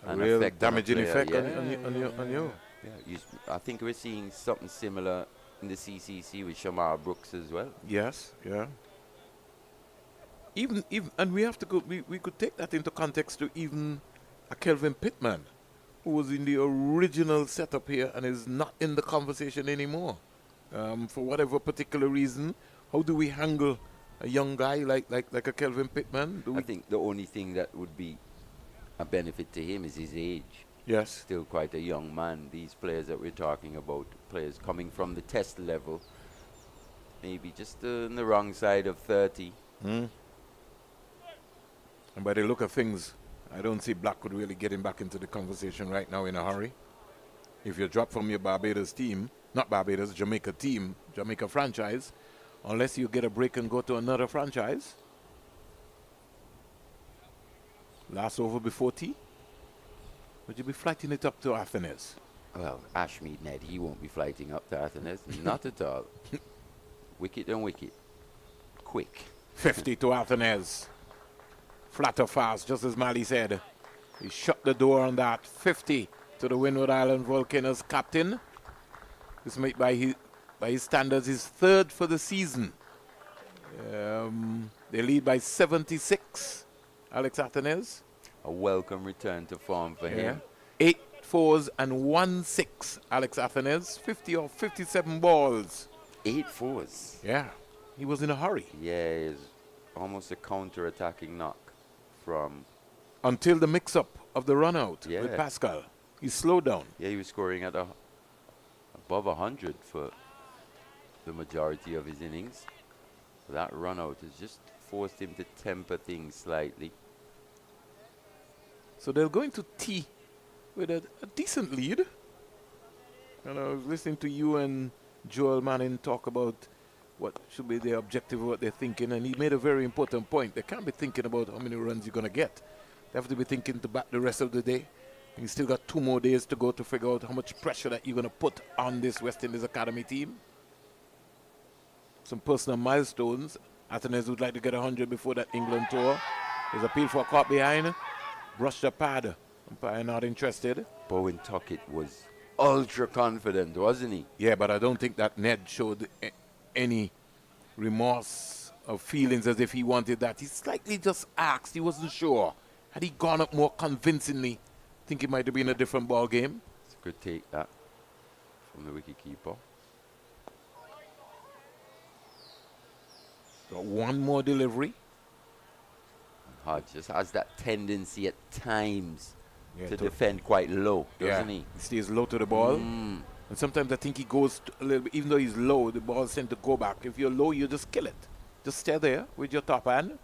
A an real effect on a damaging player. effect Yeah, on you. Yeah, I think we're seeing something similar in the CCC with Shamar Brooks as well. Yes, yeah. Even and we have to go. We could take that into context to even a Kelvin Pittman, who was in the original setup here and is not in the conversation anymore, for whatever particular reason. How do we handle a young guy like a Kelvin Pittman? I think the only thing that would be a benefit to him is his age. Yes. Still quite a young man. These players that we're talking about, players coming from the test level, maybe just on the wrong side of 30. And by the look of things, I don't see Blackwood really getting back into the conversation right now in a hurry. If you drop from your Barbados team, not Barbados, Jamaica team, Jamaica franchise, unless you get a break and go to another franchise. Last over before tea. Would you be flighting it up to Athens? Well, Ashmead Ned, he won't be flighting up to Athens. Not at all. Wicket and wicket. Quick. 50 to Athens. Flat or fast, just as Mali said. He shut the door on that. 50 to the Windward Island Volcanoes captain. This made by his standards his 3rd for the season. They lead by 76. Alex Athens. A welcome return to form for Yeah. him. 8 fours and 1 6. Alex Athens. 50 or 57 balls. 8 fours. Yeah. He was in a hurry. Yeah, it's almost a counter-attacking knock from... Until the mix-up of the run-out Yeah. with Pascal. He slowed down. Yeah, he was scoring at above 100 for the majority of his innings. That run-out has just forced him to temper things slightly. So they're going to tee with a decent lead. And I was listening to you and Joel Manning talk about what should be their objective, what they're thinking, and he made a very important point. They can't be thinking about how many runs you're going to get. They have to be thinking to bat the rest of the day. And you still got 2 more days to go to figure out how much pressure that you're going to put on this West Indies Academy team. Some personal milestones. Athens would like to get 100 before that England tour. There's appeal for a caught behind. Brushed the pad. Umpire not interested. Bowen Tuckett was ultra confident, wasn't he? Yeah, but I don't think that Ned showed any remorse or feelings as if he wanted that. He slightly just asked. He wasn't sure. Had he gone up more convincingly, I think it might have been a different ball game. It's a good take, that, from the wicketkeeper. Got 1 more delivery. Hodge just has that tendency at times Yeah, to defend quite low, doesn't he? He stays low to the ball. And sometimes I think he goes a little bit, even though he's low, the balls tend to go back. If you're low, you just kill it. Just stay there with your top hand.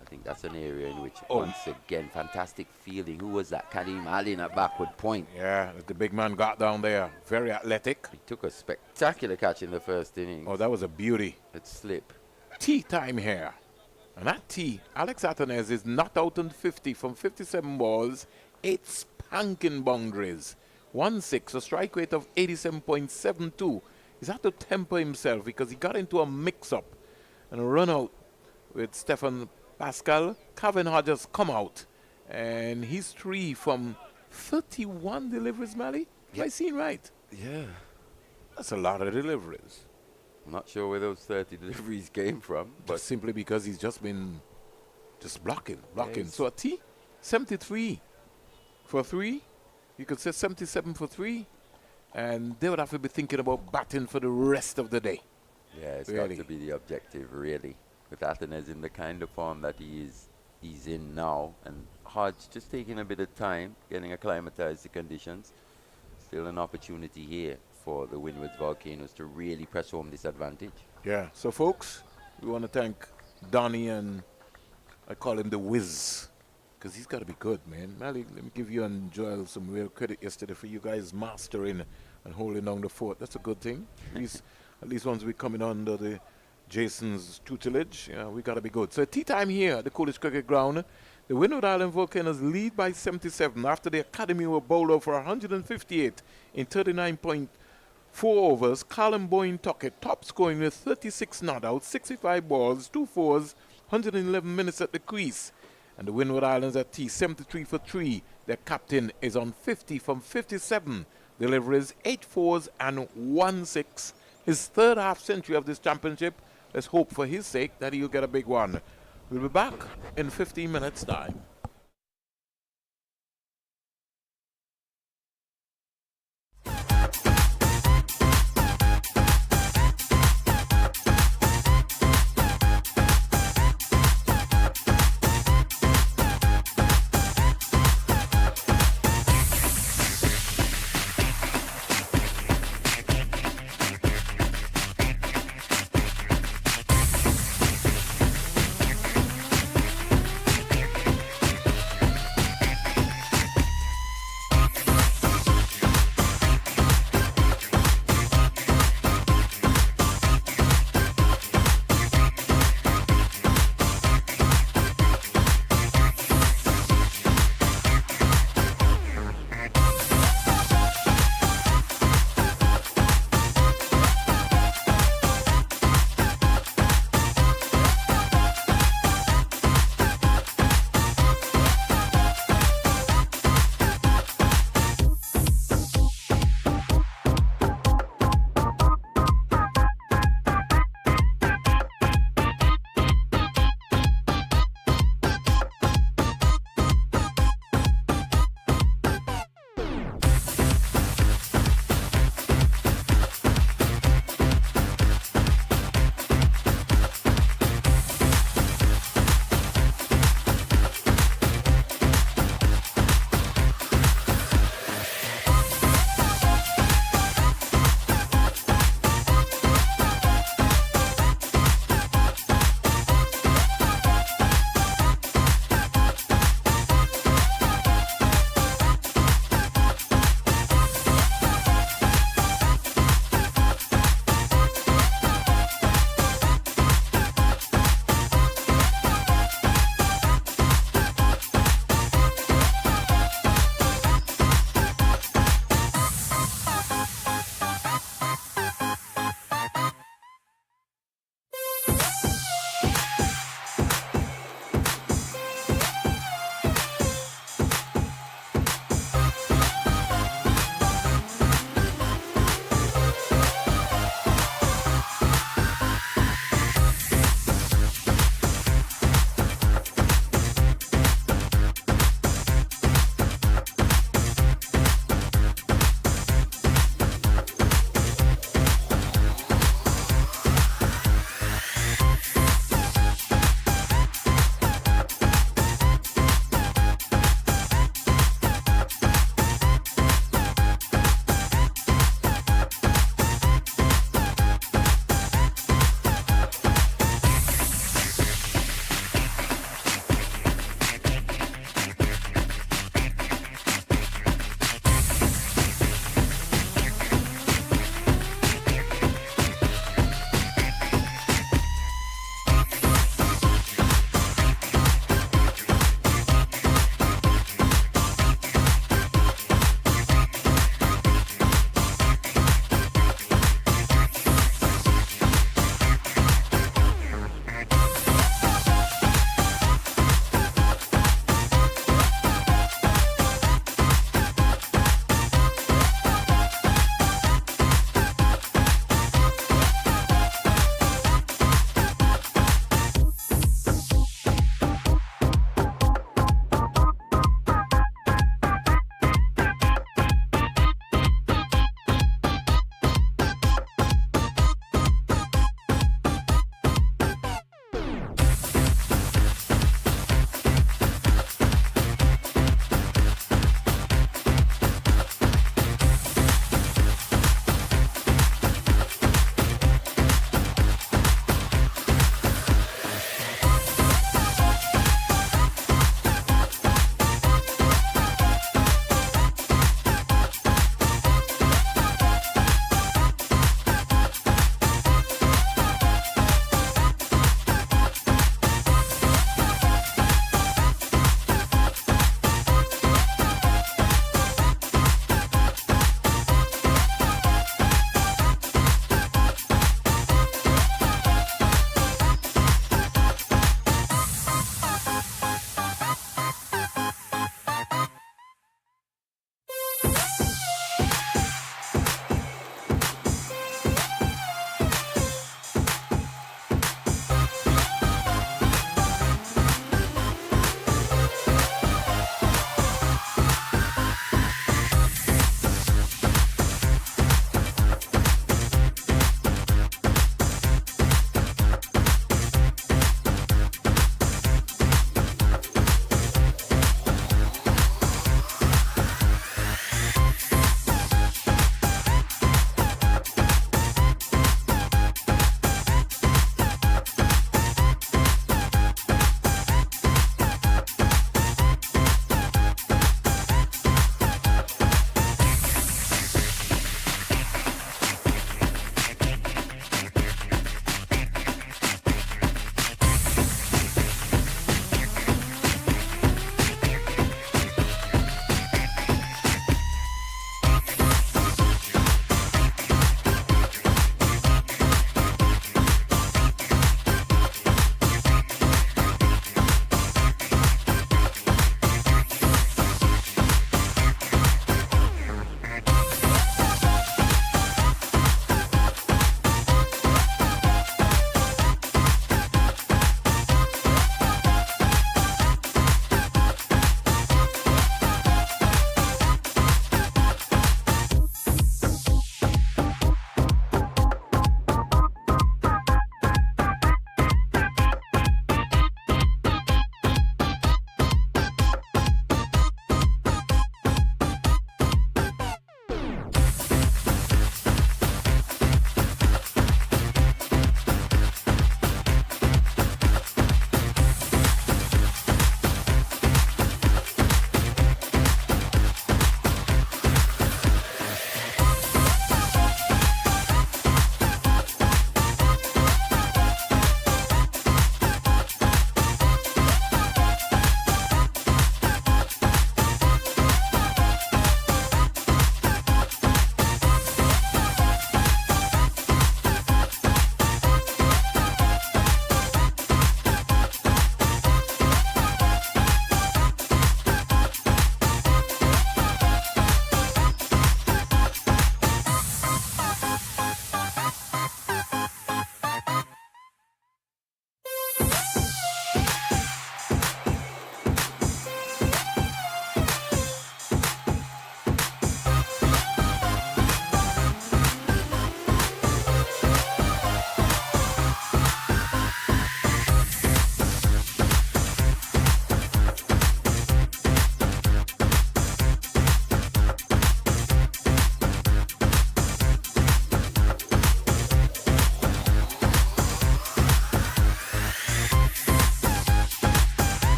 I think that's an area in which, Oh. once again, fantastic fielding. Who was that? Karim Ali in a backward point. Yeah, the big man got down there. Very athletic. He took a spectacular catch in the first inning. Oh, that was a beauty. It slipped. Tee time here. And that tee, Alex Athens is not out on 50 from 57 balls, 8 spanking boundaries, 1-6, a strike rate of 87.72. He's had to temper himself because he got into a mix-up and a run-out with Stefan Pascal. Kevin Hodges come out, and he's 3 from 31 deliveries, Mally. Have I seen right? Yeah. That's a lot of deliveries. I'm not sure where those 30 deliveries came from, but Just simply because he's just been blocking. Yes. So a T, 73 for 3. You could say 77 for 3. And they would have to be thinking about batting for the rest of the day. yeah, it's Really? got to be the objective, really. With Athens in the kind of form that he's in now, and Hodge just taking a bit of time, getting acclimatized to conditions. Still an opportunity here for the Windward Volcanoes to really press home this advantage. Yeah. So, folks, we want to thank Donnie, and I call him the Wiz, because he's got to be good, man. Mally, let me give you and Joel some real credit yesterday for you guys mastering and holding down the fort. That's a good thing. At least once we're coming under the Jason's tutelage, we got to be good. So, tea time here at the Coolidge Cricket Ground. The Windward Island Volcanoes lead by 77 after the Academy were bowled out for 158 in 39.4 overs. Callum Boyne Tuckett top scoring with 36 not out, 65 balls, 2 fours, 111 minutes at the crease. And the Windward Islands at tea, 73 for 3. Their captain is on 50 from 57 deliveries, 8 fours and 1 6. His 3rd half century of this championship. Let's hope for his sake that he'll get a big one. We'll be back in 15 minutes' time.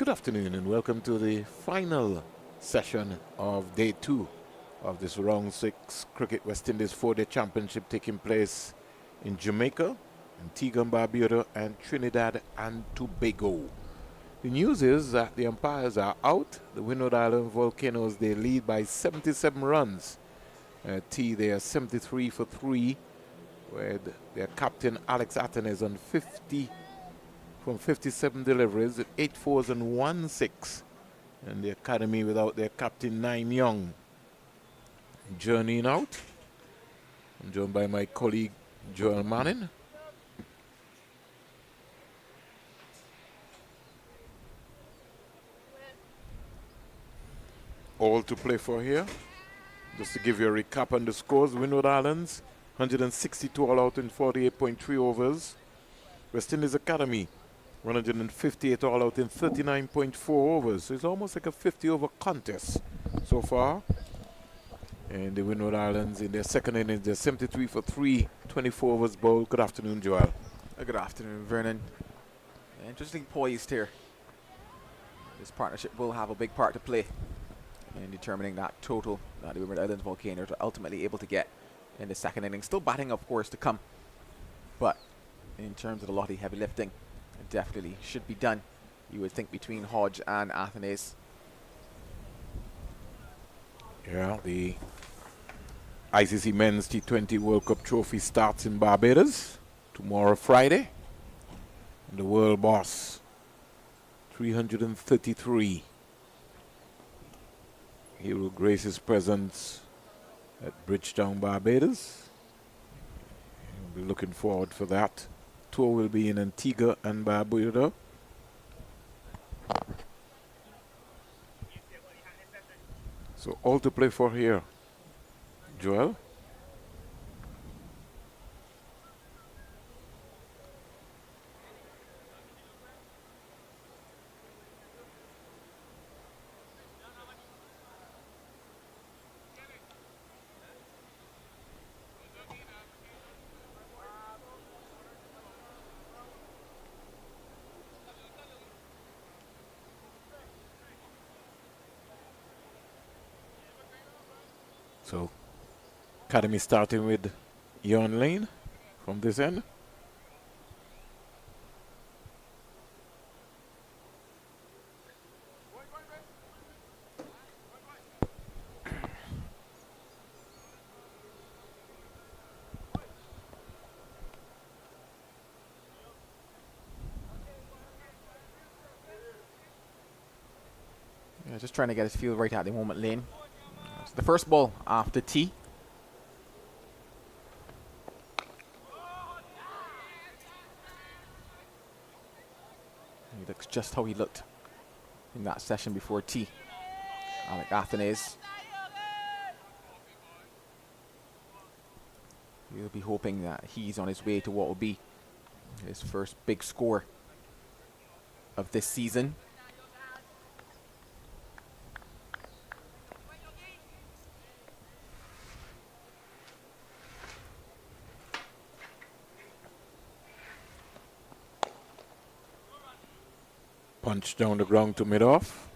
Good afternoon and welcome to the final session of day 2 of this round 6 Cricket West Indies 4-day championship taking place in Jamaica, Antigua and Barbuda and Trinidad and Tobago. The news is that the umpires are out. The Windward Island Volcanoes, they lead by 77 runs. They are 73 for 3, where their captain Alex Atten is on 50 from 57 deliveries, 8 fours and 1 6. And the academy without their captain Naim Young. Journeying out. I'm joined by my colleague Joel Manning. All to play for here. Just to give you a recap on the scores, Windward Islands 162 all out in 48.3 overs. West Indies Academy 158 all out in 39.4 overs. So it's almost like a 50 over contest so far. And the Windward Islands in their second innings, they're 73 for 3, 24 overs bowled. Good afternoon, Joel. Good afternoon, Vernon. Interesting poised here. This partnership will have a big part to play in determining that total that the Windward Islands Volcanoes are ultimately able to get in the second inning. Still batting, of course, to come. But in terms of the lot of heavy lifting, it definitely should be done, you would think, between Hodge and Athanaze. Yeah, the ICC Men's T20 World Cup Trophy starts in Barbados tomorrow, Friday. And the world boss, 333. He will grace his presence at Bridgetown, Barbados. We'll be looking forward for that. Tour will be in Antigua and Barbuda. So all to play for here. Joel? So, Academy starting with Ian Lane from this end. Yeah, just trying to get his feel right at the moment, Lane. So the first ball after tee. He looks just how he looked in that session before tee. Alec Athanaze. We'll be hoping that he's on his way to what will be his first big score of this season. Punch down the ground to mid-off.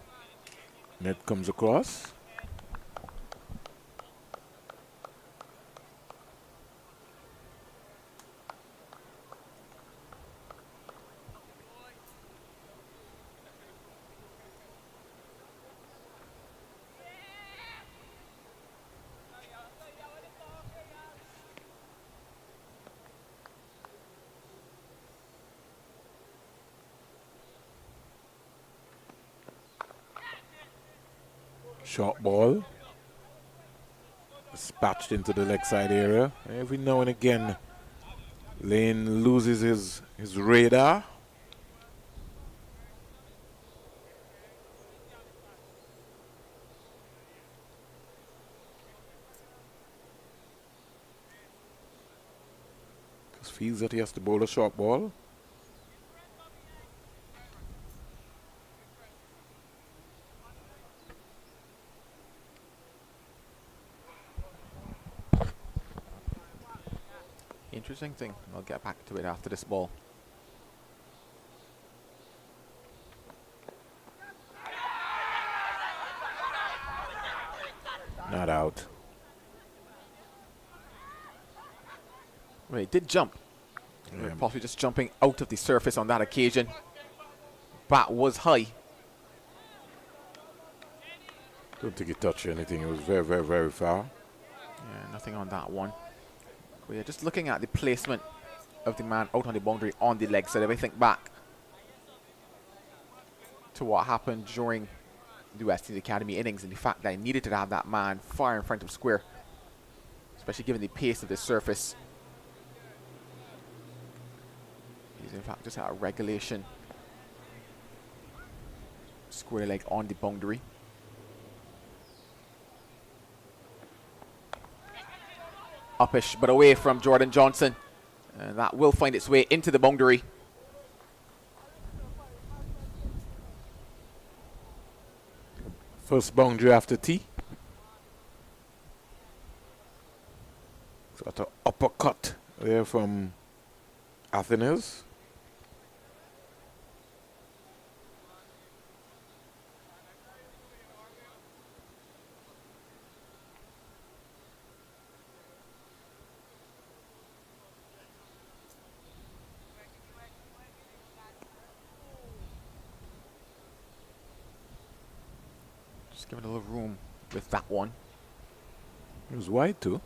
Net comes across. Short ball. Dispatched into the leg side area. Every now and again, Lane loses his radar. Just feels that he has to bowl a short ball. Interesting thing. I'll get back to it after this ball. Not out. Well, he did jump. Yeah. Possibly just jumping out of the surface on that occasion. Bat was high. Don't think he touched anything. It was very, very, very far. Yeah, nothing on that one. But yeah, just looking at the placement of the man out on the boundary on the leg side. If I think back to what happened during the West Indies Academy innings and the fact that I needed to have that man far in front of square, especially given the pace of the surface. He's in fact just at a regulation square leg on the boundary. Uppish, but away from Jordan Johnson. And that will find its way into the boundary. First boundary after tee. Sort of uppercut there from Athena's. Just give it a little room with that one. It was wide too.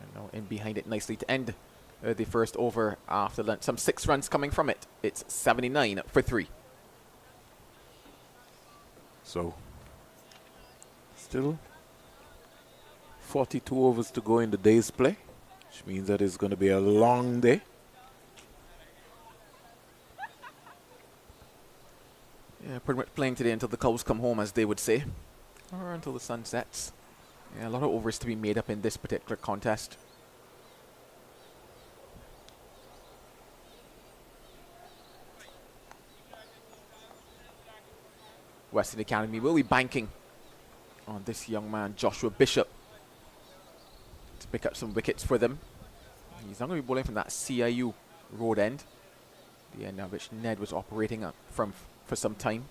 And now in behind it nicely to end the first over after lunch. Some 6 runs coming from it. It's 79 for 3. So, still 42 overs to go in the day's play, which means that it's going to be a long day. Yeah, pretty much playing today until the cows come home, as they would say. Or until the sun sets. Yeah, a lot of overs to be made up in this particular contest. Western Academy will be banking on this young man, Joshua Bishop, to pick up some wickets for them. He's not going to be bowling from that CIU road end, the end of which Ned was operating from for some time.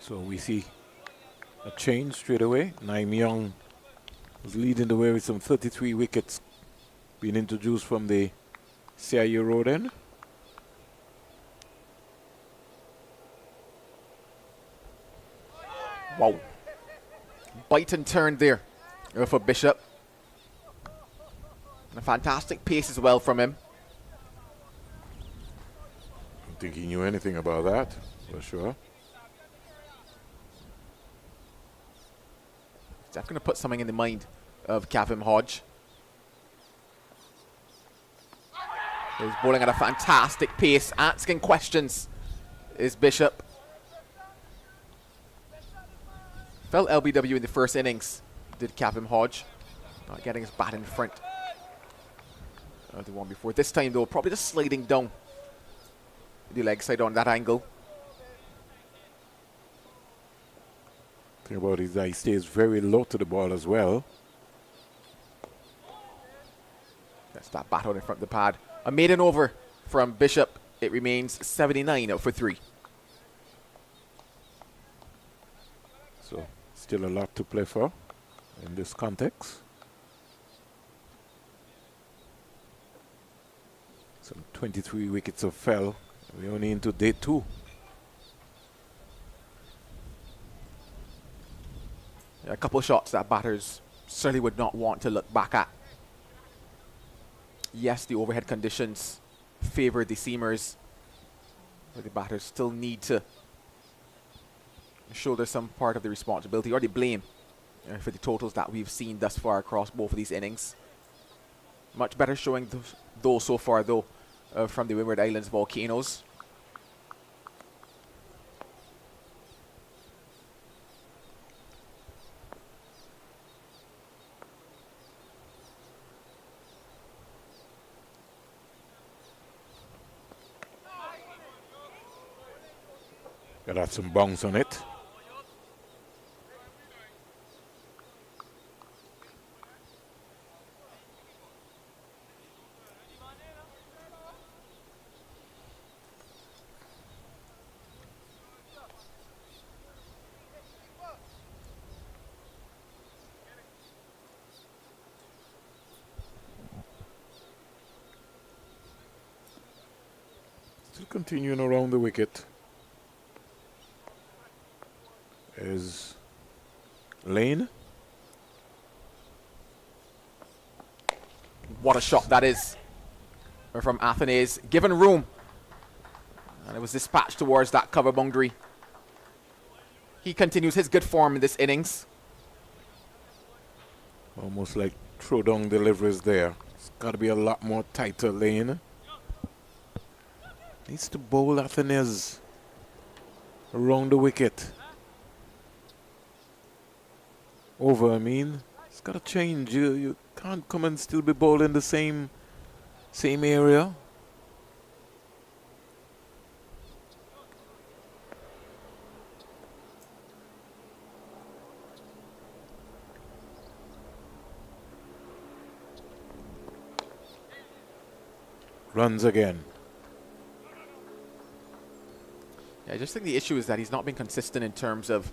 So we see a change straight away. Naim Young was leading the way with some 33 wickets being introduced from the CIU road end. Wow. Bite and turn there for Bishop. And a fantastic pace as well from him. I don't think he knew anything about that, for sure. That's going to put something in the mind of Kavim Hodge. He's bowling at a fantastic pace, asking questions is Bishop. Felt LBW in the first innings, did Kavim Hodge. Not getting his bat in front of the one before. This time though, probably just sliding down the leg side on that angle. Thing about it is that he stays very low to the ball as well. That's that bat out in front of the pad. A maiden over from Bishop. It remains 79 for 3. So still a lot to play for in this context. Some 23 wickets have fell. We're only into day 2. A couple of shots that batters certainly would not want to look back at. Yes, the overhead conditions favor the seamers, but the batters still need to shoulder some part of the responsibility or the blame for the totals that we've seen thus far across both of these innings. Much better showing though so far though from the Windward Islands Volcanoes. Gotta have some bounce on it. Still continuing around the wicket is Lane. What a shot that is from Athenaeus, given room, and it was dispatched towards that cover boundary. He continues his good form in this innings. Almost like throw down deliveries there. It's got to be a lot more tighter, Lane. Needs to bowl Athenaeus around the wicket. Over, I mean. It's got to change. You can't come and still be bowling the same area. Runs again. Yeah, I just think the issue is that he's not been consistent in terms of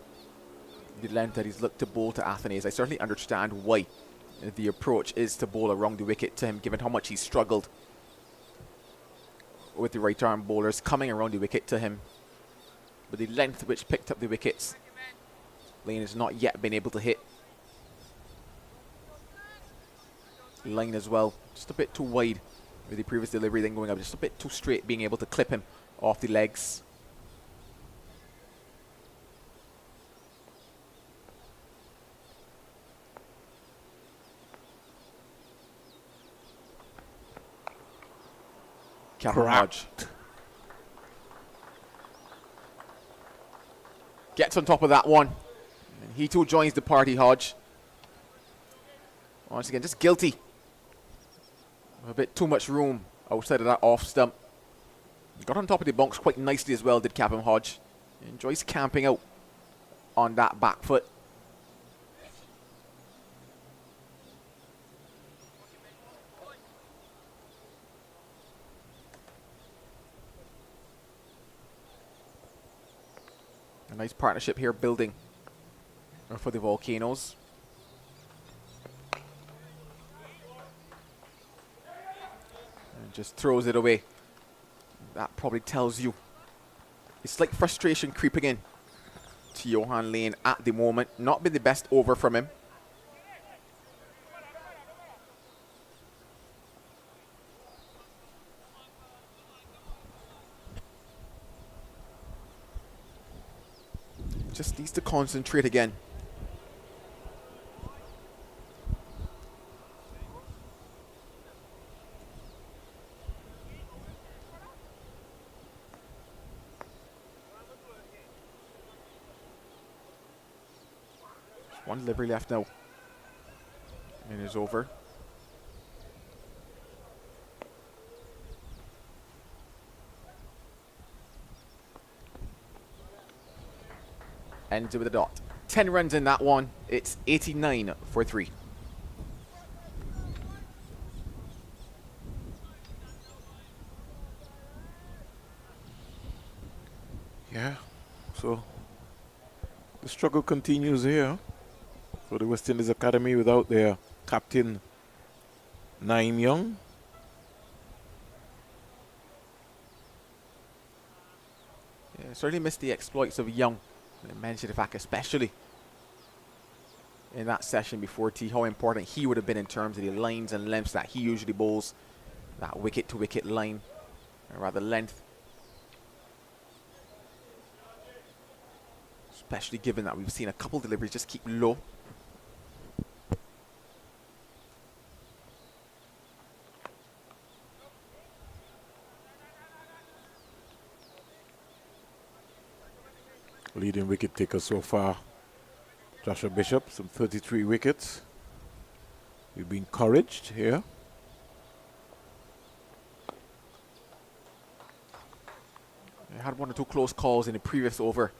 the length that he's looked to bowl to Athenaeus. I certainly understand why the approach is to bowl around the wicket to him, given how much he struggled with the right arm bowlers coming around the wicket to him. But the length which picked up the wickets, Lane has not yet been able to hit. Line as well, just a bit too wide with the previous delivery, then going up just a bit too straight, being able to clip him off the legs. Captain Hodge gets on top of that one, and he too joins the party. Hodge, once again, just guilty of a bit too much room outside of that off stump. Got on top of the bunks quite nicely as well, did Captain Hodge. Enjoys camping out on that back foot. A nice partnership here building for the Volcanoes. And just throws it away. That probably tells you it's like frustration creeping in to Johan Lane at the moment. Not been the best over from him. Just needs to concentrate again. Just one delivery left now. And it's over. Ends it with a dot. 10 runs in that one. It's 89 for 3. Yeah, so the struggle continues here for the West Indies Academy without their captain, Naeem Young. Yeah, certainly missed the exploits of Young. I mentioned the fact, especially in that session before tea, how important he would have been in terms of the lines and lengths that he usually bowls. That wicket to wicket line, or rather length. especially given that we've seen a couple deliveries just keep low. Leading wicket taker so far, Joshua Bishop, some 33 wickets. We've been encouraged here. They had one or two close calls in the previous over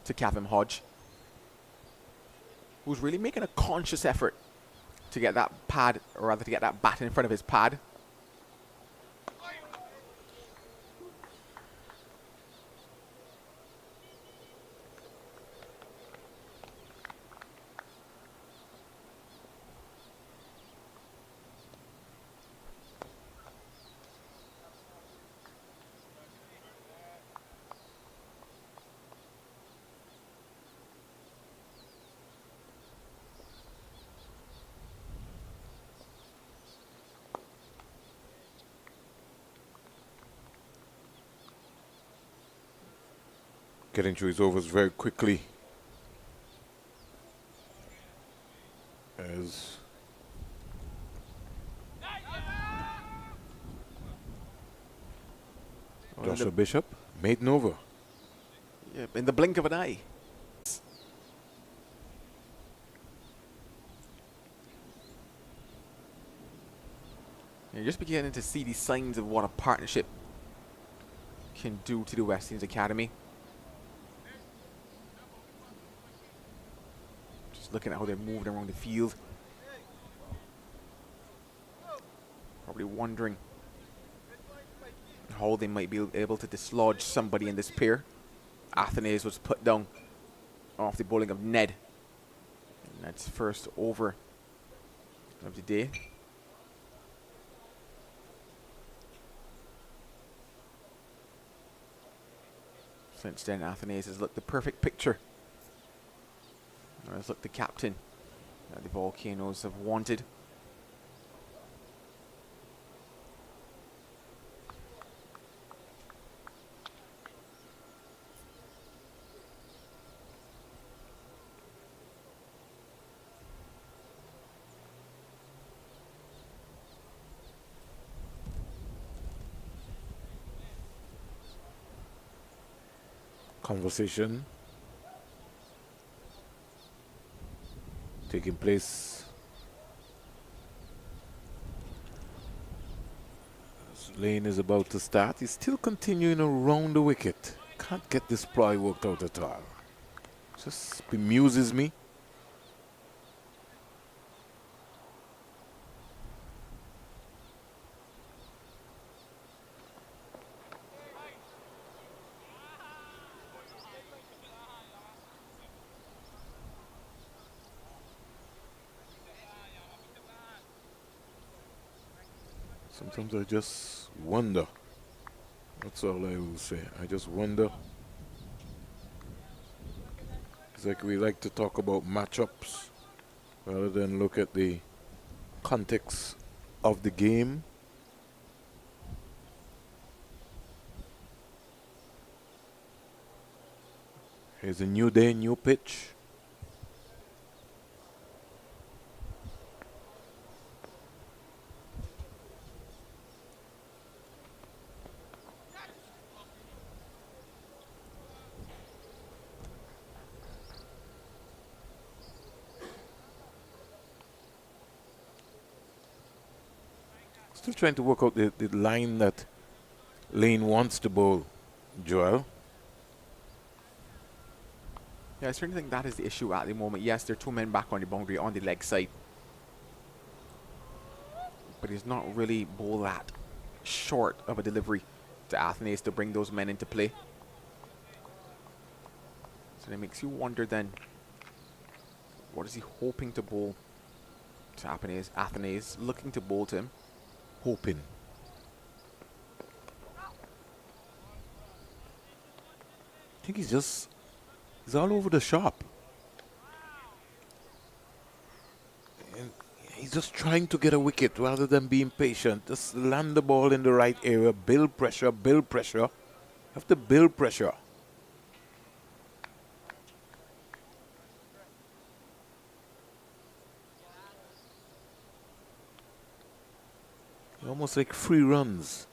to Kevin Hodge, who's really making a conscious effort to get that pad, or rather to get that bat in front of his pad. Getting through his overs very quickly. As Joshua Bishop made an over. Yeah, in the blink of an eye. You're just beginning to see these signs of what a partnership can do to the West Indies Academy. Just looking at how they're moving around the field. Probably wondering how they might be able to dislodge somebody in this pair. Athenaeus was put down off the bowling of Ned. And that's first over of the day. Since then, Athenaeus has looked the perfect picture. Or has looked the captain that the Volcanoes have wanted. Conversation taking place as Lane is about to start. He's still continuing around the wicket. Can't get this ploy worked out at all. Just bemuses me. Sometimes I just wonder. That's all I will say. I just wonder. It's like we like to talk about matchups rather than look at the context of the game. Here's a new day, new pitch. Still trying to work out the line that Lane wants to bowl, Joel. Yeah, I certainly think that is the issue at the moment. Yes, there are two men back on the boundary on the leg side. But he's not really bowled that short of a delivery to Athenaeus to bring those men into play. So it makes you wonder then, what is he hoping to bowl to Athenaeus? Athenaeus looking to bowl to him. Hoping. I think he's all over the shop. And he's just trying to get a wicket rather than being patient. Just land the ball in the right area, build pressure, build pressure. You have to build pressure. Almost like 3 runs.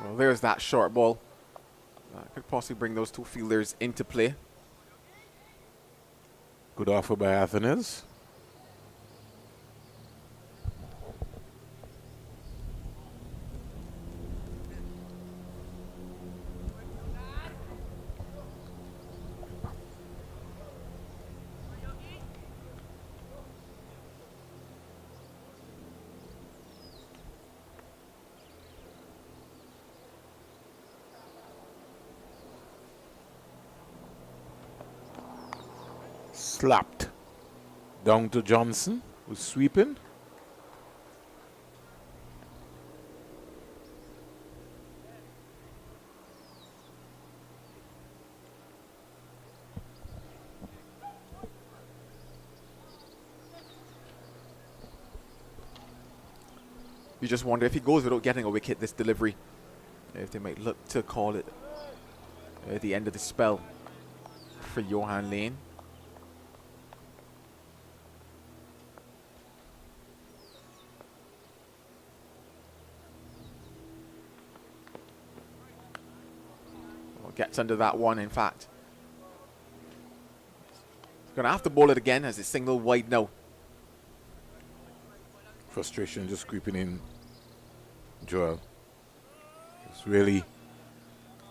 Well, there's that short ball. Could possibly bring those 2 fielders into play. Good offer by Athens. Slapped down to Johnson, who's sweeping. You just wonder if he goes without getting a wicket, this delivery, if they might look to call it at the end of the spell for Johan Lane. Gets under that one, in fact. He's going to have to bowl it again as it's single wide now. Frustration just creeping in, Joel. He's really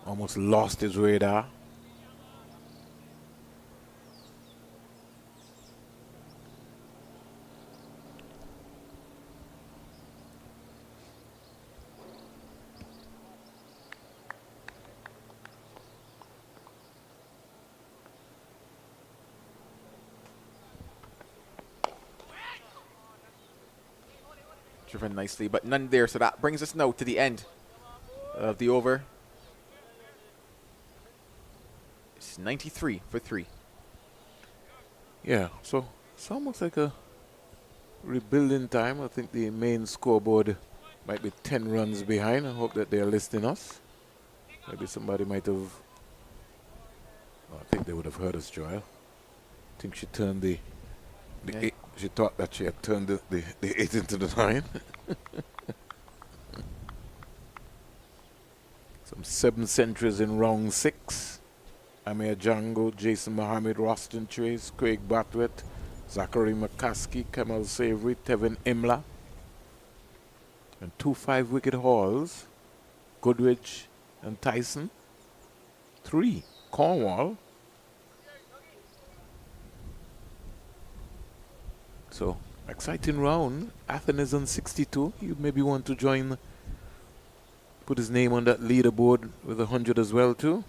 almost lost his radar. Driven nicely, but none there, so that brings us now to the end of the over. It's 93 for 3. Yeah, so it's almost like a rebuilding time. I think the main scoreboard might be 10 runs behind. I hope that they're listing us. Maybe somebody might have... Oh, I think they would have heard us, Joel. I think she turned the Yeah. 8. She thought that she had turned the 8 into the 9. Some 7 centuries in round 6. Amir Django, Jason Mohammed, Roston Trace, Craig Batwet, Zachary McCaskey, Kamal Savory, Tevin Imla. And 2 5-wicket hauls, Goodrich and Tyson. 3, Cornwall. So, exciting round. Athens is on 62. You maybe want to join, put his name on that leaderboard with 100 as well too.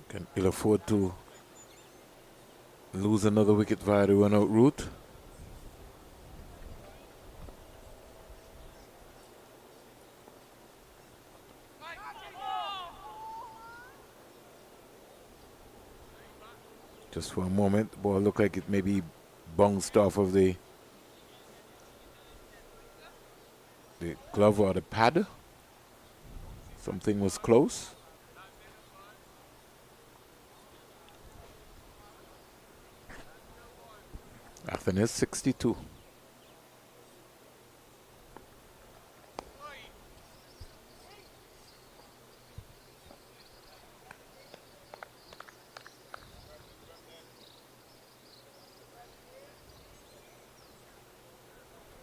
Can ill afford to lose another wicket via the run-out route. Just for a moment, the ball looked like it maybe bounced off of the glove or the pad. Something was close. Athens 62.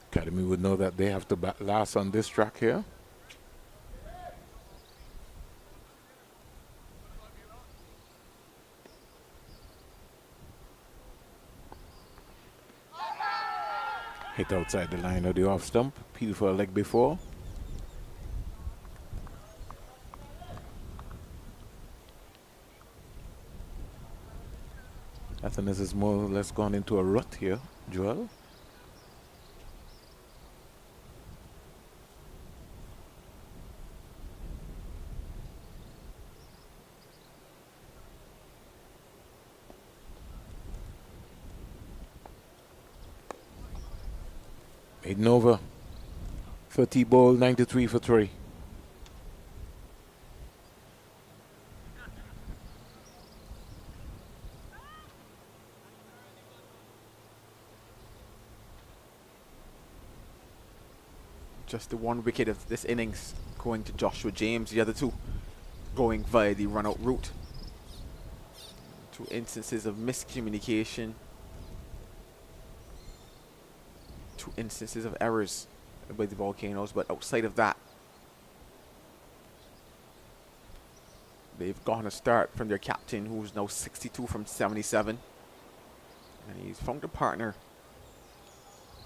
Academy would know that they have to bat last on this track here. Hit outside the line of the off stump. Peel for a leg before. Athens has more or less gone into a rut here, Joel. Maiden over. 30 ball, 93 for 3. Just the one wicket of this innings going to Joshua James, the other two going via the run-out route. 2 instances of miscommunication. 2 instances of errors by the Volcanoes, but outside of that, they've gotten a start from their captain, who's now 62 from 77. And he's found a partner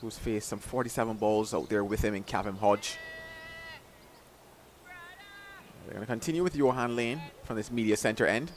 who's faced some 47 balls out there with him in Kevin Hodge. They're going to continue with Johan Lane from this media center end.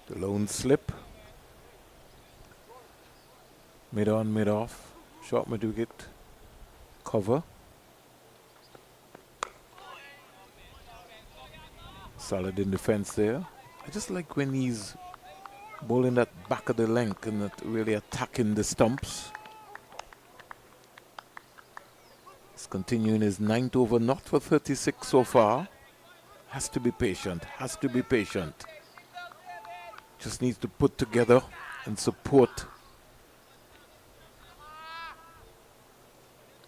The lone slip. Mid on, mid off. Short mid wicket. Cover. Solid in defense there. I just like when he's bowling that back of the length and not really attacking the stumps. He's continuing his 9th over, not for 36 so far. Has to be patient, has to be patient. Just needs to put together and support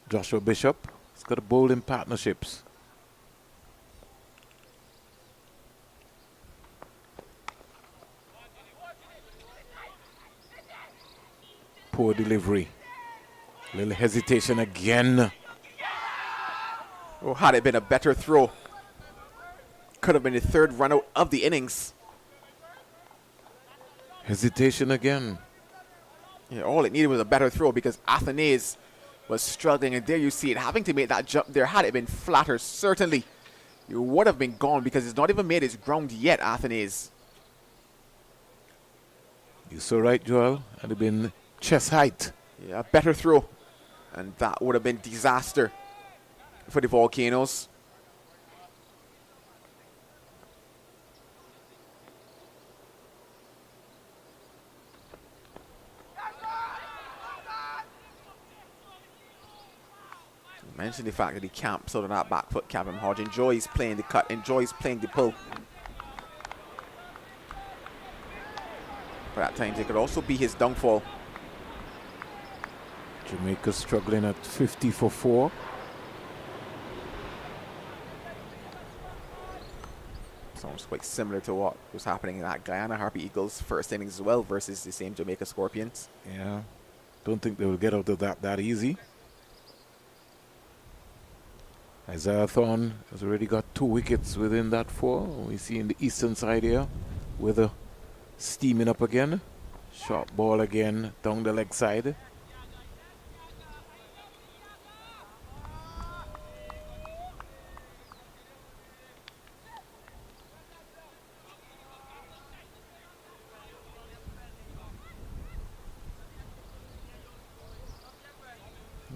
Joshua Bishop. He's got to bowl in partnerships. Poor delivery. Little hesitation again. Oh, had it been a better throw, could have been the 3rd run out of the innings. Hesitation again. Yeah, all it needed was a better throw because Athens was struggling, and there you see it, having to make that jump there. Had it been flatter, certainly you would have been gone because it's not even made its ground yet, Athens. You're so right, Joel. Had it been chest height. Yeah, a better throw, and that would have been disaster for the Volcanoes. Mention the fact that he camps out on that back foot, Kevin Hodge. Enjoys playing the cut, enjoys playing the pull. But at times it could also be his downfall. Jamaica struggling at 50 for 4. Sounds quite similar to what was happening in that Guyana Harpy Eagles first innings as well versus the same Jamaica Scorpions. Yeah. Don't think they will get out of that easy. Isaiah Thorne has already got 2 wickets within that 4. We see in the eastern side here, weather steaming up again. Short ball again down the leg side.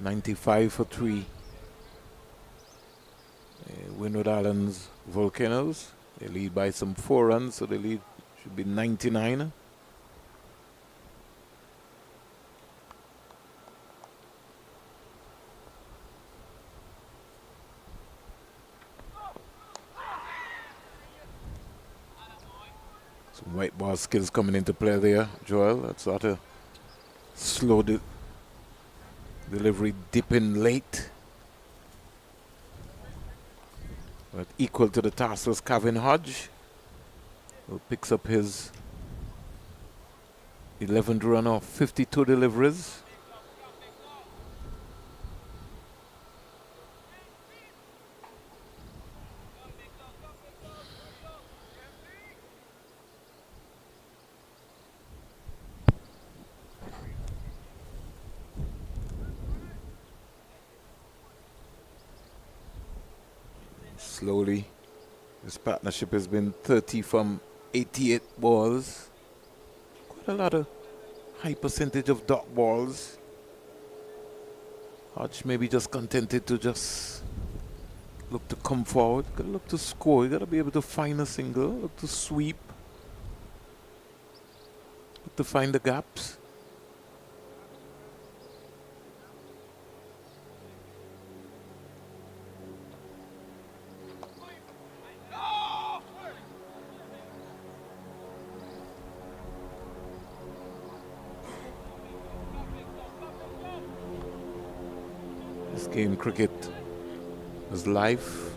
.95 for 3. Windward Islands Volcanoes. They lead by some 4 runs, so the lead should be 99. Some white ball skills coming into play there, Joel. That's sort of slow delivery dipping late. But equal to the task was Kevin Hodge, who picks up his 11th run off 52 deliveries. Slowly, this partnership has been 30 from 88 balls. Quite a lot of high percentage of dot balls. Hodge maybe just contented to just look to come forward. Gotta look to score. You gotta be able to find a single. Look to sweep. Look to find the gaps. This game cricket is life.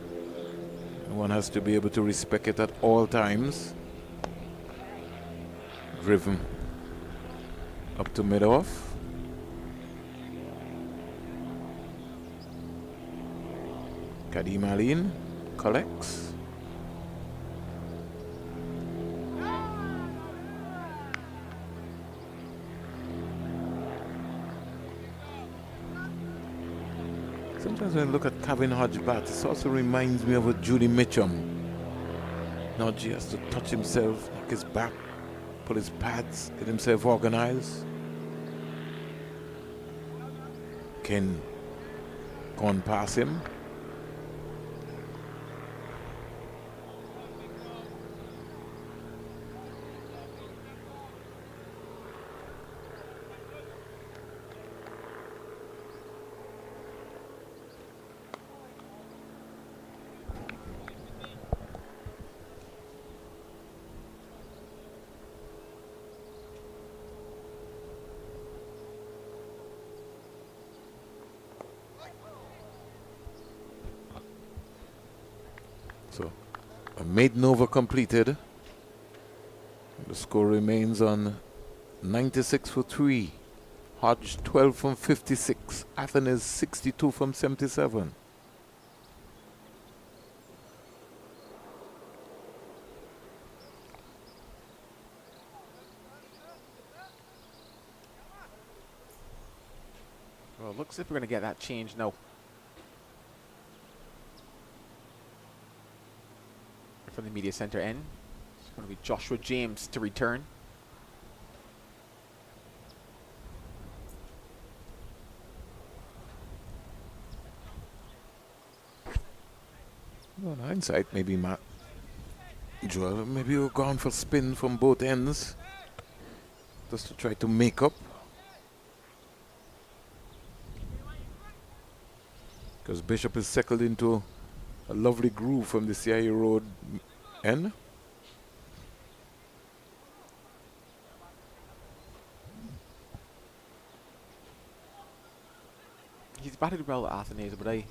One has to be able to respect it at all times. Driven up to mid-off. Kadim Aline collects. Sometimes when I look at Kevin Hodge bat, it also reminds me of a Judy Mitchum. Now he has to touch himself, knock his back, pull his pads, get himself organized. Ken gone past him. So, a maiden over completed. The score remains on 96 for 3. Hodge 12 from 56. Athens 62 from 77. Well, it looks like we're going to get that change now. From the media center end, it's going to be Joshua James to return. Well, in hindsight, maybe Joel, maybe we're gone for spin from both ends, just to try to make up. Because Bishop is settled into a lovely groove from the CIA Road end. He's batted well at Athens, but I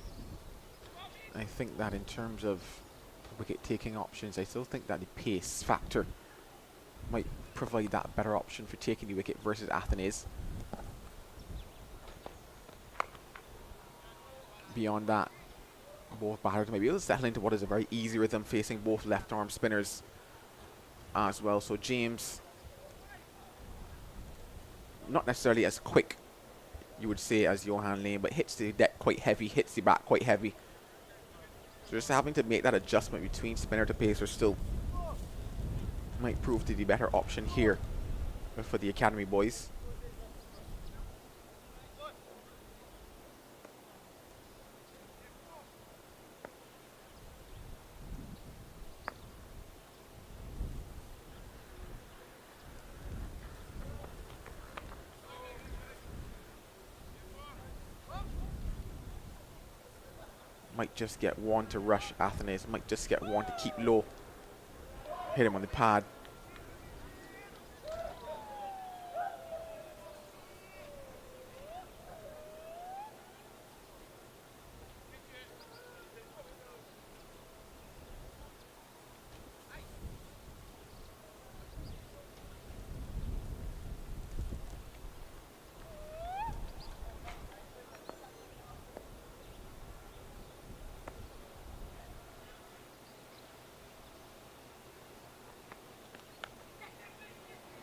think that in terms of wicket-taking options, I still think that the pace factor might provide that better option for taking the wicket versus Athens. Beyond that, both batters may be able to settle into what is a very easy rhythm facing both left-arm spinners as well. So James, not necessarily as quick, you would say, as Johan Lane, but hits the deck quite heavy, hits the bat quite heavy. So just having to make that adjustment between spinner to pacer still might prove to be the better option here for the Academy boys. Might just get one to rush Athens, might just get one to keep low. Hit him on the pad.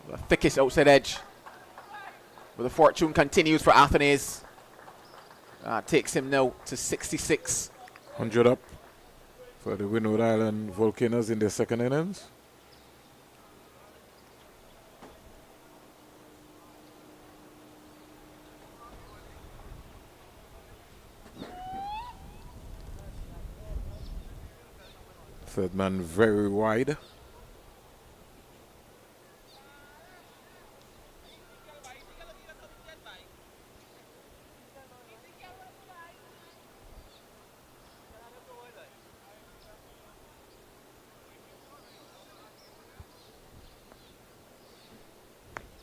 The thickest outside edge. But the fortune continues for Athenaeus. Takes him now to 66. 100 up for the Windward Island Volcanoes in their second innings. Third man very wide.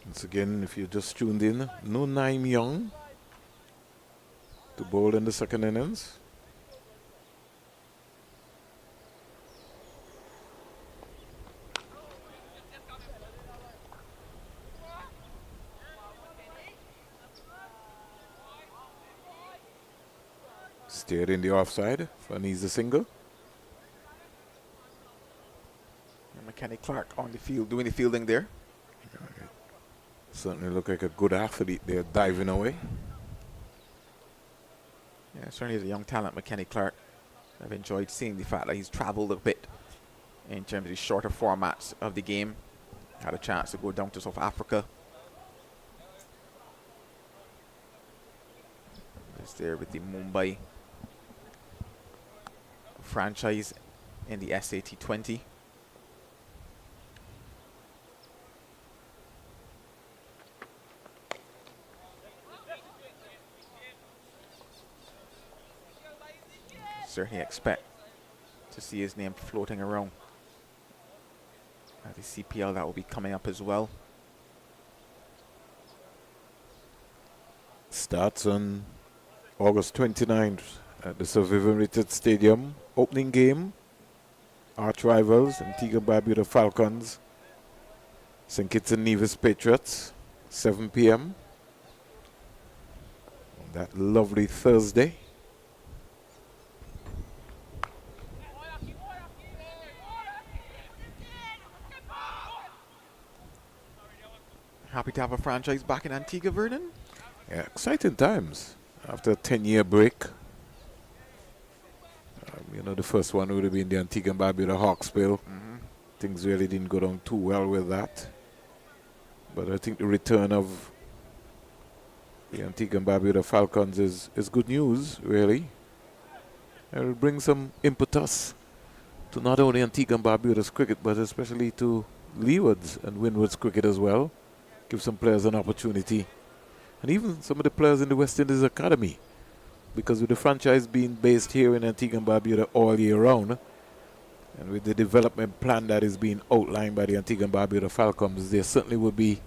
Once again, if you just tuned in, no Naim Young to bowl in the second innings. Steered in the offside for an easy single. And McKenny Clark on the field, doing the fielding there. Certainly look like a good athlete there, diving away. Yeah, certainly is a young talent, McKenny Clark. I've enjoyed seeing the fact that he's traveled a bit in terms of the shorter formats of the game. Had a chance to go down to South Africa. Just there with the Mumbai franchise in the SAT 20. Certainly expect to see his name floating around at the CPL. That will be coming up as well. Starts on August 29th at the Survivor-rated Stadium. Opening game, arch rivals, Antigua and Barbuda Falcons, St. Kitts and Nevis Patriots, 7 p.m. on that lovely Thursday. Happy to have a franchise back in Antigua, Vernon. Yeah, exciting times after a 10-year break. You know, the first one would have been the Antigua and Barbuda Hawksbill. Things really didn't go down too well with that. But I think the return of the Antigua and Barbuda Falcons is good news, really. It will bring some impetus to not only Antigua and Barbuda's cricket, but especially to Leeward's and Windward's cricket as well. Give some players an opportunity. And even some of the players in the West Indies Academy. Because with the franchise being based here in Antigua and Barbuda all year round, and with the development plan that is being outlined by the Antigua and Barbuda Falcons, there certainly will be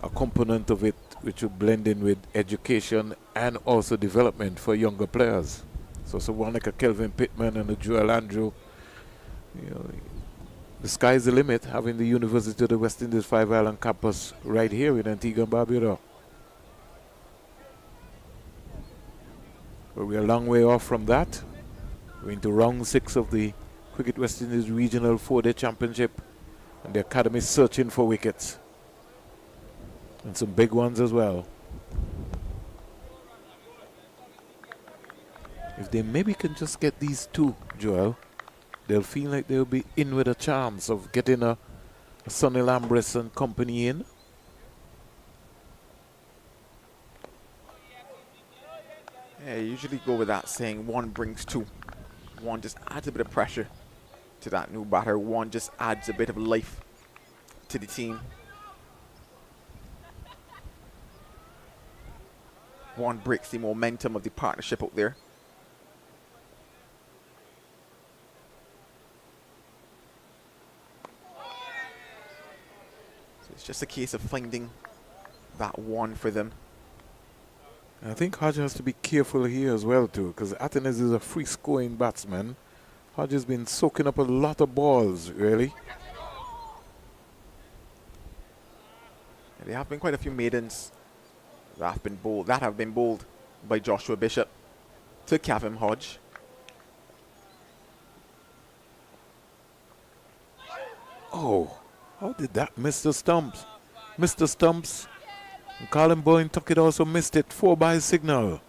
a component of it which will blend in with education and also development for younger players. So someone like a Kelvin Pittman and a Joel Andrew, you know, the sky's the limit, having the University of the West Indies Five Island campus right here in Antigua and Barbuda. But we're a long way off from that. We're into round 6 of the Cricket West Indies Regional 4-Day Championship, and the academy is searching for wickets. And some big ones as well. If they maybe can just get these two, Joel, they'll feel like they'll be in with a chance of getting a Sonny Lambris and company in. Yeah, you usually go with that saying one brings two. One just adds a bit of pressure to that new batter. One just adds a bit of life to the team. One breaks the momentum of the partnership out there. So it's just a case of finding that one for them. I think Hodge has to be careful here as well too, because Athenaeus is a free scoring batsman. Hodge has been soaking up a lot of balls, really. And there have been quite a few maidens that have been bowled by Joshua Bishop to Kevin Hodge. Oh, how did that miss the stumps? missed the stumps. And Colin Boyne took it, also missed it. 4 by signal.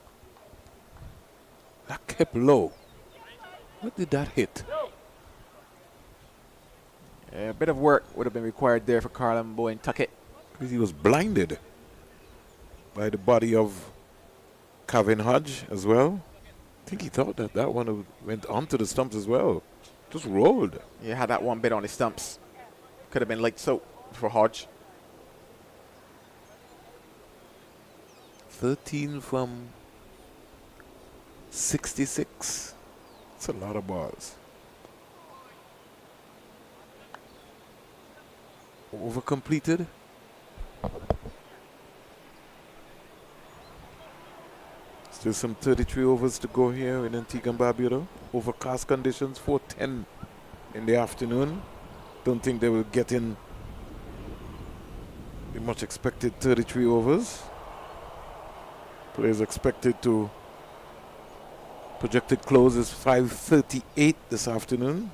That kept low. What did that hit? Yeah, a bit of work would have been required there for Carlin Boyne Tuckett. Because he was blinded by the body of Kevin Hodge as well. I think he thought that that one went onto the stumps as well. Just rolled. Yeah, had that one bit on his stumps. Could have been late soap for Hodge. 13 from 66. That's a lot of balls. Over completed. Still some 33 overs to go here in Antigua and Barbuda. Overcast conditions, 4:10 in the afternoon. Don't think they will get in the much expected 33 overs. Players expected to projected close is 5:38 this afternoon.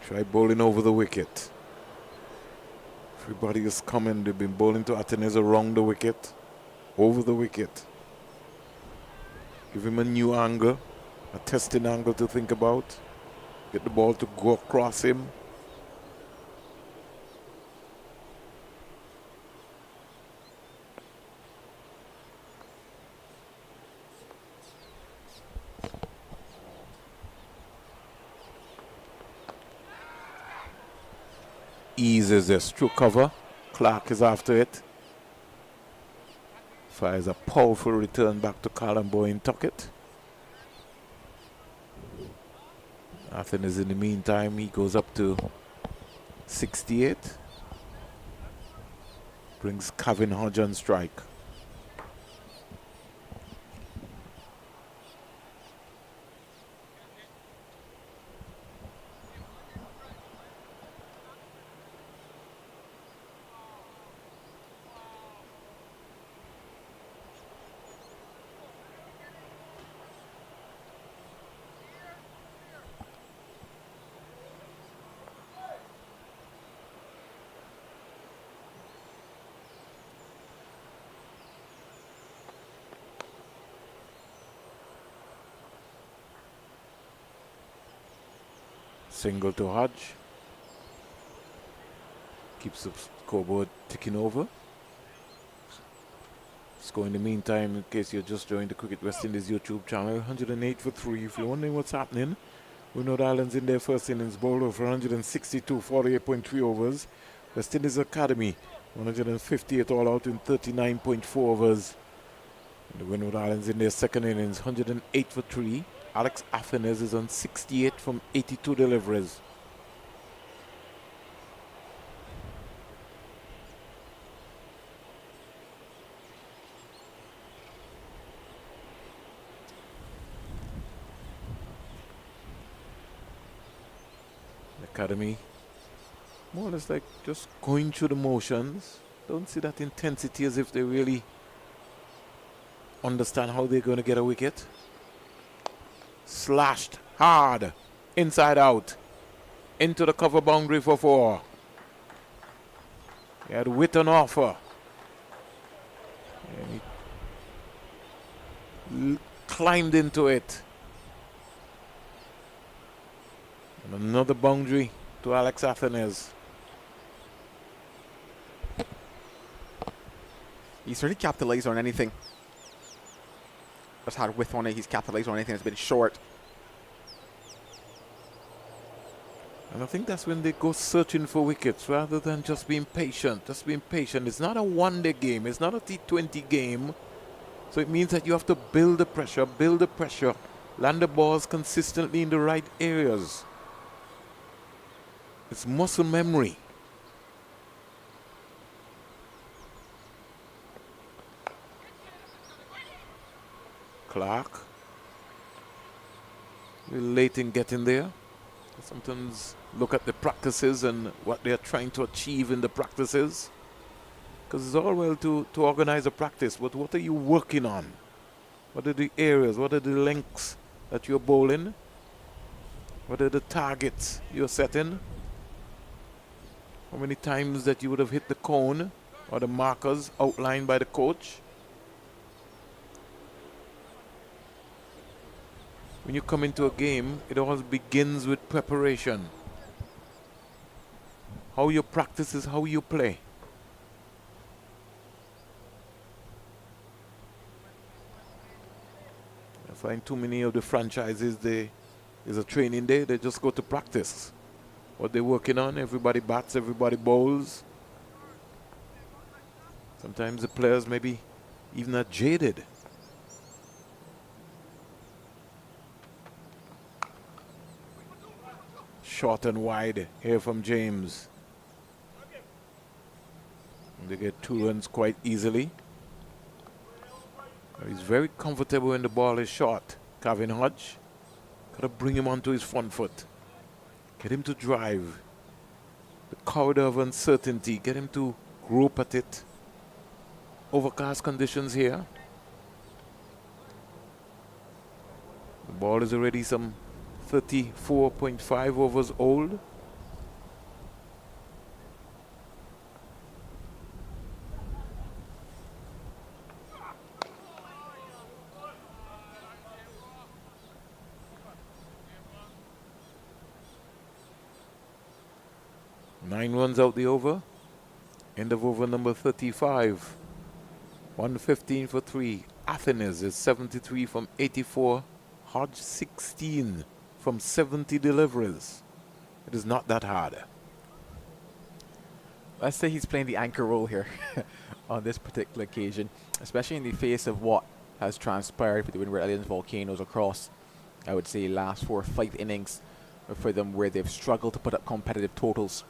Try bowling over the wicket. Everybody is coming. They've been bowling to Atenes around the wicket, over the wicket. Give him a new angle, a testing angle to think about. Get the ball to go across him. Eases this through cover. Clark is after it. Fires a powerful return back to Colin Boyne Tuckett. Athens in the meantime, he goes up to 68. Brings Kevin Hodge on strike. Single to Hodge. Keeps the scoreboard ticking over. Score in the meantime, in case you're just joined the Cricket West Indies YouTube channel, 108 for 3. If you're wondering what's happening, Windward Islands in their first innings bowled over 162, 48.3 overs. West Indies Academy, 158 all out in 39.4 overs. And the Windward Islands in their second innings, 108 for 3. Alex Athenes is on 68 from 82 deliveries. The Academy, more or less like just going through the motions. Don't see that intensity as if they really understand how they're going to get a wicket. Slashed hard, inside out, into the cover boundary for 4. He had width on offer. And he climbed into it. And another boundary to Alex Athenes. He's really capitalized on anything. Just had width on it. He's capitalized on anything that's been short. And I think that's when they go searching for wickets rather than just being patient. Just being patient. It's not a one-day game. It's not a T20 game. So it means that you have to build the pressure, land the balls consistently in the right areas. It's muscle memory. Clark. A little late in getting there. Sometimes look at the practices and what they are trying to achieve in the practices. Because it's all well to organize a practice, but what are you working on? What are the areas? What are the lengths that you're bowling? What are the targets you're setting? How many times that you would have hit the cone or the markers outlined by the coach? When you come into a game, it always begins with preparation. How you practice is how you play. I find too many of the franchises, it's a training day, they just go to practice. What they're working on, everybody bats, everybody bowls. Sometimes the players maybe even are jaded. Short and wide here from James. And they get 2 runs quite easily. He's very comfortable when the ball is short. Calvin Hodge. Got to bring him onto his front foot. Get him to drive. The corridor of uncertainty. Get him to grope at it. Overcast conditions here. The ball is already some 34.5 overs old. Nine runs out the over. End of over number 35. 115 for 3. Athens is 73 from 84. Hodge 16 from 70 deliveries. It is not that hard. Let's say he's playing the anchor role here on this particular occasion, especially in the face of what has transpired for the Windward Alliance Volcanoes across, I would say, last 4 or 5 innings for them, where they've struggled to put up competitive totals.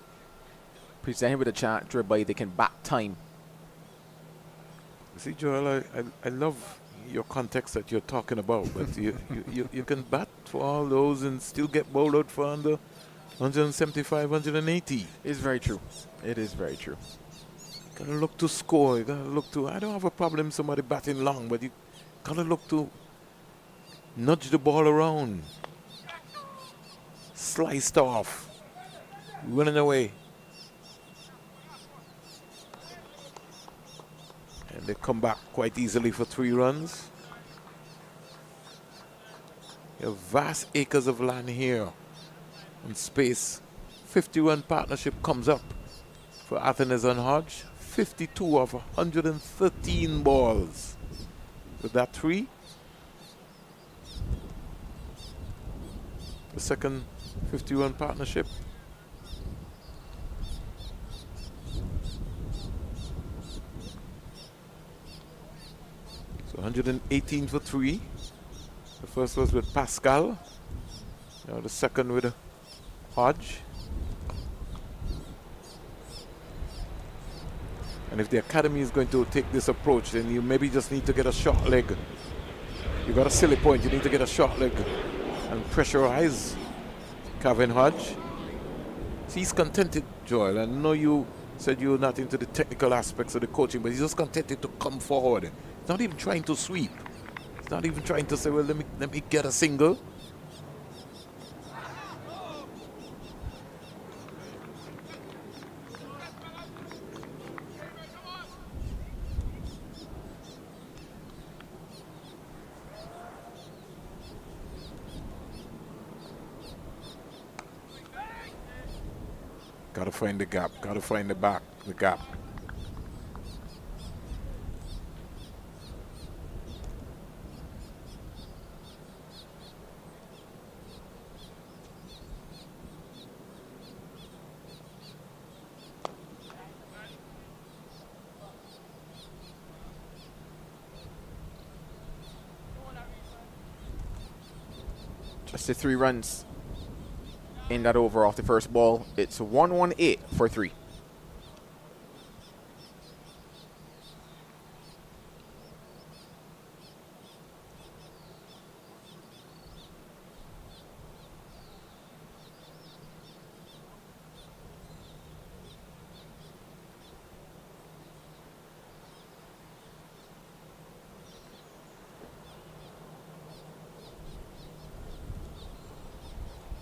Presented with a chance whereby they can bat time. See, Joel, I love your context that you're talking about, but you can bat for all those and still get bowled out for under 175, 180. It's very true. It is very true. You gotta look to score. You gotta look to. I don't have a problem somebody batting long, but you gotta look to nudge the ball around. Sliced off. Running away. And they come back quite easily for 3 runs. You have vast acres of land here and space. 50-run partnership comes up for Athens and Hodge. 52 of 113 balls. With that 3. The second 50-run partnership. So 118 for 3. The first was with Pascal. Now the second with Hodge. And if the academy is going to take this approach, then you maybe just need to get a short leg. You got a silly point, you need to get a short leg and pressurize Calvin Hodge. See, he's contented, Joel. I know you said you're not into the technical aspects of the coaching, but he's just contented to come forward. He's not even trying to sweep. He's not even trying to say, well, let me get a single. Got to find the gap. Got to find the gap. Just the 3 runs in that over off the first ball. It's 118 for 3.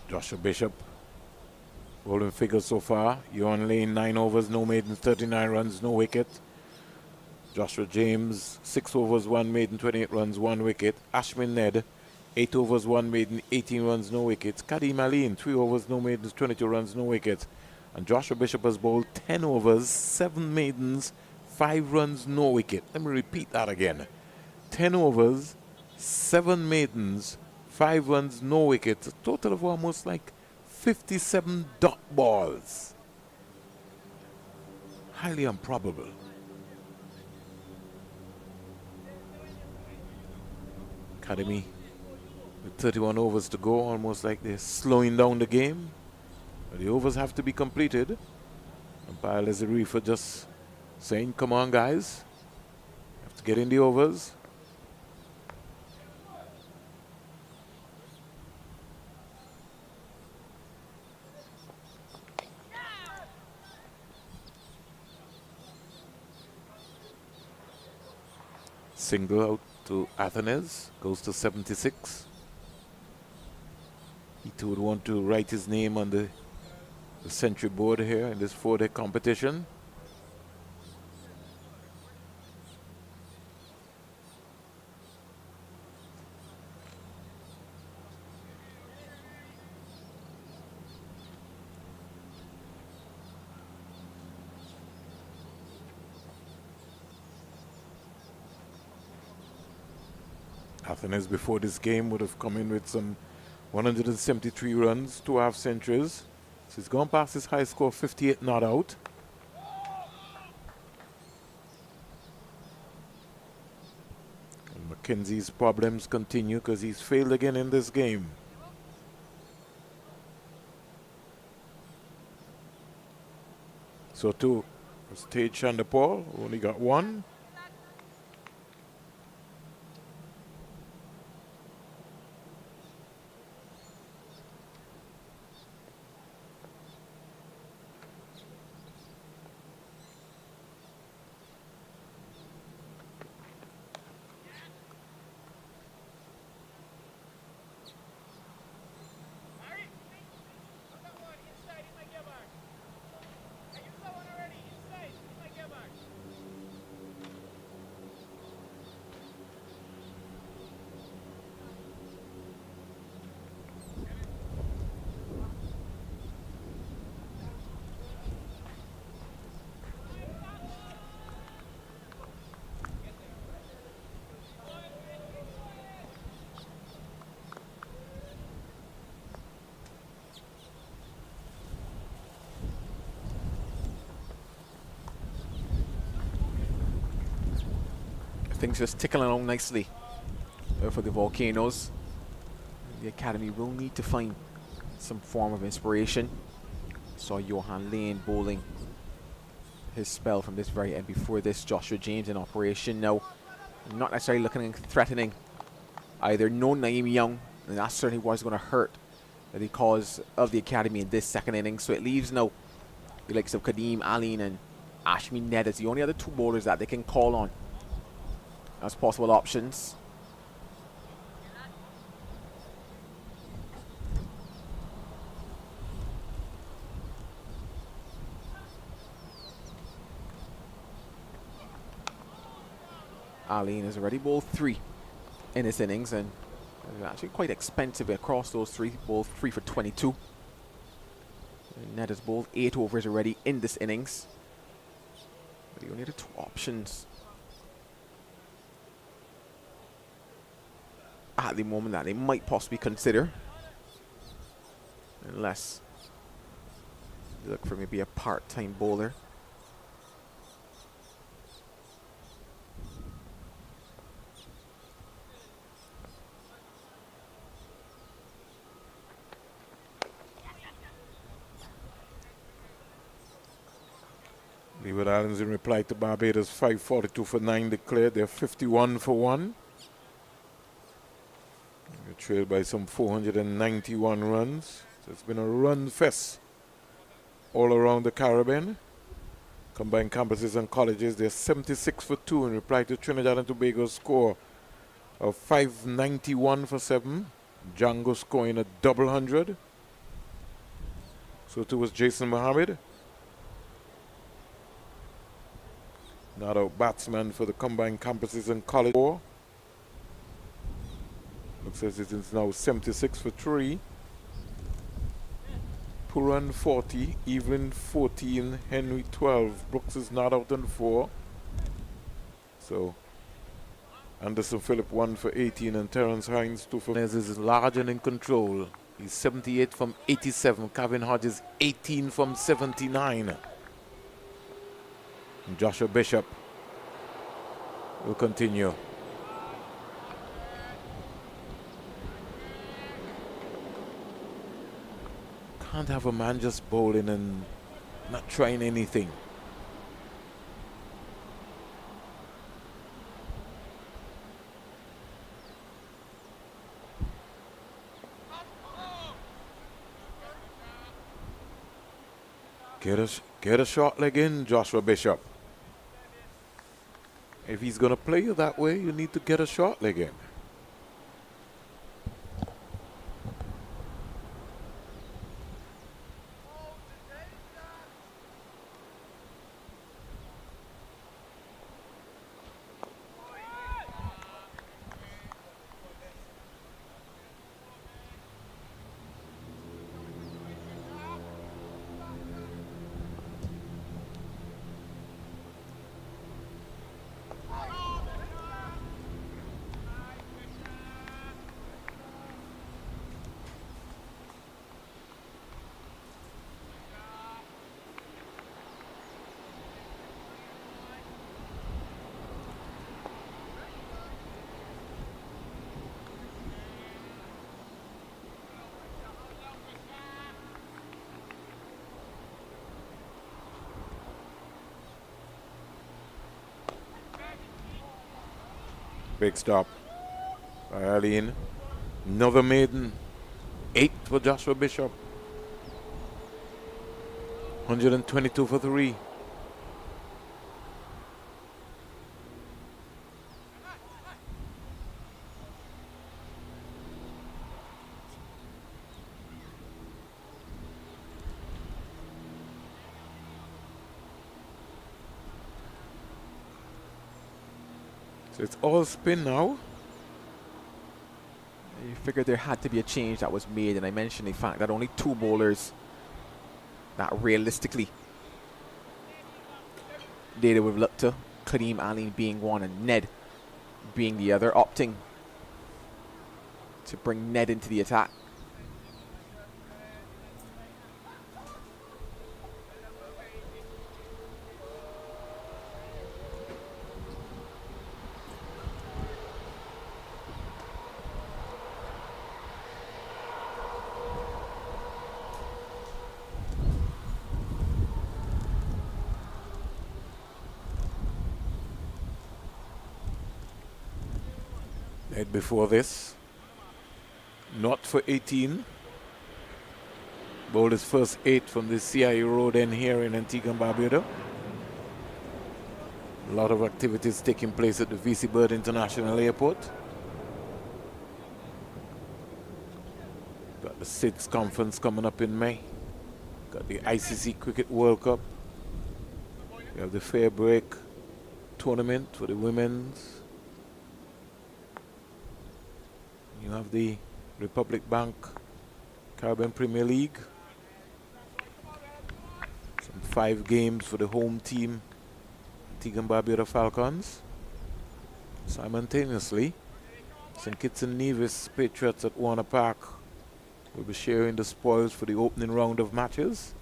Joshua Bishop, bowling figures so far. Ewan Lane, 9 overs, no maidens, 39 runs, no wicket. Joshua James, 6 overs, 1 maiden, 28 runs, 1 wicket. Ashmin Ned, 8 overs, 1 maiden, 18 runs, no wickets. Kadeem Aline, 3 overs, no maidens, 22 runs, no wickets. And Joshua Bishop has bowled 10 overs, 7 maidens, 5 runs, no wicket. Let me repeat that again. 10 overs, 7 maidens, 5 runs, no wickets. A total of almost like 57 dot balls. Highly improbable. Academy with 31 overs to go, almost like they're slowing down the game. But the overs have to be completed. Umpire Leslie Reefer just saying, come on guys, you have to get in the overs. Single out to Athenes, goes to 76. He too would want to write his name on the century board here in this 4-day competition. Athenes before this game would have come in with some 173 runs, 2 half centuries. So he's gone past his high score, 58 not out. And Mackenzie's problems continue because he's failed again in this game. So too, Stage Chandapal only got 1. Things just ticking along nicely for the Volcanoes. The Academy will need to find some form of inspiration. Saw Johan Lane bowling his spell from this very end. Before this, Joshua James in operation now. Not necessarily looking threatening either. No Naeem Young, and that certainly was going to hurt the cause of the Academy in this second inning. So it leaves now the likes of Kadeem Aline and Ashmi Ned as the only other 2 bowlers that they can call on as possible options. Aline has already bowled 3 in this innings, and actually quite expensive across those 3. Bowled 3 for 22. And Ned has bowled 8 overs already in this innings. But you only had 2 options at the moment that they might possibly consider, unless they look for maybe a part-time bowler. Leeward Islands in reply to Barbados, 542 for 9 declared. They're 51 for 1. They're trailed by some 491 runs. So it's been a run fest all around the Caribbean. Combined campuses and colleges, they're 76 for 2 in reply to Trinidad and Tobago's score of 591 for 7. Django scoring a double hundred. So too was Jason Mohammed. Not out batsman for the combined campuses and college. Looks as it is now 76 for 3. Puran 40, Evelyn 14, Henry 12. Brooks is not out on 4. So Anderson Phillip 1 for 18 and Terence Hines 2 for. Is large and in control. He's 78 from 87. Kevin Hodges 18 from 79. And Joshua Bishop will continue. Can't have a man just bowling and not trying anything. Get a short leg in, Joshua Bishop. If he's going to play you that way, you need to get a short leg in. Big stop by Arlene. Another maiden. 8 for Joshua Bishop. 122 for 3. So it's all spin now. You figured there had to be a change that was made, and I mentioned the fact that only 2 bowlers that realistically they would have looked to, Kareem Ali being one and Ned being the other, opting to bring Ned into the attack. Before this, not for 18. Bowled his first 8 from the CIA Road end here in Antigua and Barbuda. A lot of activities taking place at the VC Bird International Airport. Got the SIDS conference coming up in May. Got the ICC Cricket World Cup. We have the Fair Break tournament for the women's. You have the Republic Bank Caribbean Premier League. Some 5 games for the home team, Antigua and Barbuda Falcons. Simultaneously, St. Kitts and Nevis Patriots at Warner Park will be sharing the spoils for the opening round of matches.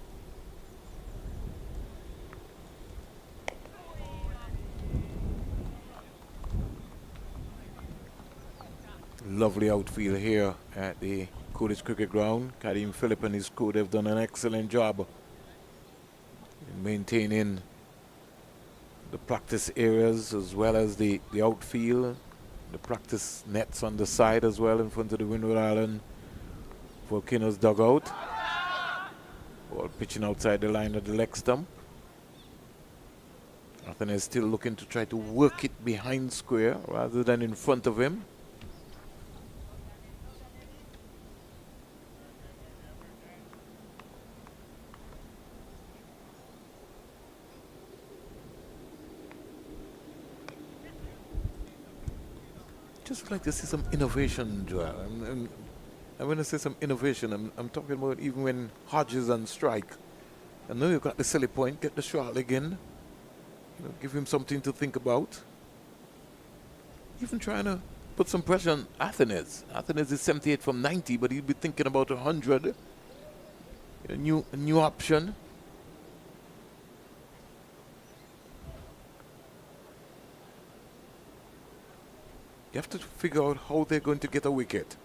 Lovely outfield here at the Coolidge Cricket Ground. Kareem Phillip and his crew, they've done an excellent job in maintaining the practice areas as well as the outfield, the practice nets on the side as well in front of the Windward Island Volcanoes dugout. Ball pitching outside the line of the leg stump. Nathan is still looking to try to work it behind square rather than in front of him. just like to see some innovation, Joel. And when I say some innovation, I'm talking about even when Hodge is on strike. I know you got the silly point, get the short leg in, give him something to think about. Even trying to put some pressure on Athens. Athens is 78 from 90, but he'll be thinking about 100. A new option. You have to figure out how they're going to get a wicket.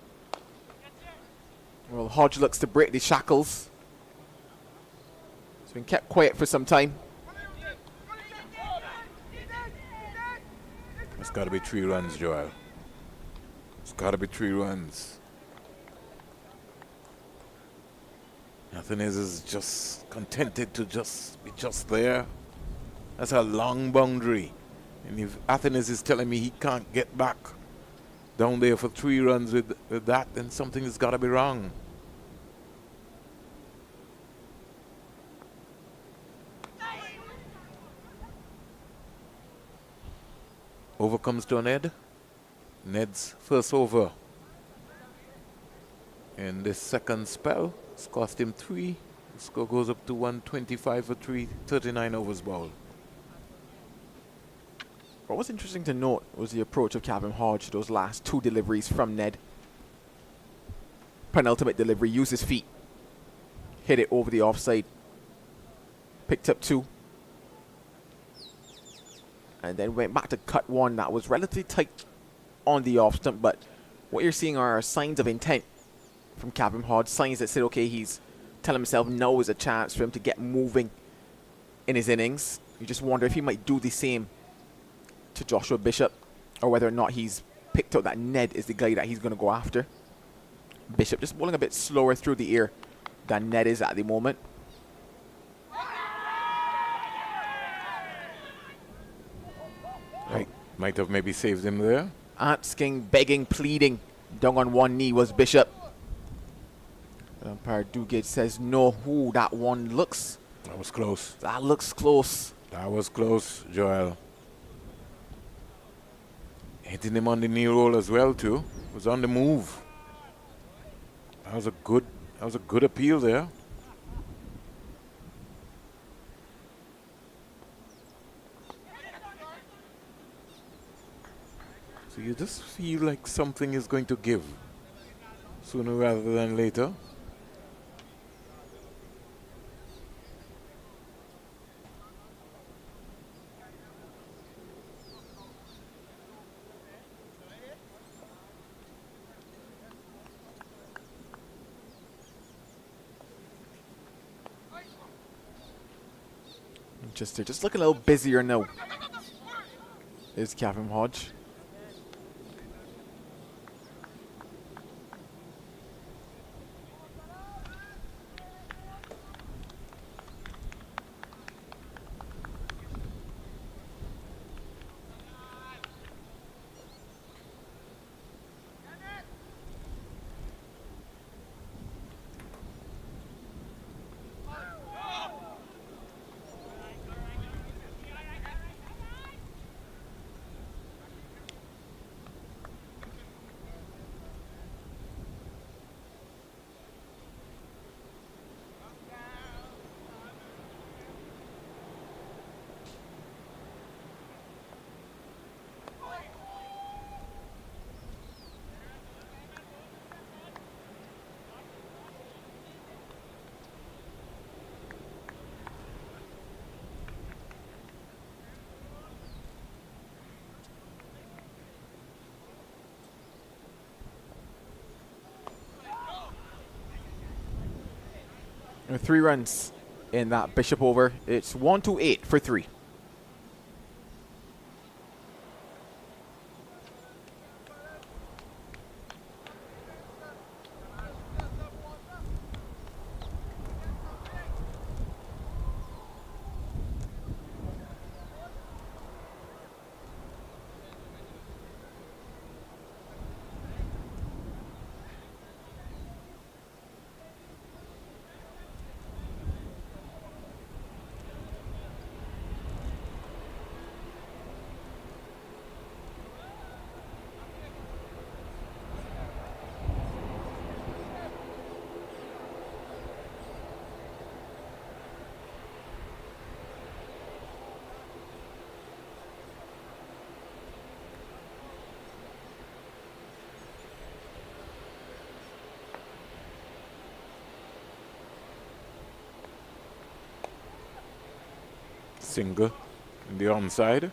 Well, Hodge looks to break the shackles. He's been kept quiet for some time. It's got to be 3 runs, Joel. It's got to be 3 runs. Athens is just contented to just be just there. That's a long boundary. And if Athens is telling me he can't get back down there for 3 runs with that, then something has got to be wrong. Over comes to Ned. Ned's first over. And this second spell has cost him 3. The score goes up to 125 for 3, 39 overs ball. What was interesting to note was the approach of Calvin Hodge, those last 2 deliveries from Ned. Penultimate delivery, used his feet, hit it over the offside, picked up 2, and then went back to cut 1 that was relatively tight on the off stump. But what you're seeing are signs of intent from Calvin Hodge, signs that said, okay, he's telling himself now is a chance for him to get moving in his innings. You just wonder if he might do the same to Joshua Bishop, or whether or not he's picked out that Ned is the guy that he's going to go after. Bishop just bowling a bit slower through the air than Ned is at the moment. Might have maybe saved him there. Asking, begging, pleading, down on one knee was Bishop. Umpire Duguid says no. Ooh, that one looks... That was close. That looks close. That was close, Joel. Hitting him on the knee roll as well too. Was on the move. That was a good appeal there. So you just feel like something is going to give sooner rather than later. Just looking a little busier now is Calvin Hodge. And 3 runs in that Bishop over. It's 1-8 for 3. Single in the onside.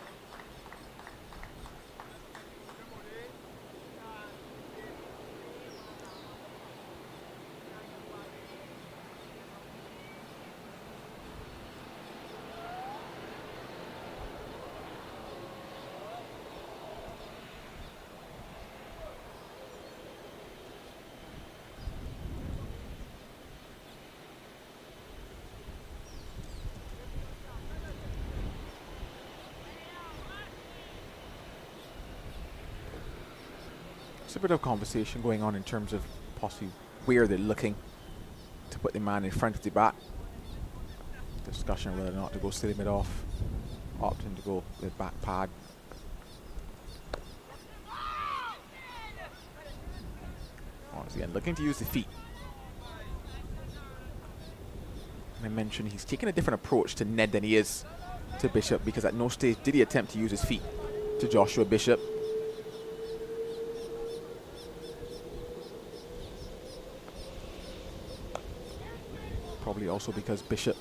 There's a bit of conversation going on in terms of possibly where they're looking to put the man in front of the bat. Discussion whether or not to go silly mid off, opting to go with back pad. Once again, looking to use the feet. And I mentioned he's taking a different approach to Ned than he is to Bishop, because at no stage did he attempt to use his feet to Joshua Bishop. Probably also because Bishop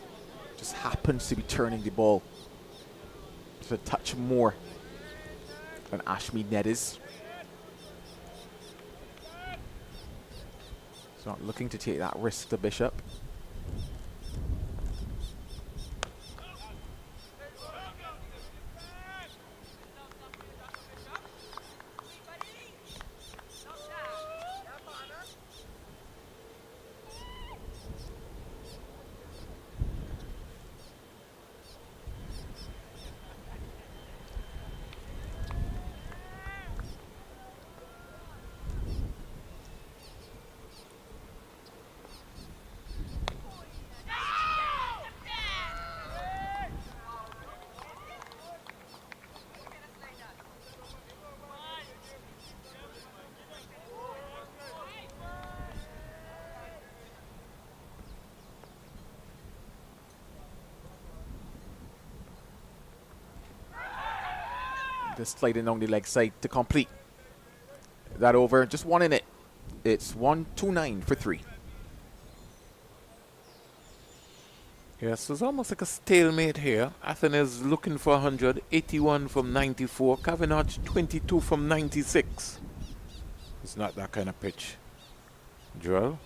just happens to be turning the ball just a touch more than Ashmead Ned is. He's not looking to take that risk to Bishop. Just sliding along the leg side to complete that over. Just one in it. It's 1-2-9 for 3. Yes, it's almost like a stalemate here. Athens looking for 100, 81 from 94. Cavenagh 22 from 96. It's not that kind of pitch. Joel?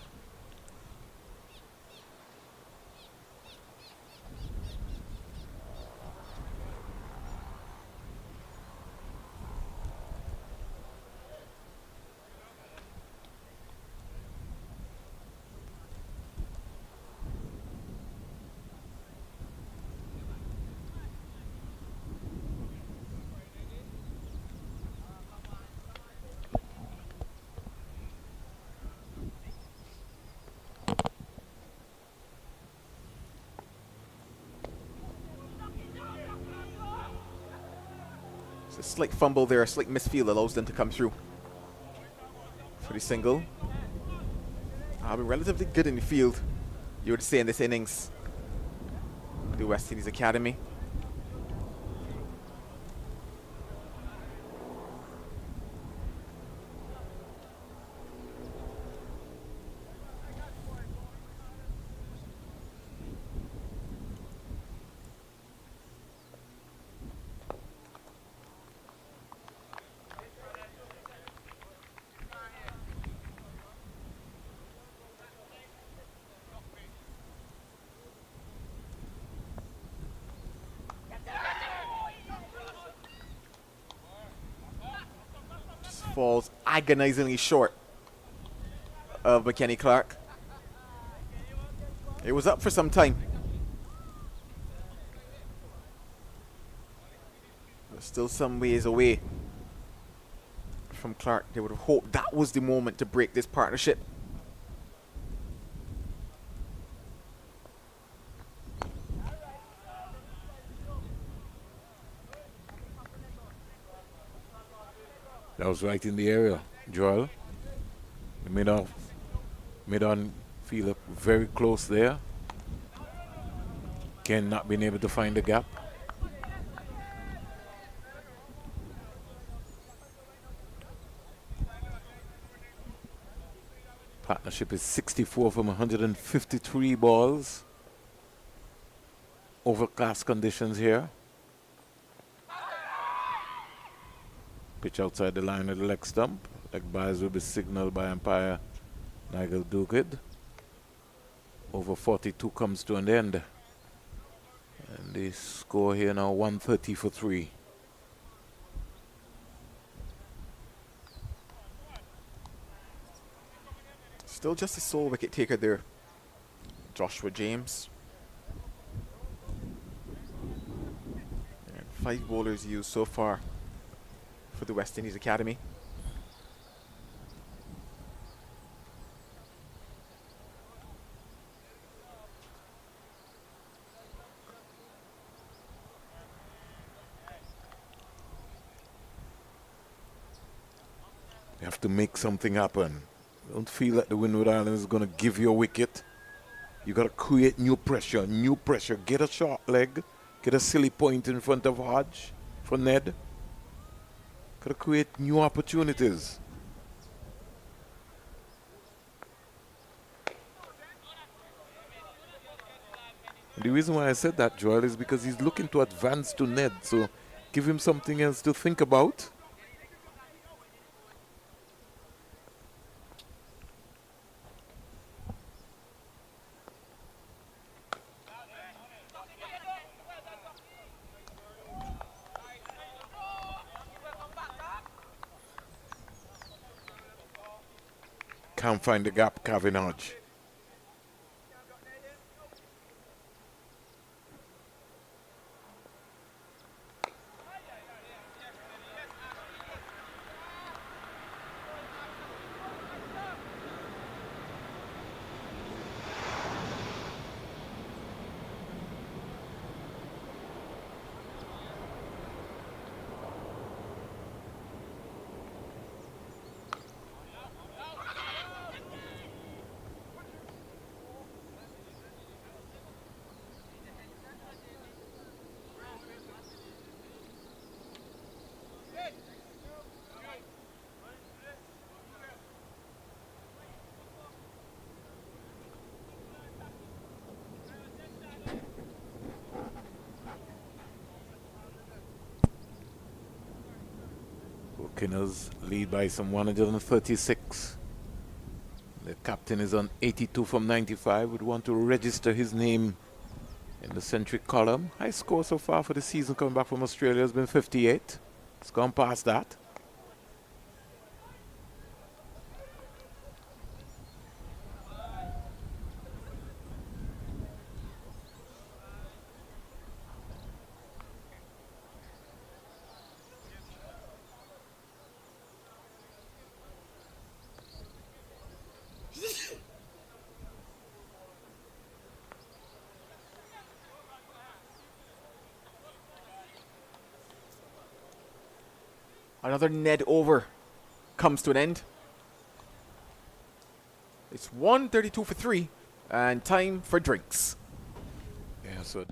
A slight fumble there, a slight misfield allows them to come through for the single. I've been relatively good in the field, you would say, in this innings. The West Indies Academy. Falls agonizingly short of McKenny Clark. It was up for some time. But still some ways away from Clark. They would have hoped that was the moment to break this partnership. That was right in the area, Joel. The mid-on fielder very close there. Ken not being able to find the gap. Partnership is 64 from 153 balls. overcast conditions here. Pitch outside the line of the leg stump. Leg byes will be signaled by umpire Nigel Duguid. Over 42 comes to an end. And the score here now 130 for 3. Still just a sole wicket taker there, Joshua James. And 5 bowlers used so far for the West Indies Academy. You have to make something happen. Don't feel like the Windward Islands is going to give you a wicket. You got to create new pressure, new pressure. Get a short leg, get a silly point in front of Hodge for Ned. Got to create new opportunities. And the reason why I said that, Joel, is because he's looking to advance to Ned. So give him something else to think about. Can't find the gap, Kevin Hodge. Kinners lead by some 136. The captain is on 82 from 95. Would want to register his name in the centric column. High score so far for the season coming back from Australia has been 58. It's gone past that. Another Ned over comes to an end. It's 132 for 3 and time for drinks. Yeah, so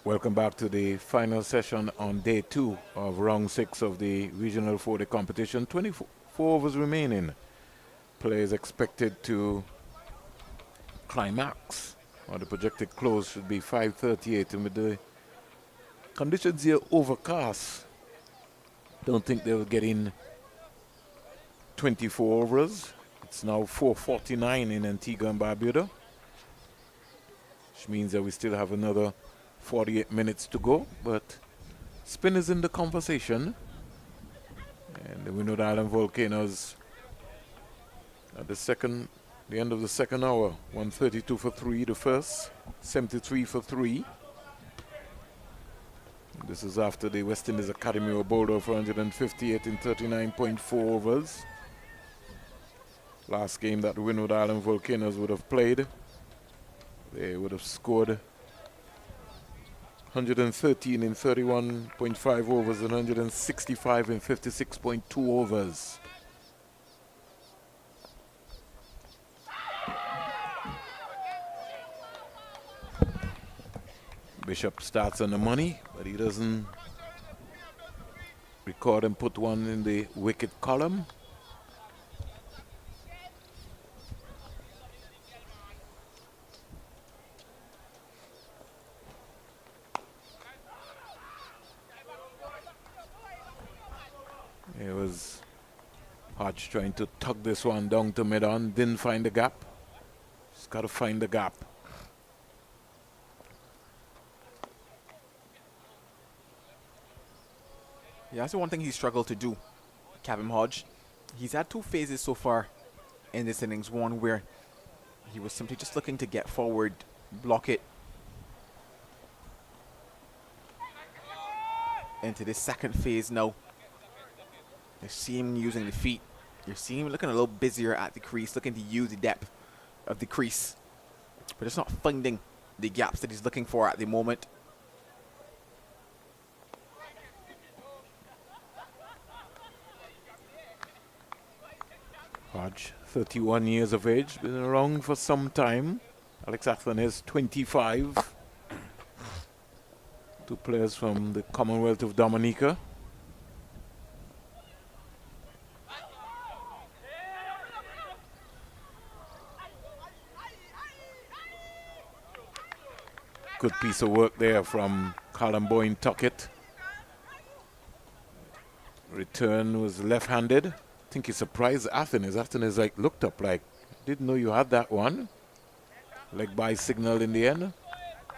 Welcome back to the final session on day 2 of round 6 of the Regional 4-day competition. 24 overs remaining. Players expected to climax, or the projected close should be 5:38, and with the conditions here overcast, don't think they'll get in 24 overs. It's now 4:49 in Antigua and Barbuda, which means that we still have another 48 minutes to go, but spin is in the conversation. And the Windward Island Volcanoes at the end of the second hour, 132 for 3 the first, 73 for 3. This is after the West Indies Academy were bowled over 158 in 39.4 overs. Last game that the Windward Island Volcanoes would have played, they would have scored 113 in 31.5 overs and 165 in 56.2 overs. Bishop starts on the money, but he doesn't record and put one in the wicket column. It was Hodge trying to tug this one down to mid-on, didn't find the gap. Just got to find the gap. Yeah, that's the one thing he struggled to do, Kevin Hodge. He's had 2 phases so far in this innings. One where he was simply just looking to get forward, block it. Into this second phase now. You see him using the feet. You see him looking a little busier at the crease, looking to use the depth of the crease, but just not finding the gaps that he's looking for at the moment. Hodge, 31 years of age, been around for some time. Alex Atherton is 25. 2 players from the Commonwealth of Dominica. Good piece of work there from Callum Boyne Tuckett. Return was left-handed. I think he surprised Athens. Athens like looked up like, didn't know you had that one. Leg by signal in the end.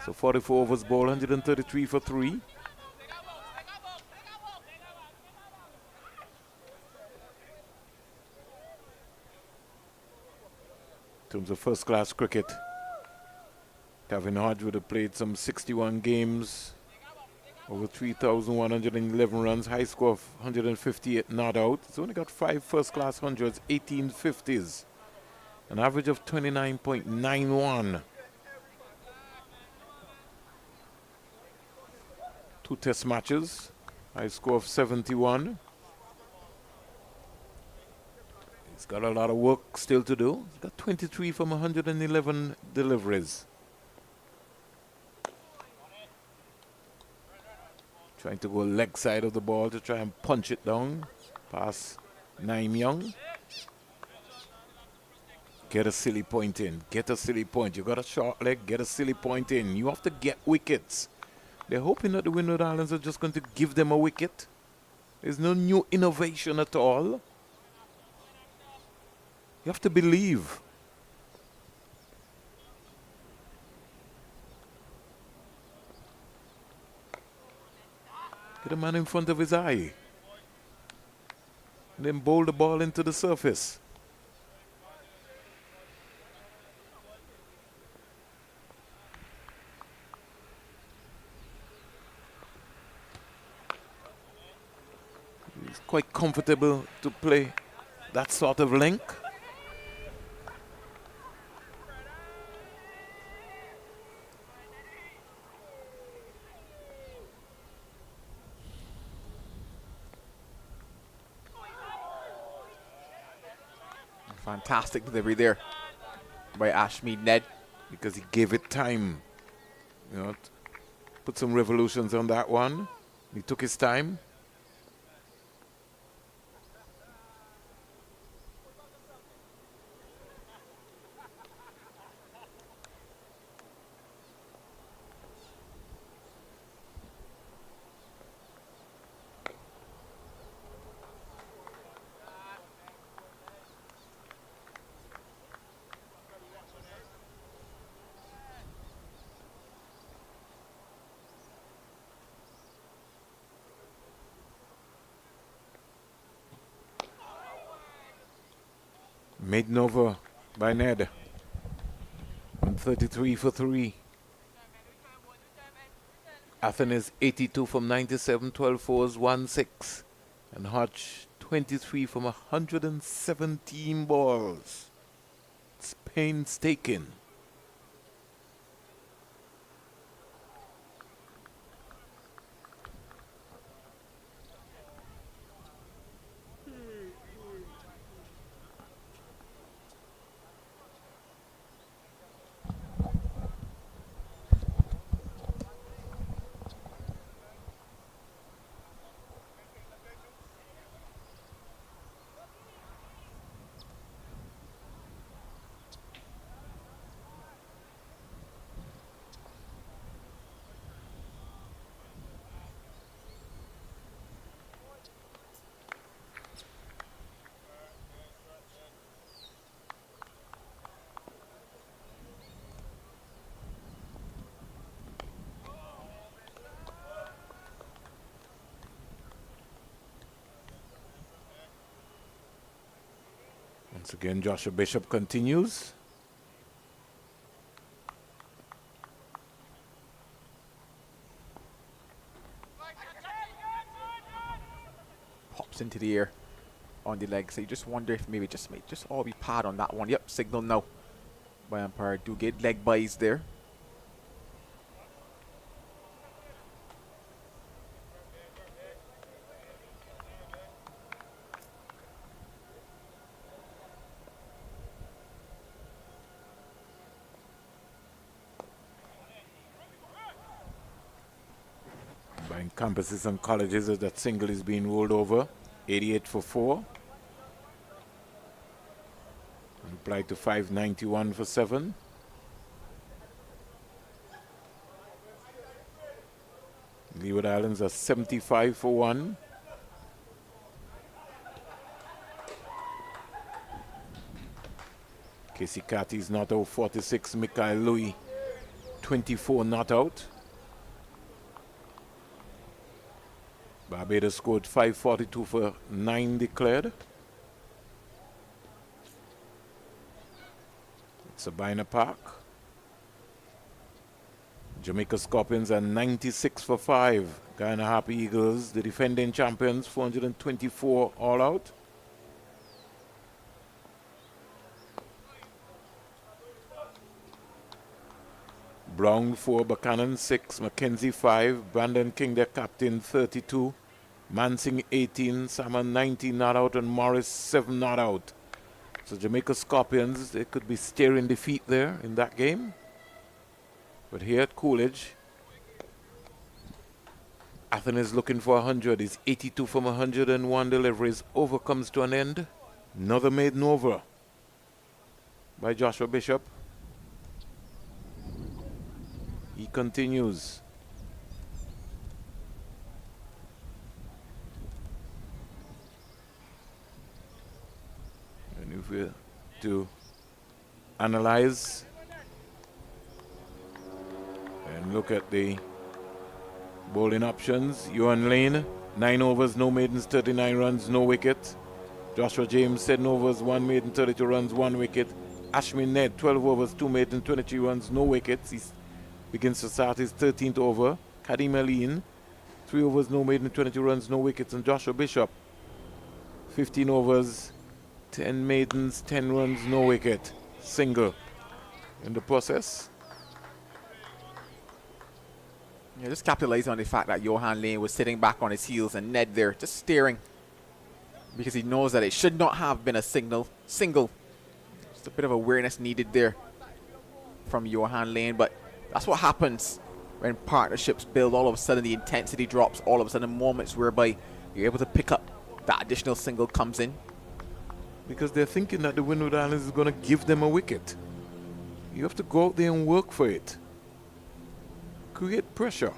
So 44 overs ball, 133 for 3. In terms of first-class cricket, Kevin Hodge would have played some 61 games, over 3,111 runs, high score of 158 not out. He's only got 5 first-class hundreds, 18 50s, an average of 29.91. 2 test matches, high score of 71. He's got a lot of work still to do. He's got 23 from 111 deliveries. Trying to go leg side of the ball to try and punch it down past Naim Young. Get a silly point in. Get a silly point. You got a short leg, get a silly point in. You have to get wickets. They're hoping that the Windward Islands are just going to give them a wicket. There's no new innovation at all. You have to believe. Get a man in front of his eye. And then bowl the ball into the surface. He's quite comfortable to play that sort of length. Fantastic delivery there by Ashmead Ned. Because he gave it time. You know, put some revolutions on that one. He took his time. Maiden over by Ned. 133 for 3. Athens 82 from 97, 12 fours, 1 6. And Hodge 23 from 117 balls. It's painstaking. Once again, Joshua Bishop continues. Pops into the air on the leg. So you just wonder if maybe just all be pad on that one. Yep, signal now by umpire. Do get leg buys there. By campuses and colleges as that single is being rolled over. 88 for 4. Applied to 591 for 7. Leeward Islands are 75 for 1. Casey Cathy's not out 46. Mikhail Louis 24 not out. Barbados scored 542 for 9 declared. Sabina Park. Jamaica Scorpions are 96 for 5. Guyana Happy Eagles, the defending champions, 424 all out. Brown 4, Buchanan 6, Mackenzie 5, Brandon King, their captain, 32. Mansing 18, Salmon 19 not out, and Morris 7 not out. So Jamaica Scorpions, they could be staring defeat there in that game. But here at Coolidge, Athens is looking for 100. He's 82 from 101 deliveries. Over comes to an end. Another maiden over by Joshua Bishop. He continues. And if we to analyze and look at the bowling options, Yuan Lane, 9 overs, no maidens, 39 runs, no wicket. Joshua James, 7 overs, 1 maiden, 32 runs, 1 wicket. Ashmin Ned, 12 overs, 2 maiden, 23 runs, no wickets. He begins to start his 13th over. Kadim Aline, 3 overs, no maiden, 22 runs, no wickets. And Joshua Bishop, 15 overs, 10 maidens, 10 runs, no wicket. Single in the process. Yeah, just capitalizing on the fact that Johan Lane was sitting back on his heels and Ned there just staring because he knows that it should not have been a single. Just a bit of awareness needed there from Johan Lane, but that's what happens When partnerships build, all of a sudden the intensity drops. All of a sudden, moments whereby you're able to pick up that additional single comes in. Because they're thinking that the Windward Islands is going to give them a wicket. You have to go out there and work for it. Create pressure.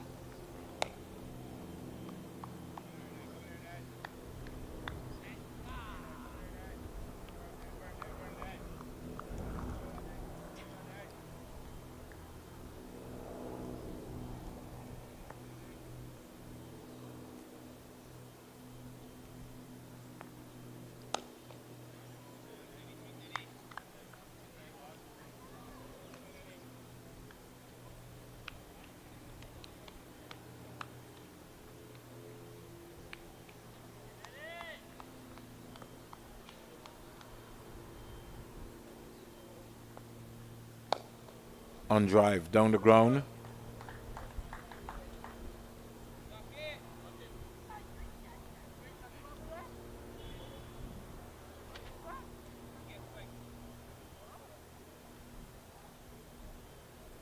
On drive, down the ground.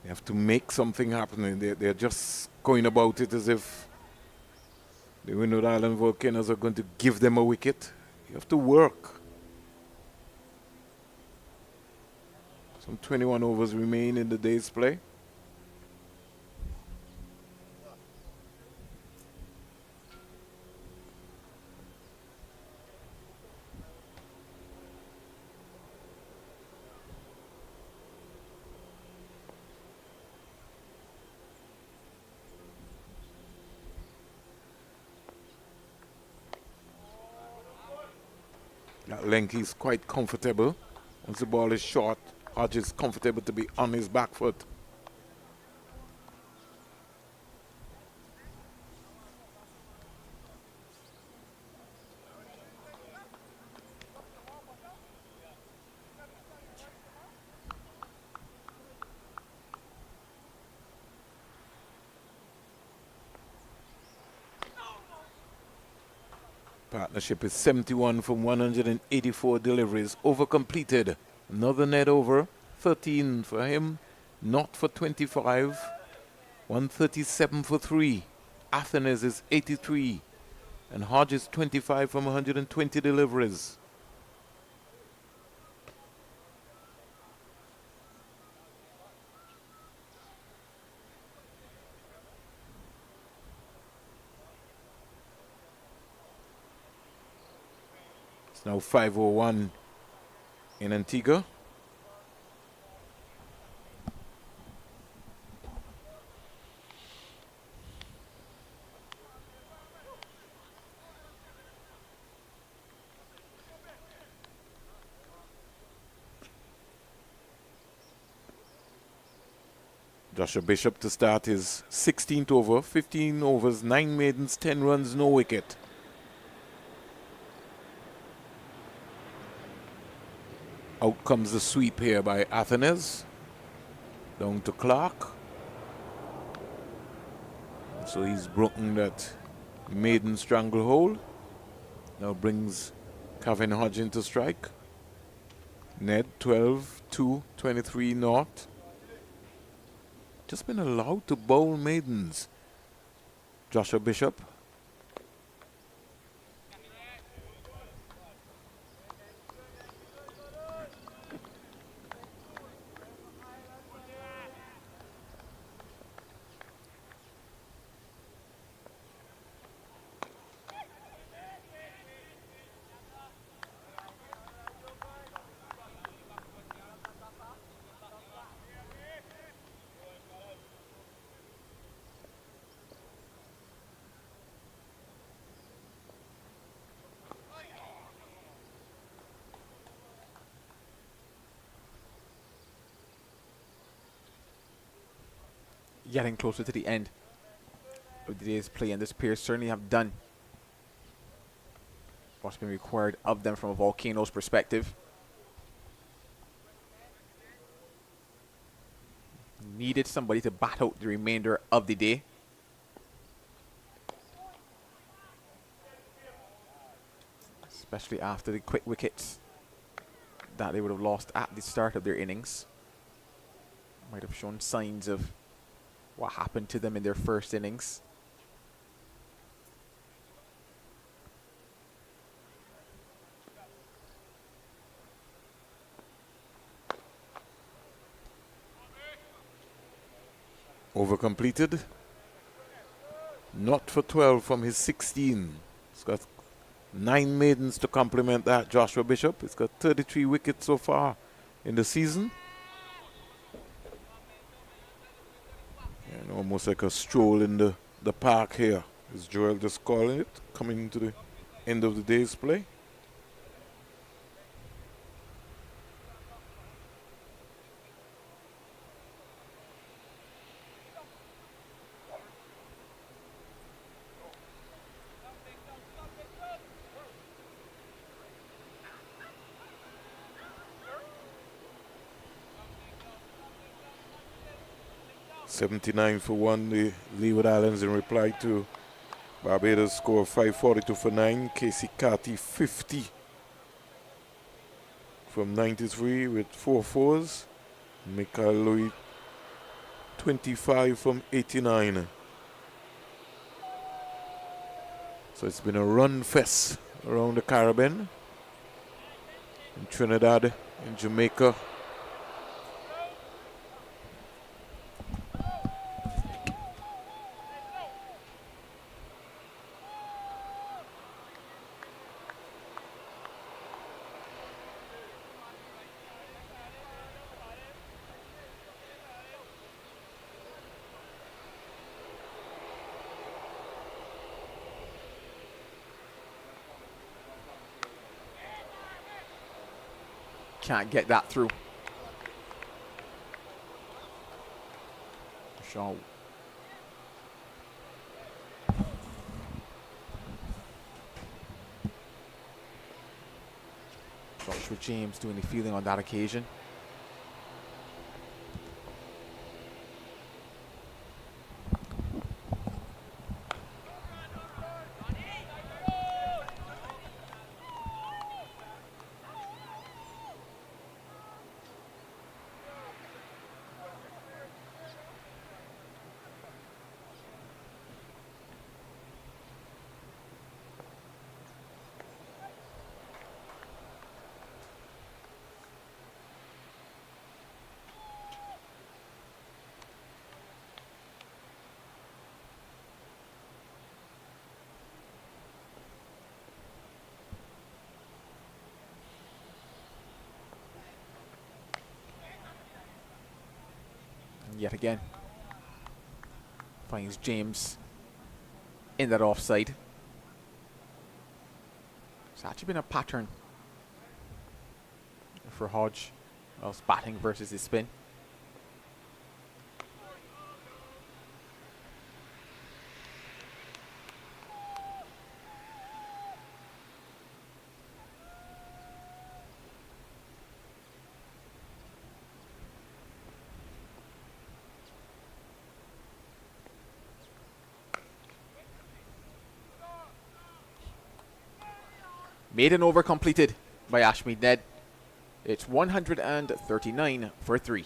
They have to make something happen. They're just going about it as if the Windward Island Volcanoes are going to give them a wicket. You have to work. Some 21 overs remain in the day's play. That length is quite comfortable. Once the ball is short, Hodge is comfortable to be on his back foot. Partnership is 71 from 184 deliveries. Over completed. Another net over. 13 for him. Not for 25. 137 for 3. Athens is 83. And Hodge is 25 from 120 deliveries. It's now 5:01 in Antigua. Joshua Bishop to start his 16th over, 15 overs, 9 maidens, 10 runs, no wicket. Out comes the sweep here by Athens. Down to Clark. So he's broken that maiden stranglehold. Now brings Kevin Hodge into strike. Ned 12, 2, 23 not. Just been allowed to bowl maidens. Joshua Bishop. Getting closer to the end of the day's play, and this pair certainly have done what's been required of them from a Volcanoes perspective. Needed somebody to bat out the remainder of the day. Especially after the quick wickets that they would have lost at the start of their innings. Might have shown signs of what happened to them in their first innings. Over completed. Not for 12 from his 16. He's got 9 maidens to complement that, Joshua Bishop. He's got 33 wickets so far in the season. And almost like a stroll in the park here, as Joel just calling it, coming to the end of the day's play. $79 for 1, the Leeward Islands in reply to Barbados score 542 for 9. Casey Carty 50 from 93 with 4 fours. Michael Louis 25 from 89. So it's been a run fest around the Caribbean, in Trinidad, in Jamaica. Can't get that through. Shaw. Joshua James doing the fielding on that occasion. Yet again, finds James in that offside. It's actually been a pattern for Hodge of batting versus his spin. Maiden over completed by Ashmead Ned. It's 139 for 3.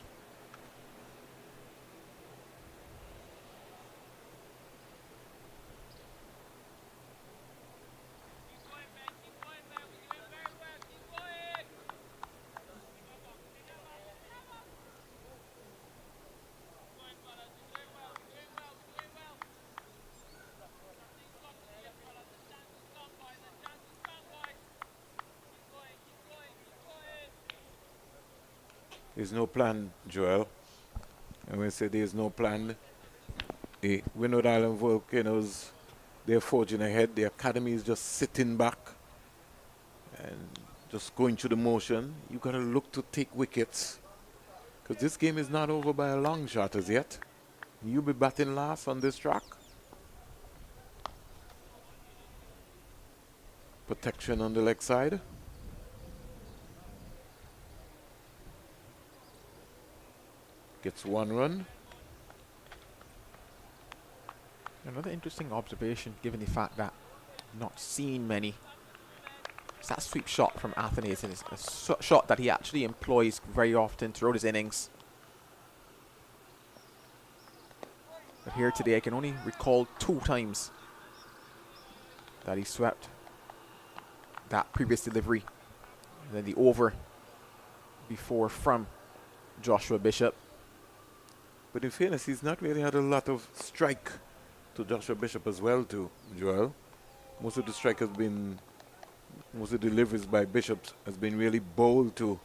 There's no plan, Joel. And when I say there's no plan, the Windward Island Volcanoes, they're forging ahead. The academy is just sitting back and just going through the motion. You got to look to take wickets, because this game is not over by a long shot as yet. You'll be batting last on this track. Protection on the leg side. Gets 1 run. Another interesting observation, given the fact that not seen many. It's that sweep shot from Athanase, and it's a shot that he actually employs very often throughout his innings. But here today, I can only recall 2 times that he swept. That previous delivery, and then the over before from Joshua Bishop. But in fairness, he's not really had a lot of strike to Joshua Bishop as well, too, Joel. Most of the strike has been, most of the deliveries by Bishop has been really bold to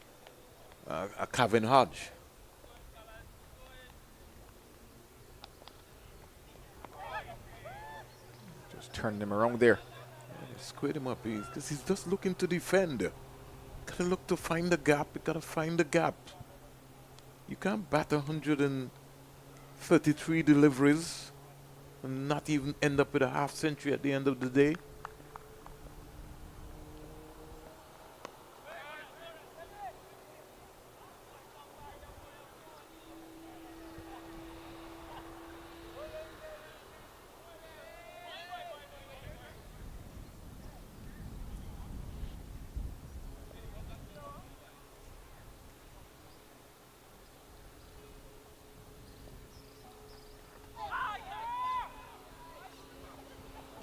a Kevin Hodge. Just turning him around there. Squared him up, because he's just looking to defend. Gotta look to find the gap. You gotta find the gap. You can't bat 133 deliveries and not even end up with a half century at the end of the day.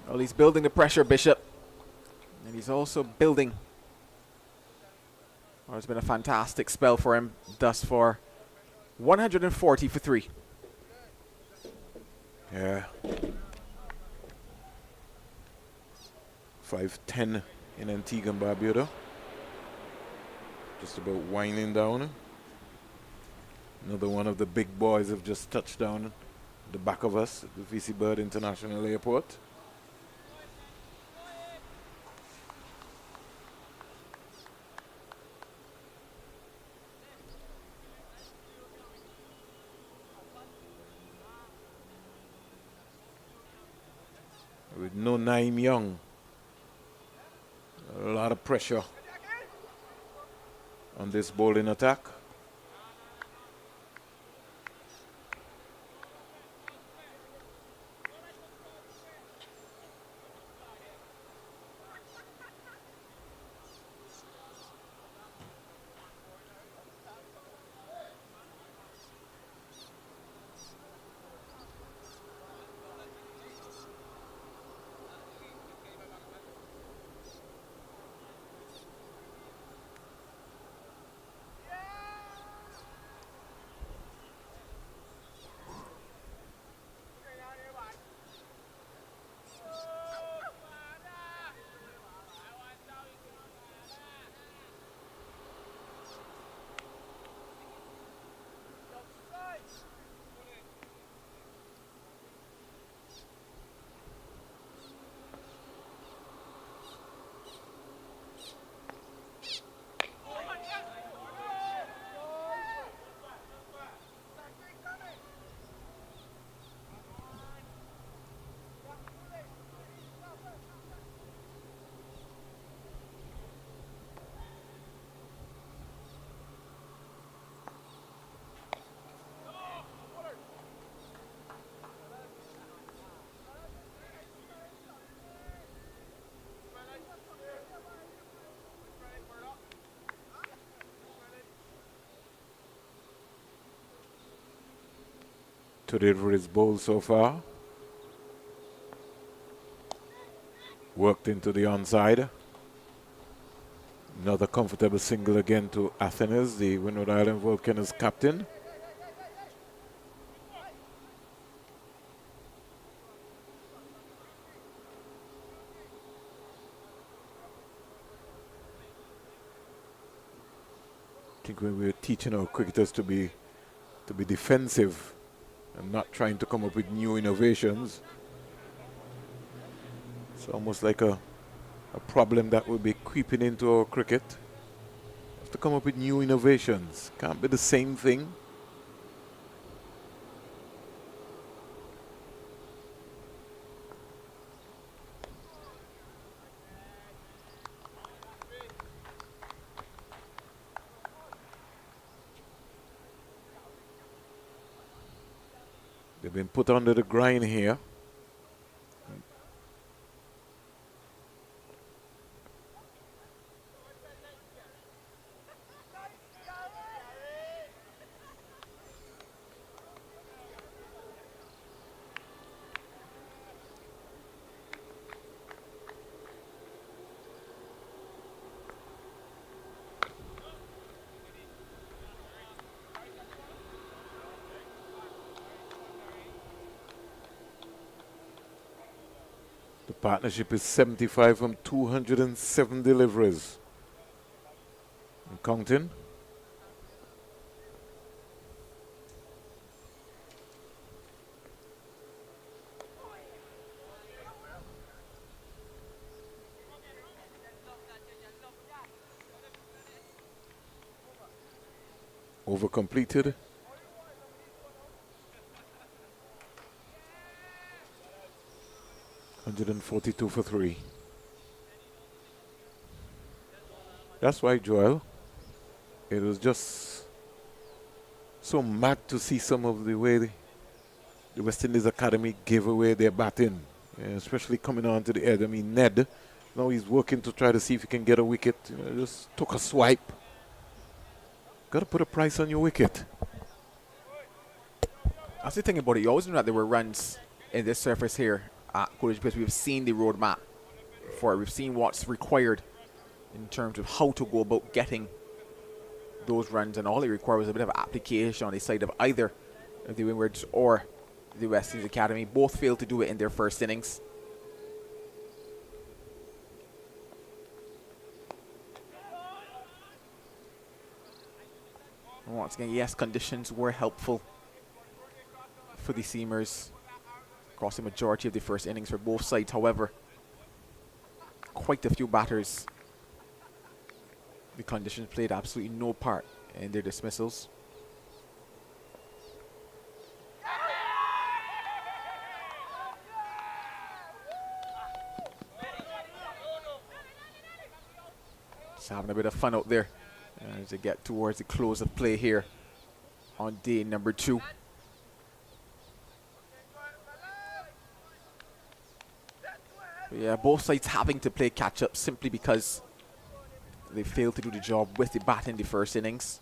Well, he's building the pressure, Bishop. And he's also building. Well, it's been a fantastic spell for him thus far. 140 for 3. Yeah. 5-10 in Antigua and Barbuda. Just about winding down. Another one of the big boys have just touched down at the back of us at the VC Bird International Airport. With no Naeem Young. A lot of pressure on this bowling attack. To deliver his bowl so far. Worked into the onside. Another comfortable single again to Athenas, the Windward Island Volcanoes captain. I think when we're teaching our cricketers to be defensive and not trying to come up with new innovations. It's almost like a problem that will be creeping into our cricket. Have to come up with new innovations. Can't be the same thing. They've been put under the grind here. partnership is 75 from 207 deliveries. And counting. Over completed. $142 for 3. That's why, Joel, it was just so mad to see some of the way the West Indies Academy gave away their batting, especially coming on to the end. I mean, Ned, now he's working to try to see if he can get a wicket. Just took a swipe. Got to put a price on your wicket. That's the thing about it. You always know that there were runs in this surface here at Coolidge because we've seen the roadmap for it. We've seen what's required in terms of how to go about getting those runs, and all it required was a bit of application on the side of either of the Windwards or the West Indies Academy. Both failed to do it in their first innings. And once again, yes, conditions were helpful for the Seamers across the majority of the first innings for both sides. However, quite a few batters, the conditions played absolutely no part in their dismissals. Just having a bit of fun out there as they get towards the close of play here on day number 2. But yeah, both sides having to play catch up simply because they failed to do the job with the bat in the first innings.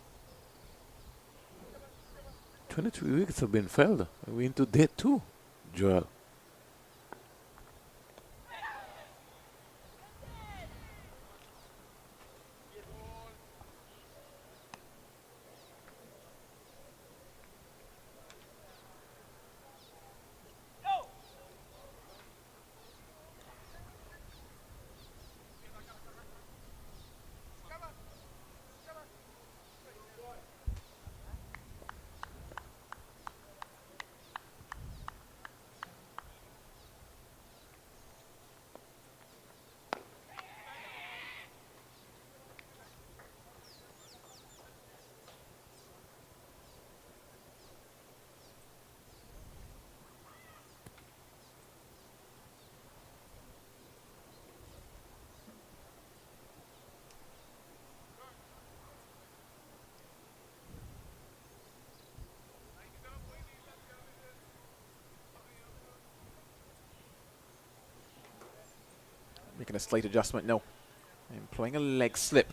23 wickets have been felled. We're into day 2, Joel. Making a slight adjustment now. Employing a leg slip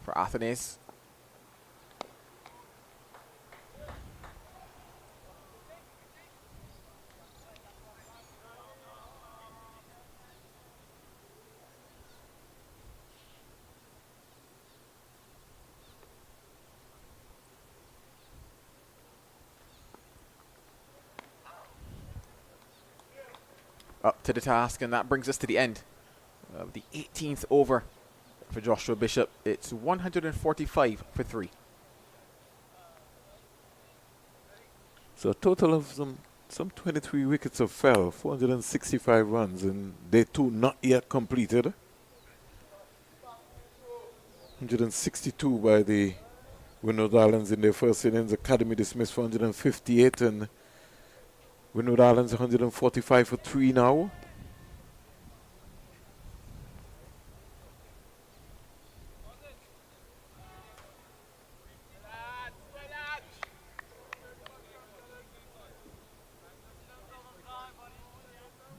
for Athenaeus. Up to the task, and that brings us to the end of the 18th over for Joshua Bishop. It's 145 for 3. So a total of some 23 wickets have fell, 465 runs in day 2 not yet completed. 162 by the Windward Islands in their first innings. Academy dismissed for 158, and Windward Islands 145 for 3 now.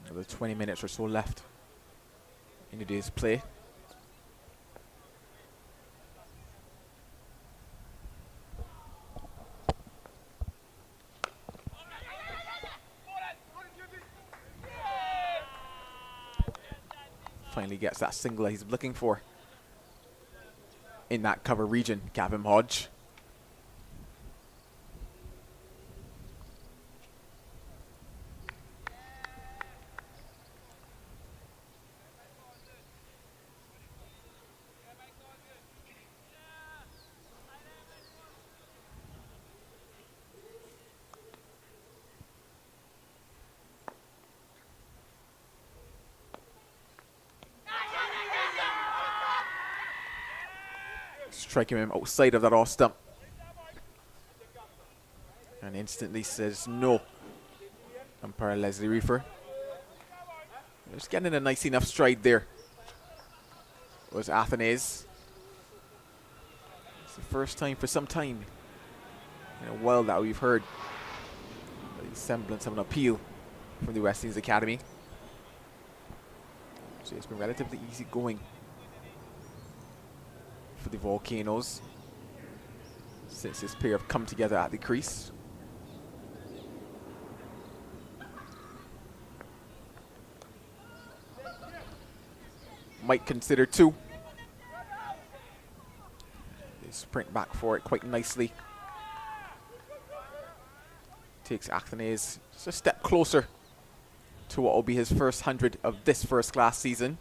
Another 20 minutes or so left in the day's play. Finally gets that single that he's looking for in that cover region, Gavin Hodge. striking him outside of that off stump. And instantly says no. Umpire Leslie Reefer. Just getting in a nice enough stride there. Was Athenaeus. It's the first time for some time in a while that we've heard the semblance of an appeal from the West Indies Academy. So it's been relatively easy going for the Volcanoes since this pair have come together at the crease. Might consider two. They sprint back for it quite nicely. Takes Athenaeus just a step closer to what will be his first 100 of this first class season.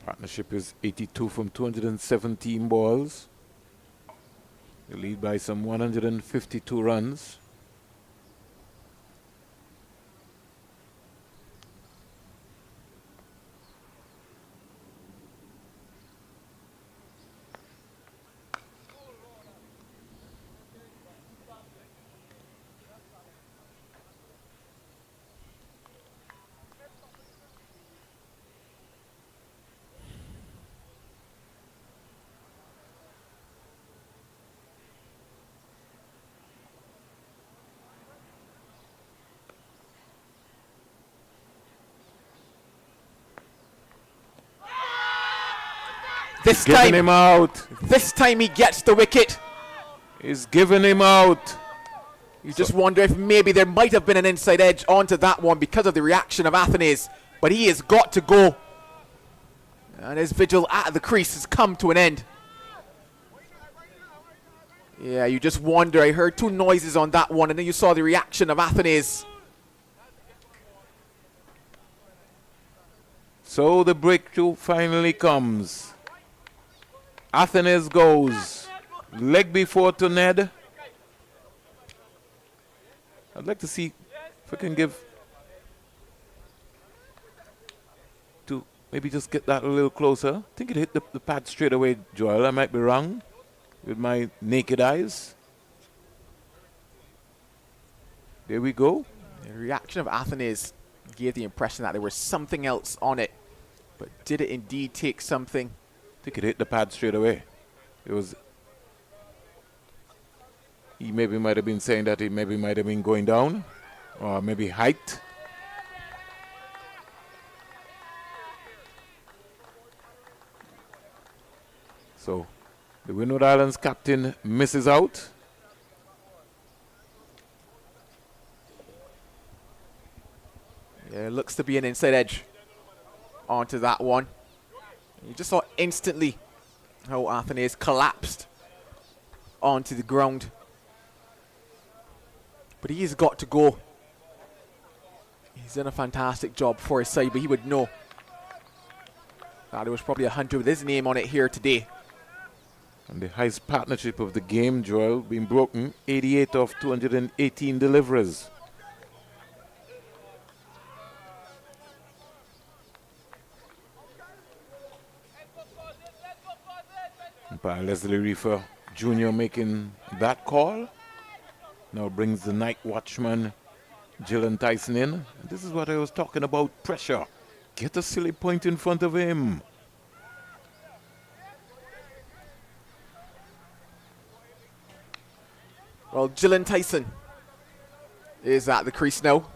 Partnership is 82 from 217 balls. They lead by some 152 runs. This Giving time, him out. this time he gets the wicket. He's giving him out. You just wonder if maybe there might have been an inside edge onto that one because of the reaction of Athenaeus. But he has got to go. And his vigil at the crease has come to an end. Yeah, you just wonder. I heard two noises on that one, and then you saw the reaction of Athenaeus. So the breakthrough finally comes. Athenaeus goes. Leg before to Ned. I'd like to see if I can give to maybe just get that a little closer. I think it hit the pad straight away, Joel. I might be wrong with my naked eyes. There we go. The reaction of Athenaeus gave the impression that there was something else on it. But did it indeed take something? I think it hit the pad straight away. It was. He maybe might have been saying that it maybe might have been going down, or maybe height. So, the Windward Islands captain misses out. Yeah, it looks to be an inside edge onto that one. You just saw instantly how Athenaeus collapsed onto the ground. But he's got to go. He's done a fantastic job for his side, but he would know that there was probably a hunter with his name on it here today. And the highest partnership of the game, Joel, being broken. 88 of 218 deliveries. Umpire Leslie Reefer Jr. making that call. Now brings the night watchman, Gillen Tyson, in. And this is what I was talking about, pressure. Get a silly point in front of him. Well, Gillen Tyson is at the crease now.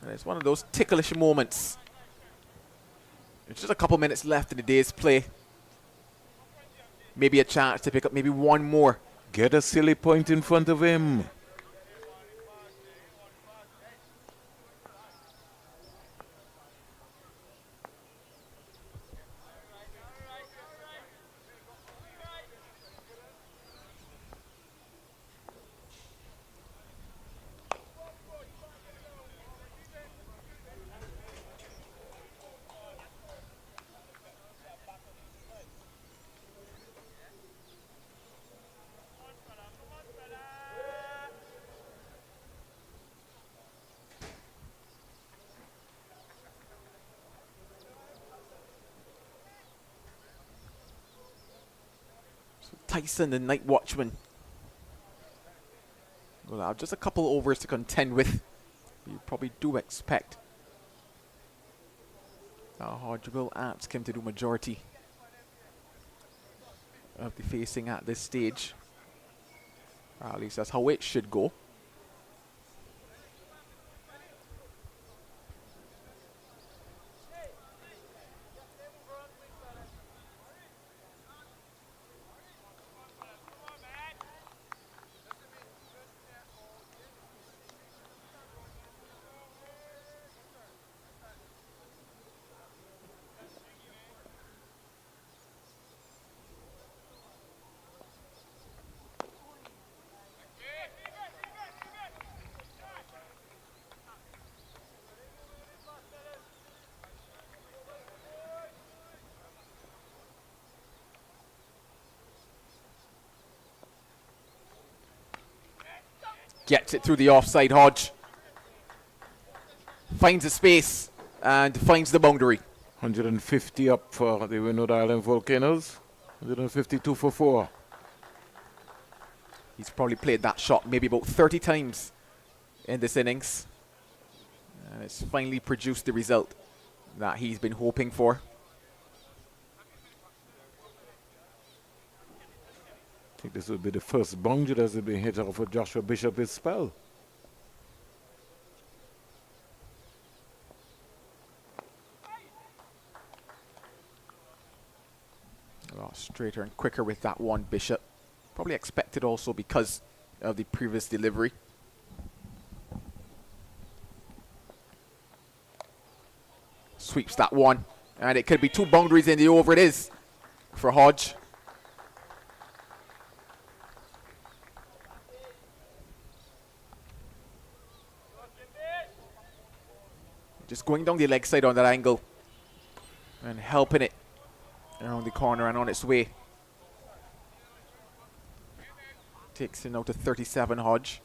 And it's one of those ticklish moments. There's just a couple minutes left in the day's play. Maybe a chance to pick up maybe one more. Get a silly point in front of him. Tyson, the night watchman, will have just a couple overs to contend with. You probably do expect Hodge will ask him to do majority of the facing at this stage. Or at least that's how it should go. Gets it through the offside, Hodge. Finds a space and finds the boundary. 150 up for the Windward Island Volcanoes. 152 for 4. He's probably played that shot maybe about 30 times in this innings. And it's finally produced the result that he's been hoping for. I think this will be the first boundary that's been hit off of Joshua Bishop's spell. A lot straighter and quicker with that one, Bishop. Probably expected also because of the previous delivery. Sweeps that one. And it could be 2 boundaries in the over. It is for Hodge. Just going down the leg side on that angle and helping it around the corner and on its way. Takes it now to 37, Hodge.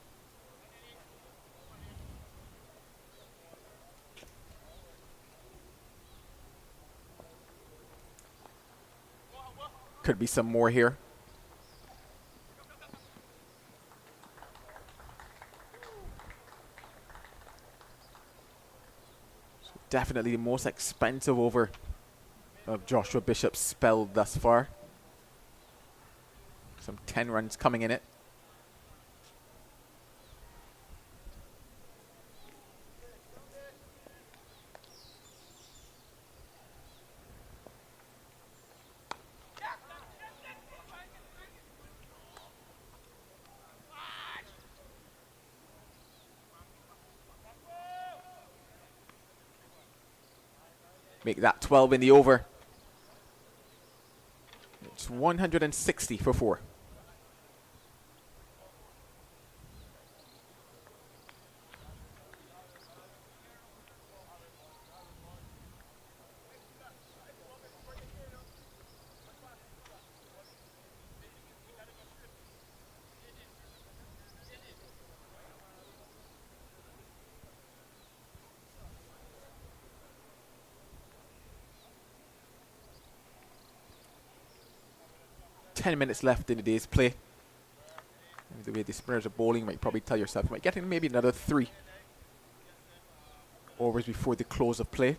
Could be some more here. Definitely the most expensive over of Joshua Bishop's spell thus far. Some 10 runs coming in it. Make that 12 in the over. It's 160 for 4. Minutes left in the day's play. And the way the spinners are bowling, you might probably tell yourself you might get in maybe another 3 overs before the close of play.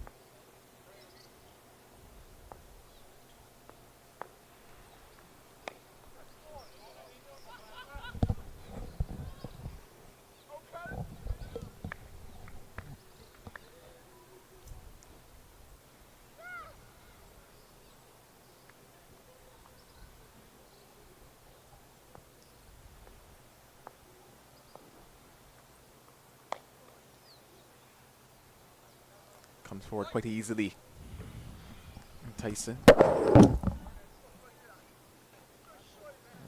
Comes forward quite easily. Tyson.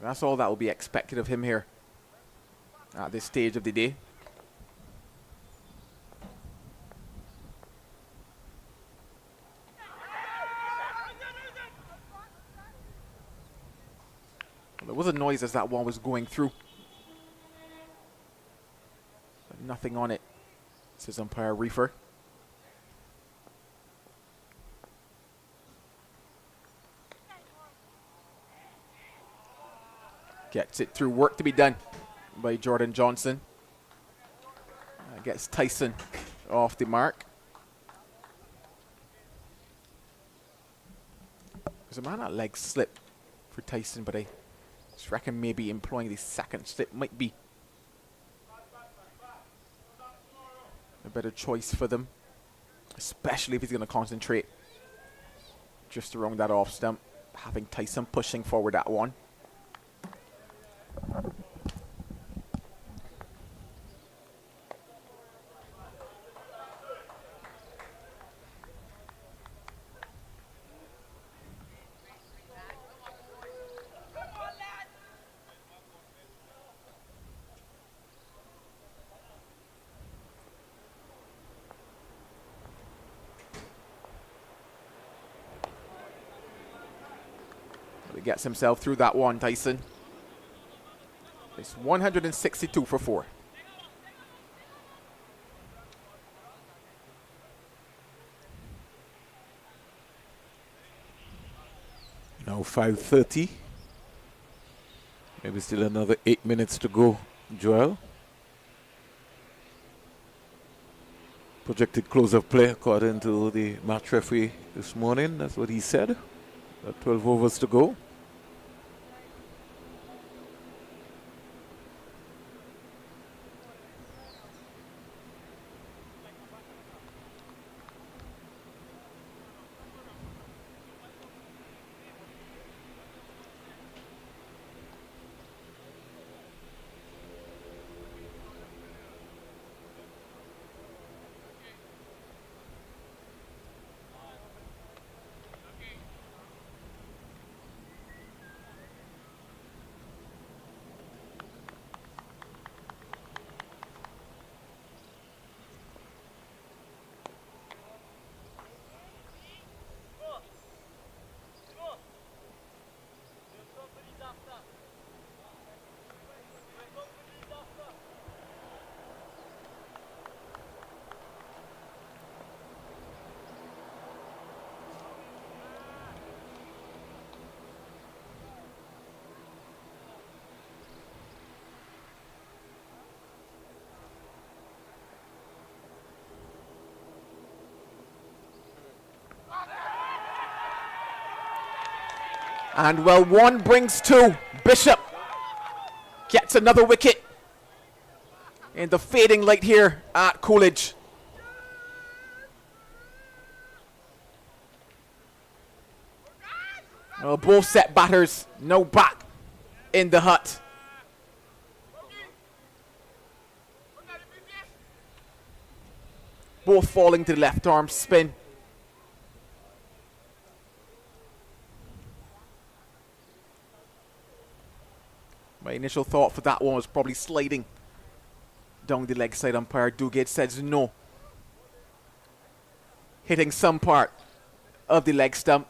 That's all that will be expected of him here at this stage of the day. Well, there was a noise as that one was going through, but nothing on it, says umpire Reefer. Gets it through, work to be done by Jordan Johnson. Gets Tyson off the mark. There's a man that leg slip for Tyson, but I just reckon maybe employing the second slip might be a better choice for them, especially if he's going to concentrate just around that off stump, having Tyson pushing forward that one. He gets himself through that one, Tyson. It's 162 for 4. Now 5:30. Maybe still another 8 minutes to go, Joel. Projected close of play according to the match referee this morning. That's what he said. 12 overs to go. And well, one brings two. Bishop gets another wicket in the fading light here at Coolidge. Well, both set batters, no back in the hut. Both falling to the left arm spin. My initial thought for that one was probably sliding down the leg side. Umpire Duguid says no. Hitting some part of the leg stump.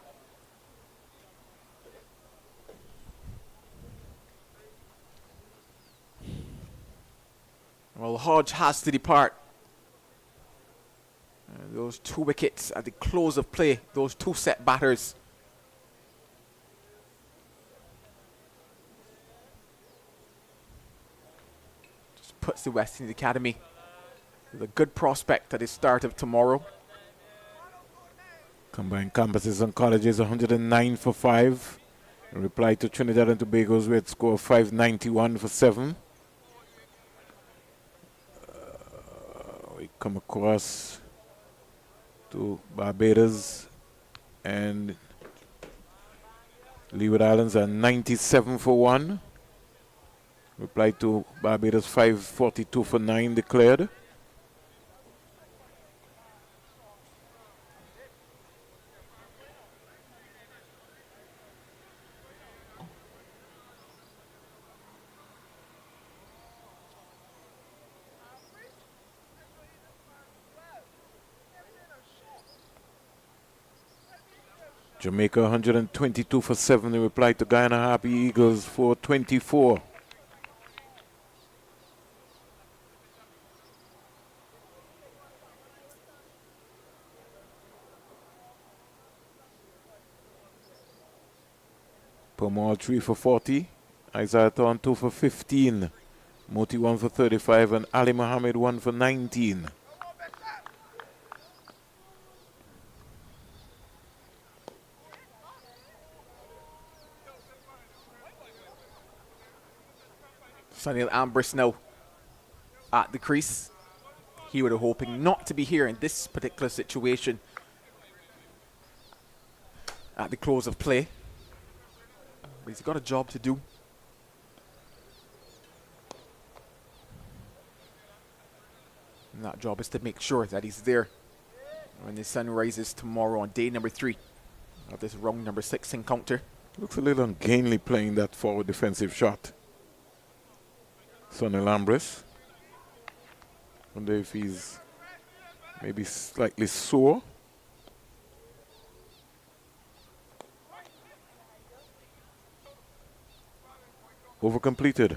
Well, Hodge has to depart. Those two wickets at the close of play, those two set batters. Just puts the West Indies Academy with a good prospect at the start of tomorrow. Combined campuses and colleges 109 for 5. In reply to Trinidad and Tobago's red score of 591 for 7. We come across to Barbados and Leeward Islands are 97 for 1. Reply to Barbados 542 for 9 declared. Jamaica 122 for 7 in reply to Guyana Happy Eagles 424. Pomor 3 for 40. Isaiah Thorne 2 for 15. Moti 1 for 35 and Ali Mohammed 1 for 19. Sunil Ambrose now at the crease. He would have hoping not to be here in this particular situation at the close of play. But he's got a job to do. And that job is to make sure that he's there when the sun rises tomorrow on day number 3 of this round number 6 encounter. Looks a little ungainly playing that forward defensive shot. Sonny Lambris. Wonder if he's maybe slightly sore. Over completed.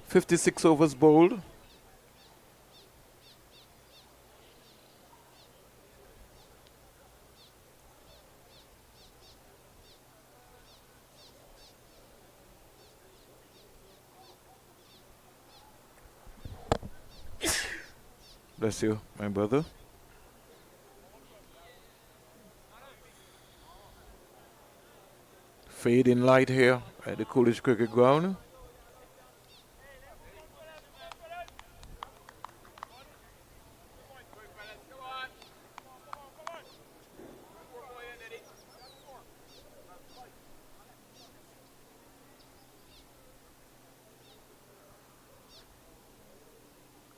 56 overs bowled. Bless you, my brother. Fading light here at the Coolidge Cricket Ground.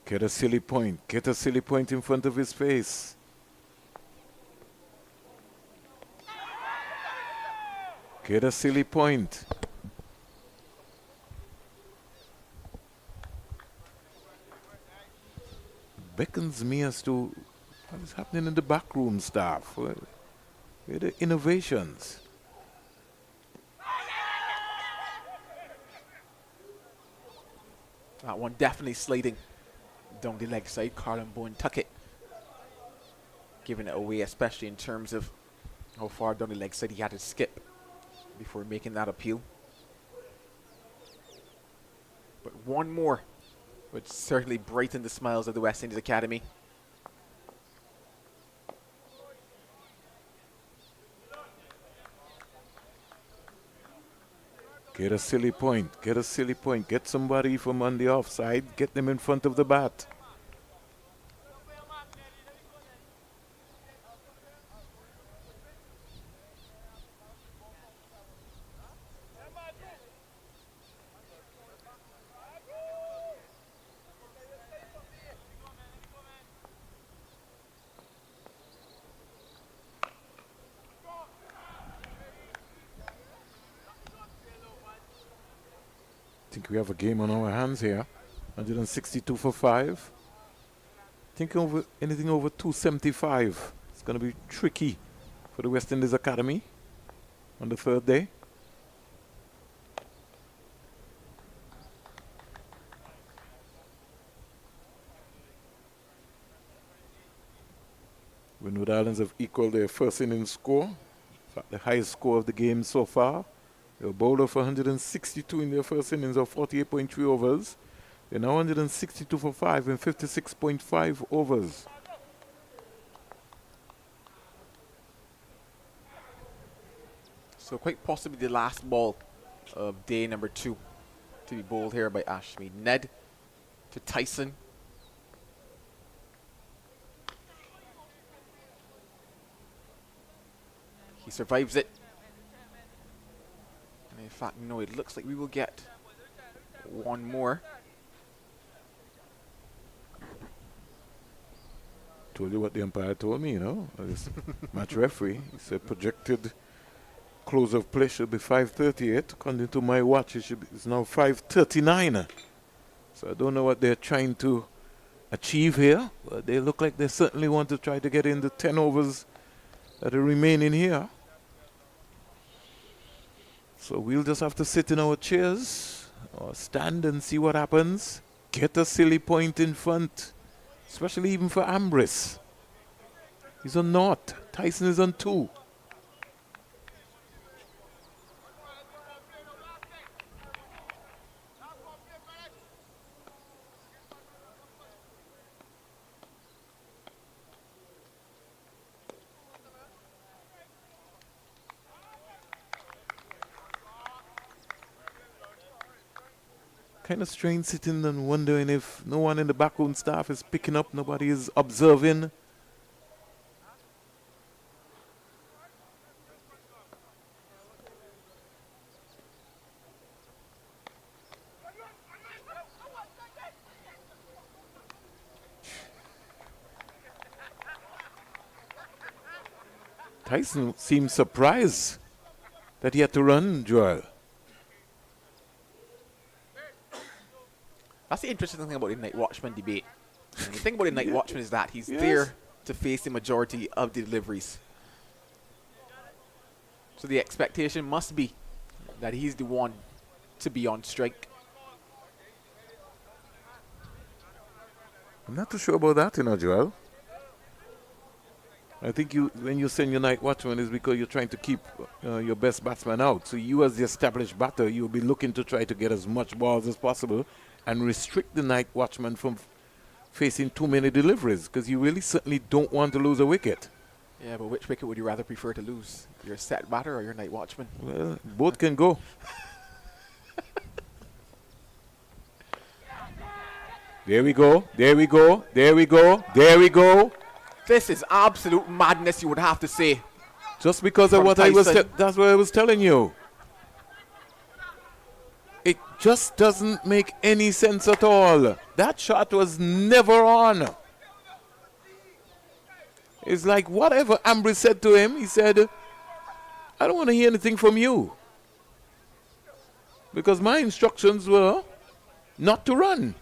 Get a silly point. Get a silly point in front of his face. Get a silly point. Beckons me as to what is happening in the backroom staff. Where are the innovations? That one definitely sliding down the leg side. Carlin Bowen tuck it, giving it away, especially in terms of how far down the leg side he had to skip before making that appeal. But one more would certainly brighten the smiles of the West Indies Academy. Get a silly point. Get a silly point. Get somebody from on the offside. Get them in front of the bat. I think we have a game on our hands here. 162 for 5. I think anything over 275. It's going to be tricky for the West Indies Academy on the third day. Windward Islands have equaled their first innings score. In fact, the highest score of the game so far. They were bowled for 162 in their first innings of 48.3 overs. They're now 162 for 5 in 56.5 overs. So quite possibly the last ball of day number 2 to be bowled here by Ashmead. Ned to Tyson. He survives it. And in fact, no, it looks like we will get one more. Told you what the umpire told me, you know. As match referee, he said projected close of play should be 5:38. According to my watch, it's now 5:39. So I don't know what they're trying to achieve here, but they look like they certainly want to try to get in the 10 overs that are remaining here. So we'll just have to sit in our chairs or stand and see what happens. Get a silly point in front, especially even for Ambrose. He's on naught. Tyson is on 2. Kind of strange sitting and wondering if no one in the backroom staff is picking up, nobody is observing. Tyson seemed surprised that he had to run, Joel. That's the interesting thing about the night watchman debate. And the thing about the night watchman is that he's Yes. there to face the majority of the deliveries. So the expectation must be that he's the one to be on strike. I'm not too sure about that, Joel. I think when you send your night watchman is because you're trying to keep your best batsman out. So you as the established batter, you'll be looking to try to get as much balls as possible and restrict the night watchman from facing too many deliveries, because you really certainly don't want to lose a wicket. Yeah, but which wicket would you rather prefer to lose? Your set batter or your night watchman? Well, both can go. There we go. There we go. There we go. There we go. This is absolute madness, you would have to say. Just because of From what I was, Tyson. that's what I was telling you. It just doesn't make any sense at all. That shot was never on. It's like whatever Ambrose said to him, he said, I don't want to hear anything from you. Because my instructions were not to run.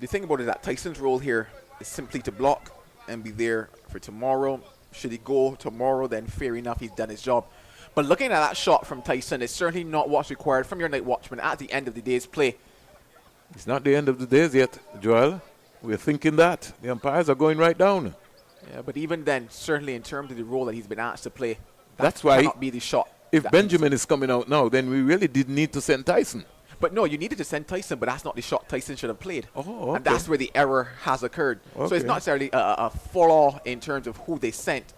The thing about it is that Tyson's role here is simply to block and be there for tomorrow. Should he go tomorrow, then fair enough, he's done his job. But looking at that shot from Tyson, it's certainly not what's required from your night watchman at the end of the day's play. It's not the end of the days yet, Joel. We're thinking that. The umpires are going right down. Yeah, but even then, certainly in terms of the role that he's been asked to play, That's why cannot be the shot. if that Benjamin is coming out now, then we really did need to send Tyson. But no, you needed to send Tyson, but that's not the shot Tyson should have played. Oh, okay. And that's where the error has occurred. So it's Okay. not necessarily a flaw in terms of who they sent.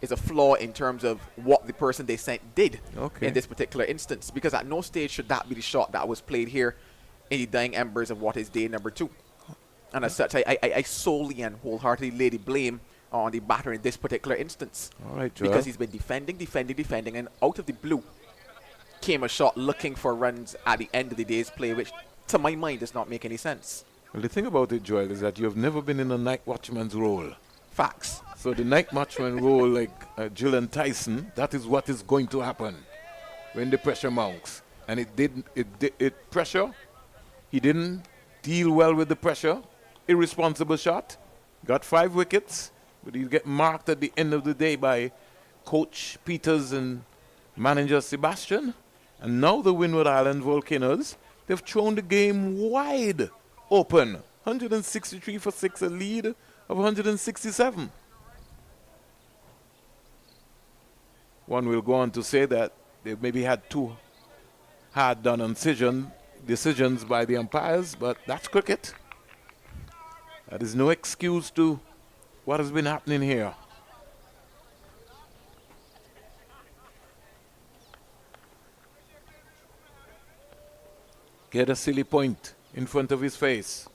It's a flaw in terms of what the person they sent did Okay. in this particular instance. Because at no stage should that be the shot that was played here in the dying embers of what is day number 2. And as such, I solely and wholeheartedly lay the blame on the batter in this particular instance. All right, Joel. Because he's been defending, and out of the blue came a shot looking for runs at the end of the day's play, which to my mind does not make any sense. Well, the thing about it, Joel, is that you have never been in a night watchman's role. Facts. So the night watchman role, like Jill and Tyson, that is what is going to happen when the pressure mounts. And it pressure. He didn't deal well with the pressure. Irresponsible shot. Got 5 wickets, but he'll get marked at the end of the day by Coach Peters and manager Sebastian. And now the Windward Island Volcanoes, they've thrown the game wide open. 163 for 6, a lead of 167. One will go on to say that they maybe had too hard done decisions by the umpires, but that's cricket. That is no excuse to what has been happening here. Get a silly point in front of his face.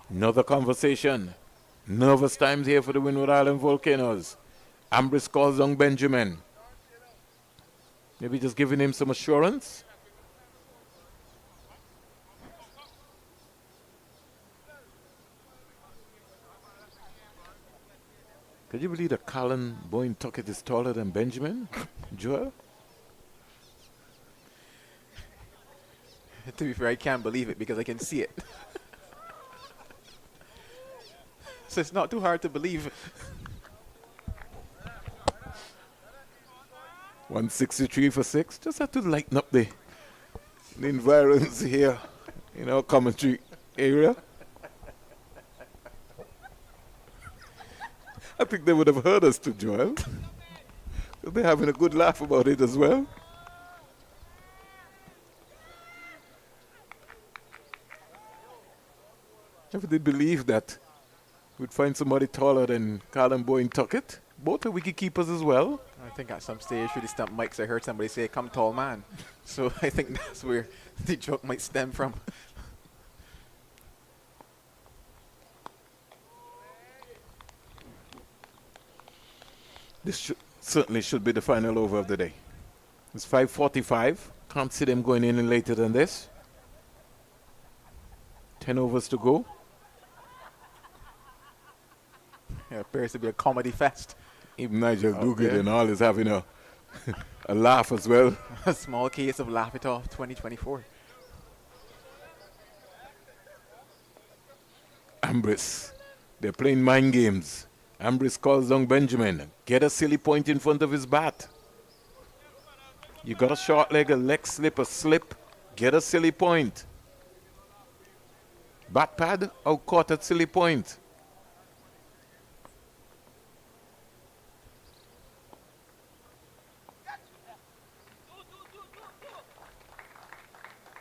Another conversation. Nervous times here for the Windward Island Volcanoes. Ambrose calls on Benjamin. Maybe just giving him some assurance. Could you believe that Colin Boyne Tuckett is taller than Benjamin? Joel? To be fair, I can't believe it because I can see it. So it's not too hard to believe. 163 for 6. Just have to lighten up the environs here in our commentary area. I think they would have heard us too, Joel. They're having a good laugh about it as well. Never did believe that we'd find somebody taller than Callum Boyne Tuckett. Both are wicket keepers as well. I think at some stage through the stump mics I heard somebody say, "Come tall man." So I think that's where the joke might stem from. This certainly should be the final over of the day. It's 5:45. Can't see them going any later than this. 10 overs to go. It appears to be a comedy fest. Even Nigel Duguid there. and all is having a a laugh as well. A small case of Laugh It Off 2024. Ambrose. They're playing mind games. Ambrose calls down Benjamin. Get a silly point in front of his bat. You got a short leg, a leg slip, a slip. Get a silly point. Bat pad out caught at silly point.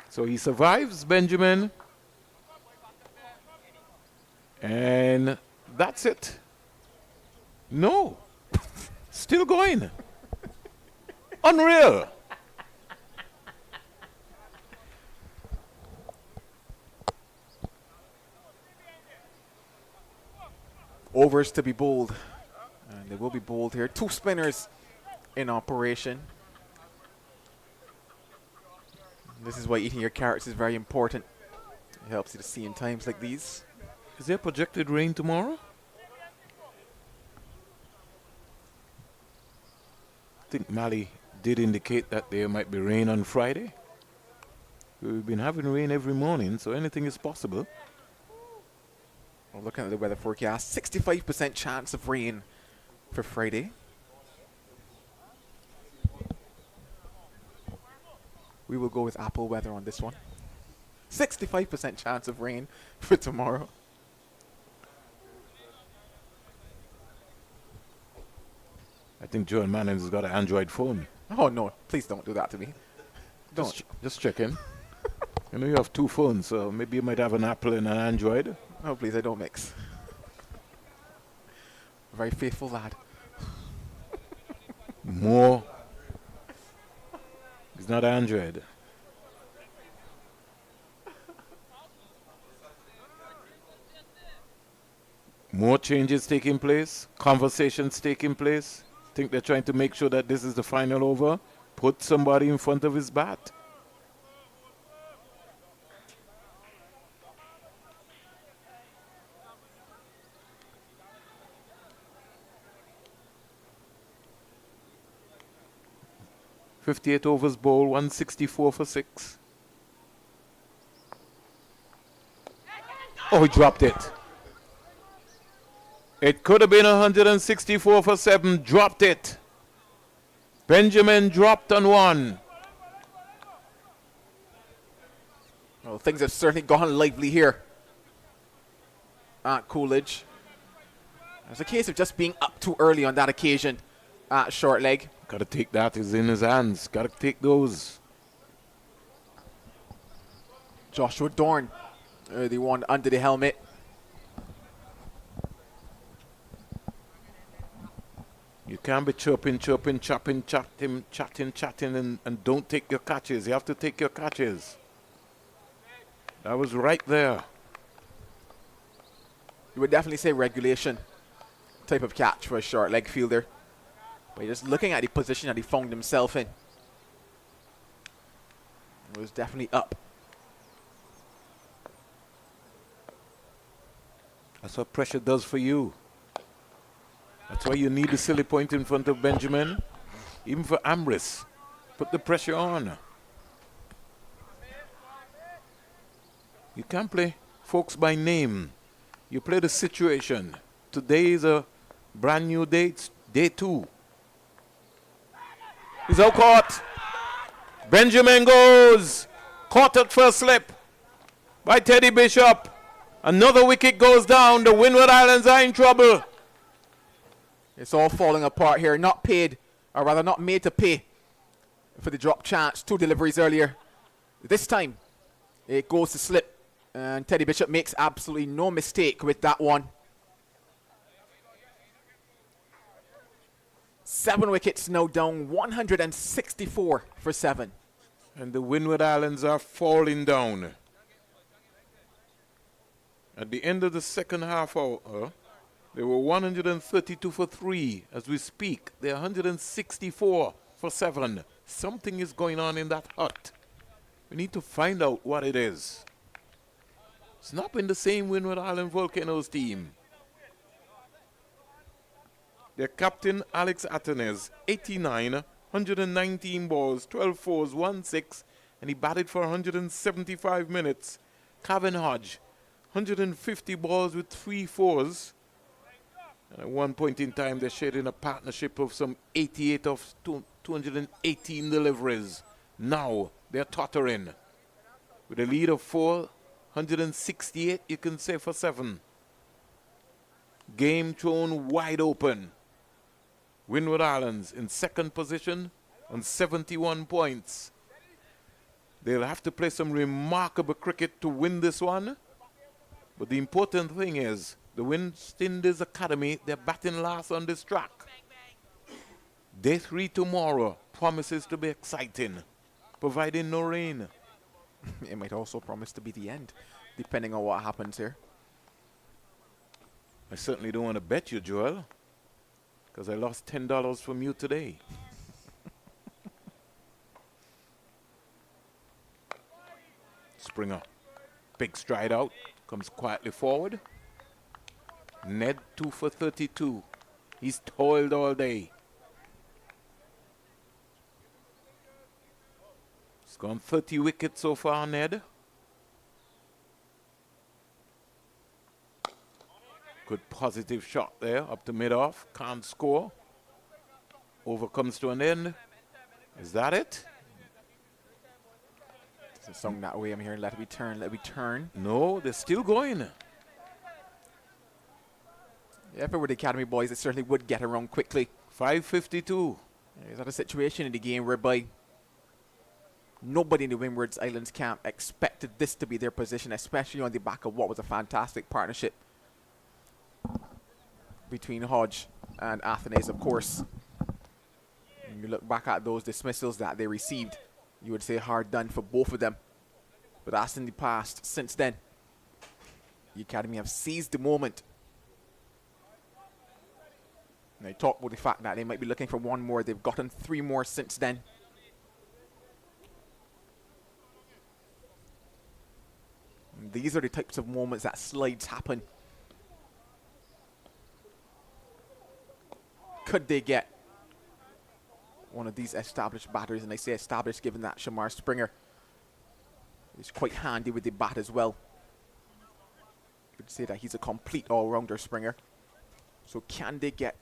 So he survives, Benjamin. And that's it. No. Still going. Unreal. Overs to be bowled. And they will be bowled here. 2 spinners in operation. This is why eating your carrots is very important. It helps you to see in times like these. Is there projected rain tomorrow? I think Mali did indicate that there might be rain on Friday. We've been having rain every morning, so anything is possible. Well, looking at the weather forecast, 65% chance of rain for Friday. We will go with Apple weather on this one. 65% chance of rain for tomorrow. I think Joel Mannings has got an Android phone. Oh no, please don't do that to me. Don't. Just checking. I know you have 2 phones, so maybe you might have an Apple and an Android. Oh please, I don't mix. Very faithful lad. More. It's not Android. More changes taking place, conversations taking place. Think they're trying to make sure that this is the final over. Put somebody in front of his bat. .58 overs bowl, 164 for 6. Oh, he dropped it. It could have been 164 for 7. Dropped it. Benjamin dropped on 1. Well, things have certainly gone lively here at Coolidge. It's a case of just being up too early on that occasion at short leg. Got to take that. It's in his hands. Got to take those. Joshua Dorn, the one under the helmet. You can't be chirping, chopping, chatting, and don't take your catches. You have to take your catches. That was right there. You would definitely say regulation type of catch for a short leg fielder. But you're just looking at the position that he found himself in. It was definitely up. That's what pressure does for you. That's why you need the silly point in front of Benjamin. Even for Ambrose. Put the pressure on. You can't play folks by name. You play the situation. Today is a brand new day. It's day 2. He's out caught. Benjamin goes. Caught at first slip by Teddy Bishop. Another wicket goes down. The Windward Islands are in trouble. It's all falling apart here. Not paid, or rather not made to pay for the drop chance. 2 deliveries earlier. This time, it goes to slip. And Teddy Bishop makes absolutely no mistake with that one. 7 wickets now down, 164 for 7. And the Windward Islands are falling down. At the end of the second half hour, they were 132 for 3. As we speak, they're 164 for 7. Something is going on in that hut. We need to find out what it is. It's not been the same Windward Island Volcanoes team. Their captain, Alex Atenes, 89, 119 balls, 12 fours, 1 6, and he batted for 175 minutes. Kevin Hodge, 150 balls with 3 fours. And at one point in time, they shared in a partnership of some 88 of 218 deliveries. Now they're tottering. With a lead of 468, you can say, for 7. Game thrown wide open. Windward Islands in second position on 71 points. They'll have to play some remarkable cricket to win this one. But the important thing is, the West Indies Academy, they're batting last on this track. Day 3 tomorrow promises to be exciting, providing no rain. It might also promise to be the end, depending on what happens here. I certainly don't want to bet you, Joel, because I lost $10 from you today. Springer, big stride out, comes quietly forward. Ned 2 for 32. He's toiled all day. He's gone 30 wickets so far, Ned. Good positive shot there, up to mid-off. Can't score. Over comes to an end. Is that it? It's a song that way. I'm hearing, let it be turn, let it be turn. No, they're still going. Yeah, if it were the Academy boys, it certainly would get around quickly. 5:52. Is that a situation in the game whereby nobody in the Windward Islands camp expected this to be their position, especially on the back of what was a fantastic partnership between Hodge and Athenaeus, of course. When you look back at those dismissals that they received, you would say hard done for both of them. But that's in the past. Since then, the Academy have seized the moment. And they talk about the fact that they might be looking for one more. They've gotten 3 more since then. And these are the types of moments that slides happen. Could they get one of these established batters? And I say established given that Shamar Springer is quite handy with the bat as well. You could say that he's a complete all-rounder, Springer. So can they get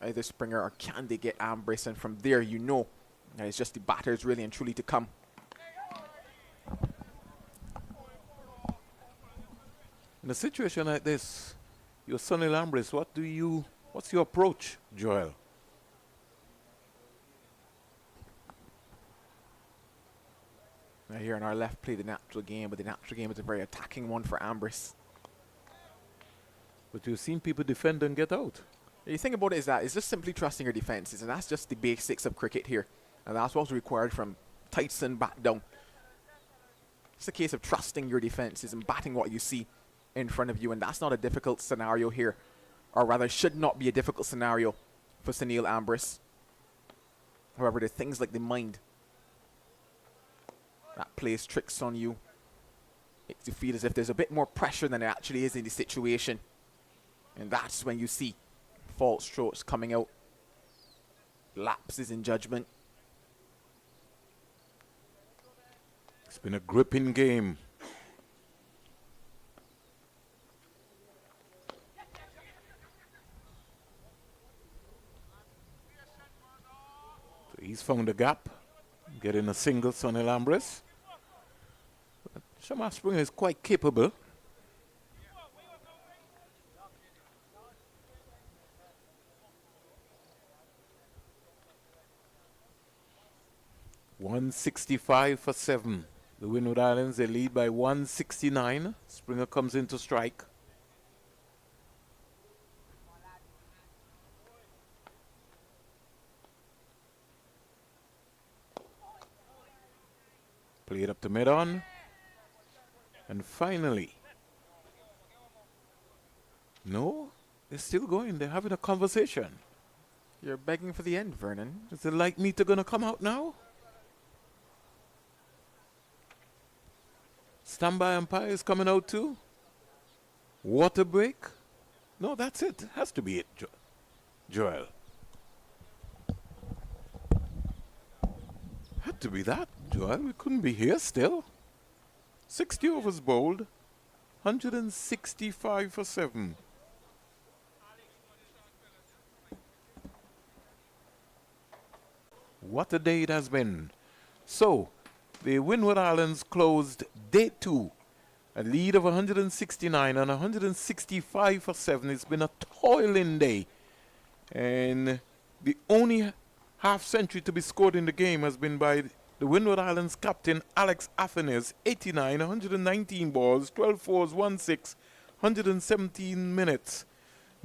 either Springer or can they get Ambrose? And from there, you know that it's just the batters really and truly to come. In a situation like this, your Sonny Ambrose, what's your approach, Joel? Now here on our left, play the natural game, but the natural game is a very attacking one for Ambrose. But you've seen people defend and get out. The thing about it is that it's just simply trusting your defenses, and that's just the basics of cricket here. And that's what's required from Tyson back down. It's a case of trusting your defenses and batting what you see in front of you, and that's not a difficult scenario here. Or rather, should not be a difficult scenario for Sunil Ambrose. However, there are things like the mind that plays tricks on you. Makes you feel as if there's a bit more pressure than there actually is in the situation. And that's when you see false strokes coming out, lapses in judgment. It's been a gripping game. So He's found a gap, getting a single, Sonny Lambris. Shamar Springer is quite capable. .165 for 7. The Windward Islands, they lead by 169. Springer comes in to strike. Played up to mid-on. And finally, no, they're still going. They're having a conversation. You're begging for the end, Vernon. Is the light meter going to come out now? Standby umpire is coming out too. Water break? No, that's it. Has to be it, Joel. Had to be that, Joel. We couldn't be here still. 60 overs bowled. 165 for 7. What a day it has been. So, the Windward Islands closed day 2. A lead of 169 and 165 for 7. It's been a toiling day. And the only half century to be scored in the game has been by the Windward Islands captain Alex Athenes. 89, 119 balls, 12 fours, 1 6, 117 minutes.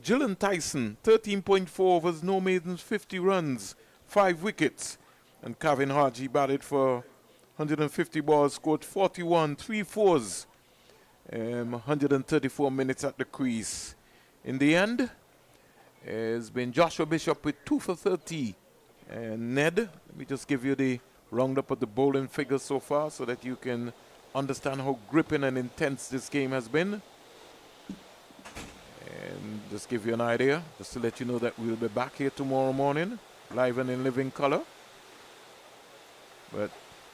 Gillen Tyson, 13.4 overs, no maidens, 50 runs, 5 wickets. And Kevin Hodge, he batted for 150 balls, scored 41, 3 fours, 134 minutes at the crease. In the end, it's been Joshua Bishop with 2 for 30. And Ned, let me just give you the roundup of the bowling figures so far so that you can understand how gripping and intense this game has been. And just give you an idea, just to let you know that we'll be back here tomorrow morning, live and in living color. But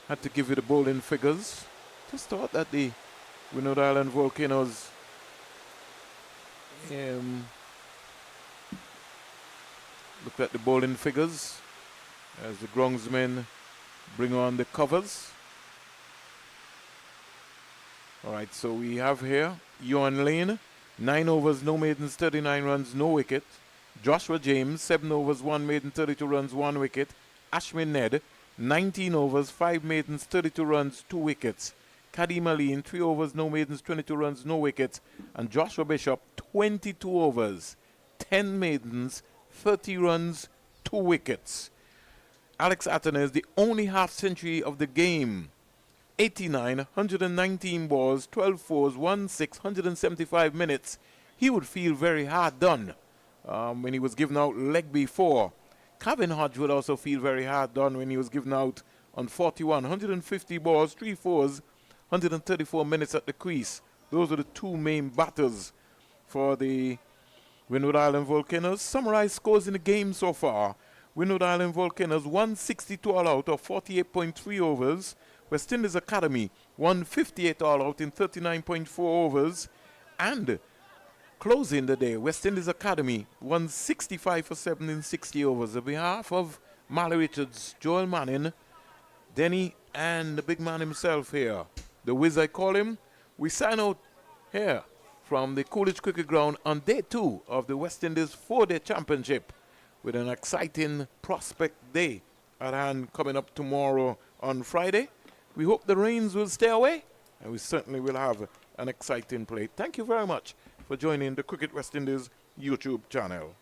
had to give you the bowling figures. Just thought that the Windward Island Volcanoes look at the bowling figures as the groundsmen bring on the covers. Alright, so we have here Ewan Lane, 9 overs, no maidens, 39 runs, no wicket. Joshua James, 7 overs, 1 maiden, 32 runs, 1 wicket. Ashmin Ned, 19 overs, 5 maidens, 32 runs, 2 wickets. Kadeem Aline, 3 overs, no maidens, 22 runs, no wickets. And Joshua Bishop, 22 overs, 10 maidens, 30 runs, 2 wickets. Alex Athenes, the only half century of the game. 89, 119 balls, 12 fours, 1 6, 175 minutes. He would feel very hard done when he was given out leg before. Kevin Hodge would also feel very hard done when he was given out on 41, 150 balls, 3 fours, 134 minutes at the crease. Those are the two main batters for the Windward Island Volcanoes. Summarized scores in the game so far. Windward Island Volcanoes 162 all out of 48.3 overs. West Indies Academy 158 all out in 39.4 overs. And closing the day, West Indies Academy 165 for 7 in 60 overs. On behalf of Marley Richards, Joel Manning, Denny, and the big man himself here, the Wiz I call him, we sign out here from the Coolidge Cricket Ground on day 2 of the West Indies 4-day championship, with an exciting prospect day at hand coming up tomorrow on Friday. We hope the rains will stay away, and we certainly will have an exciting play. Thank you very much for joining the Cricket West Indies YouTube channel.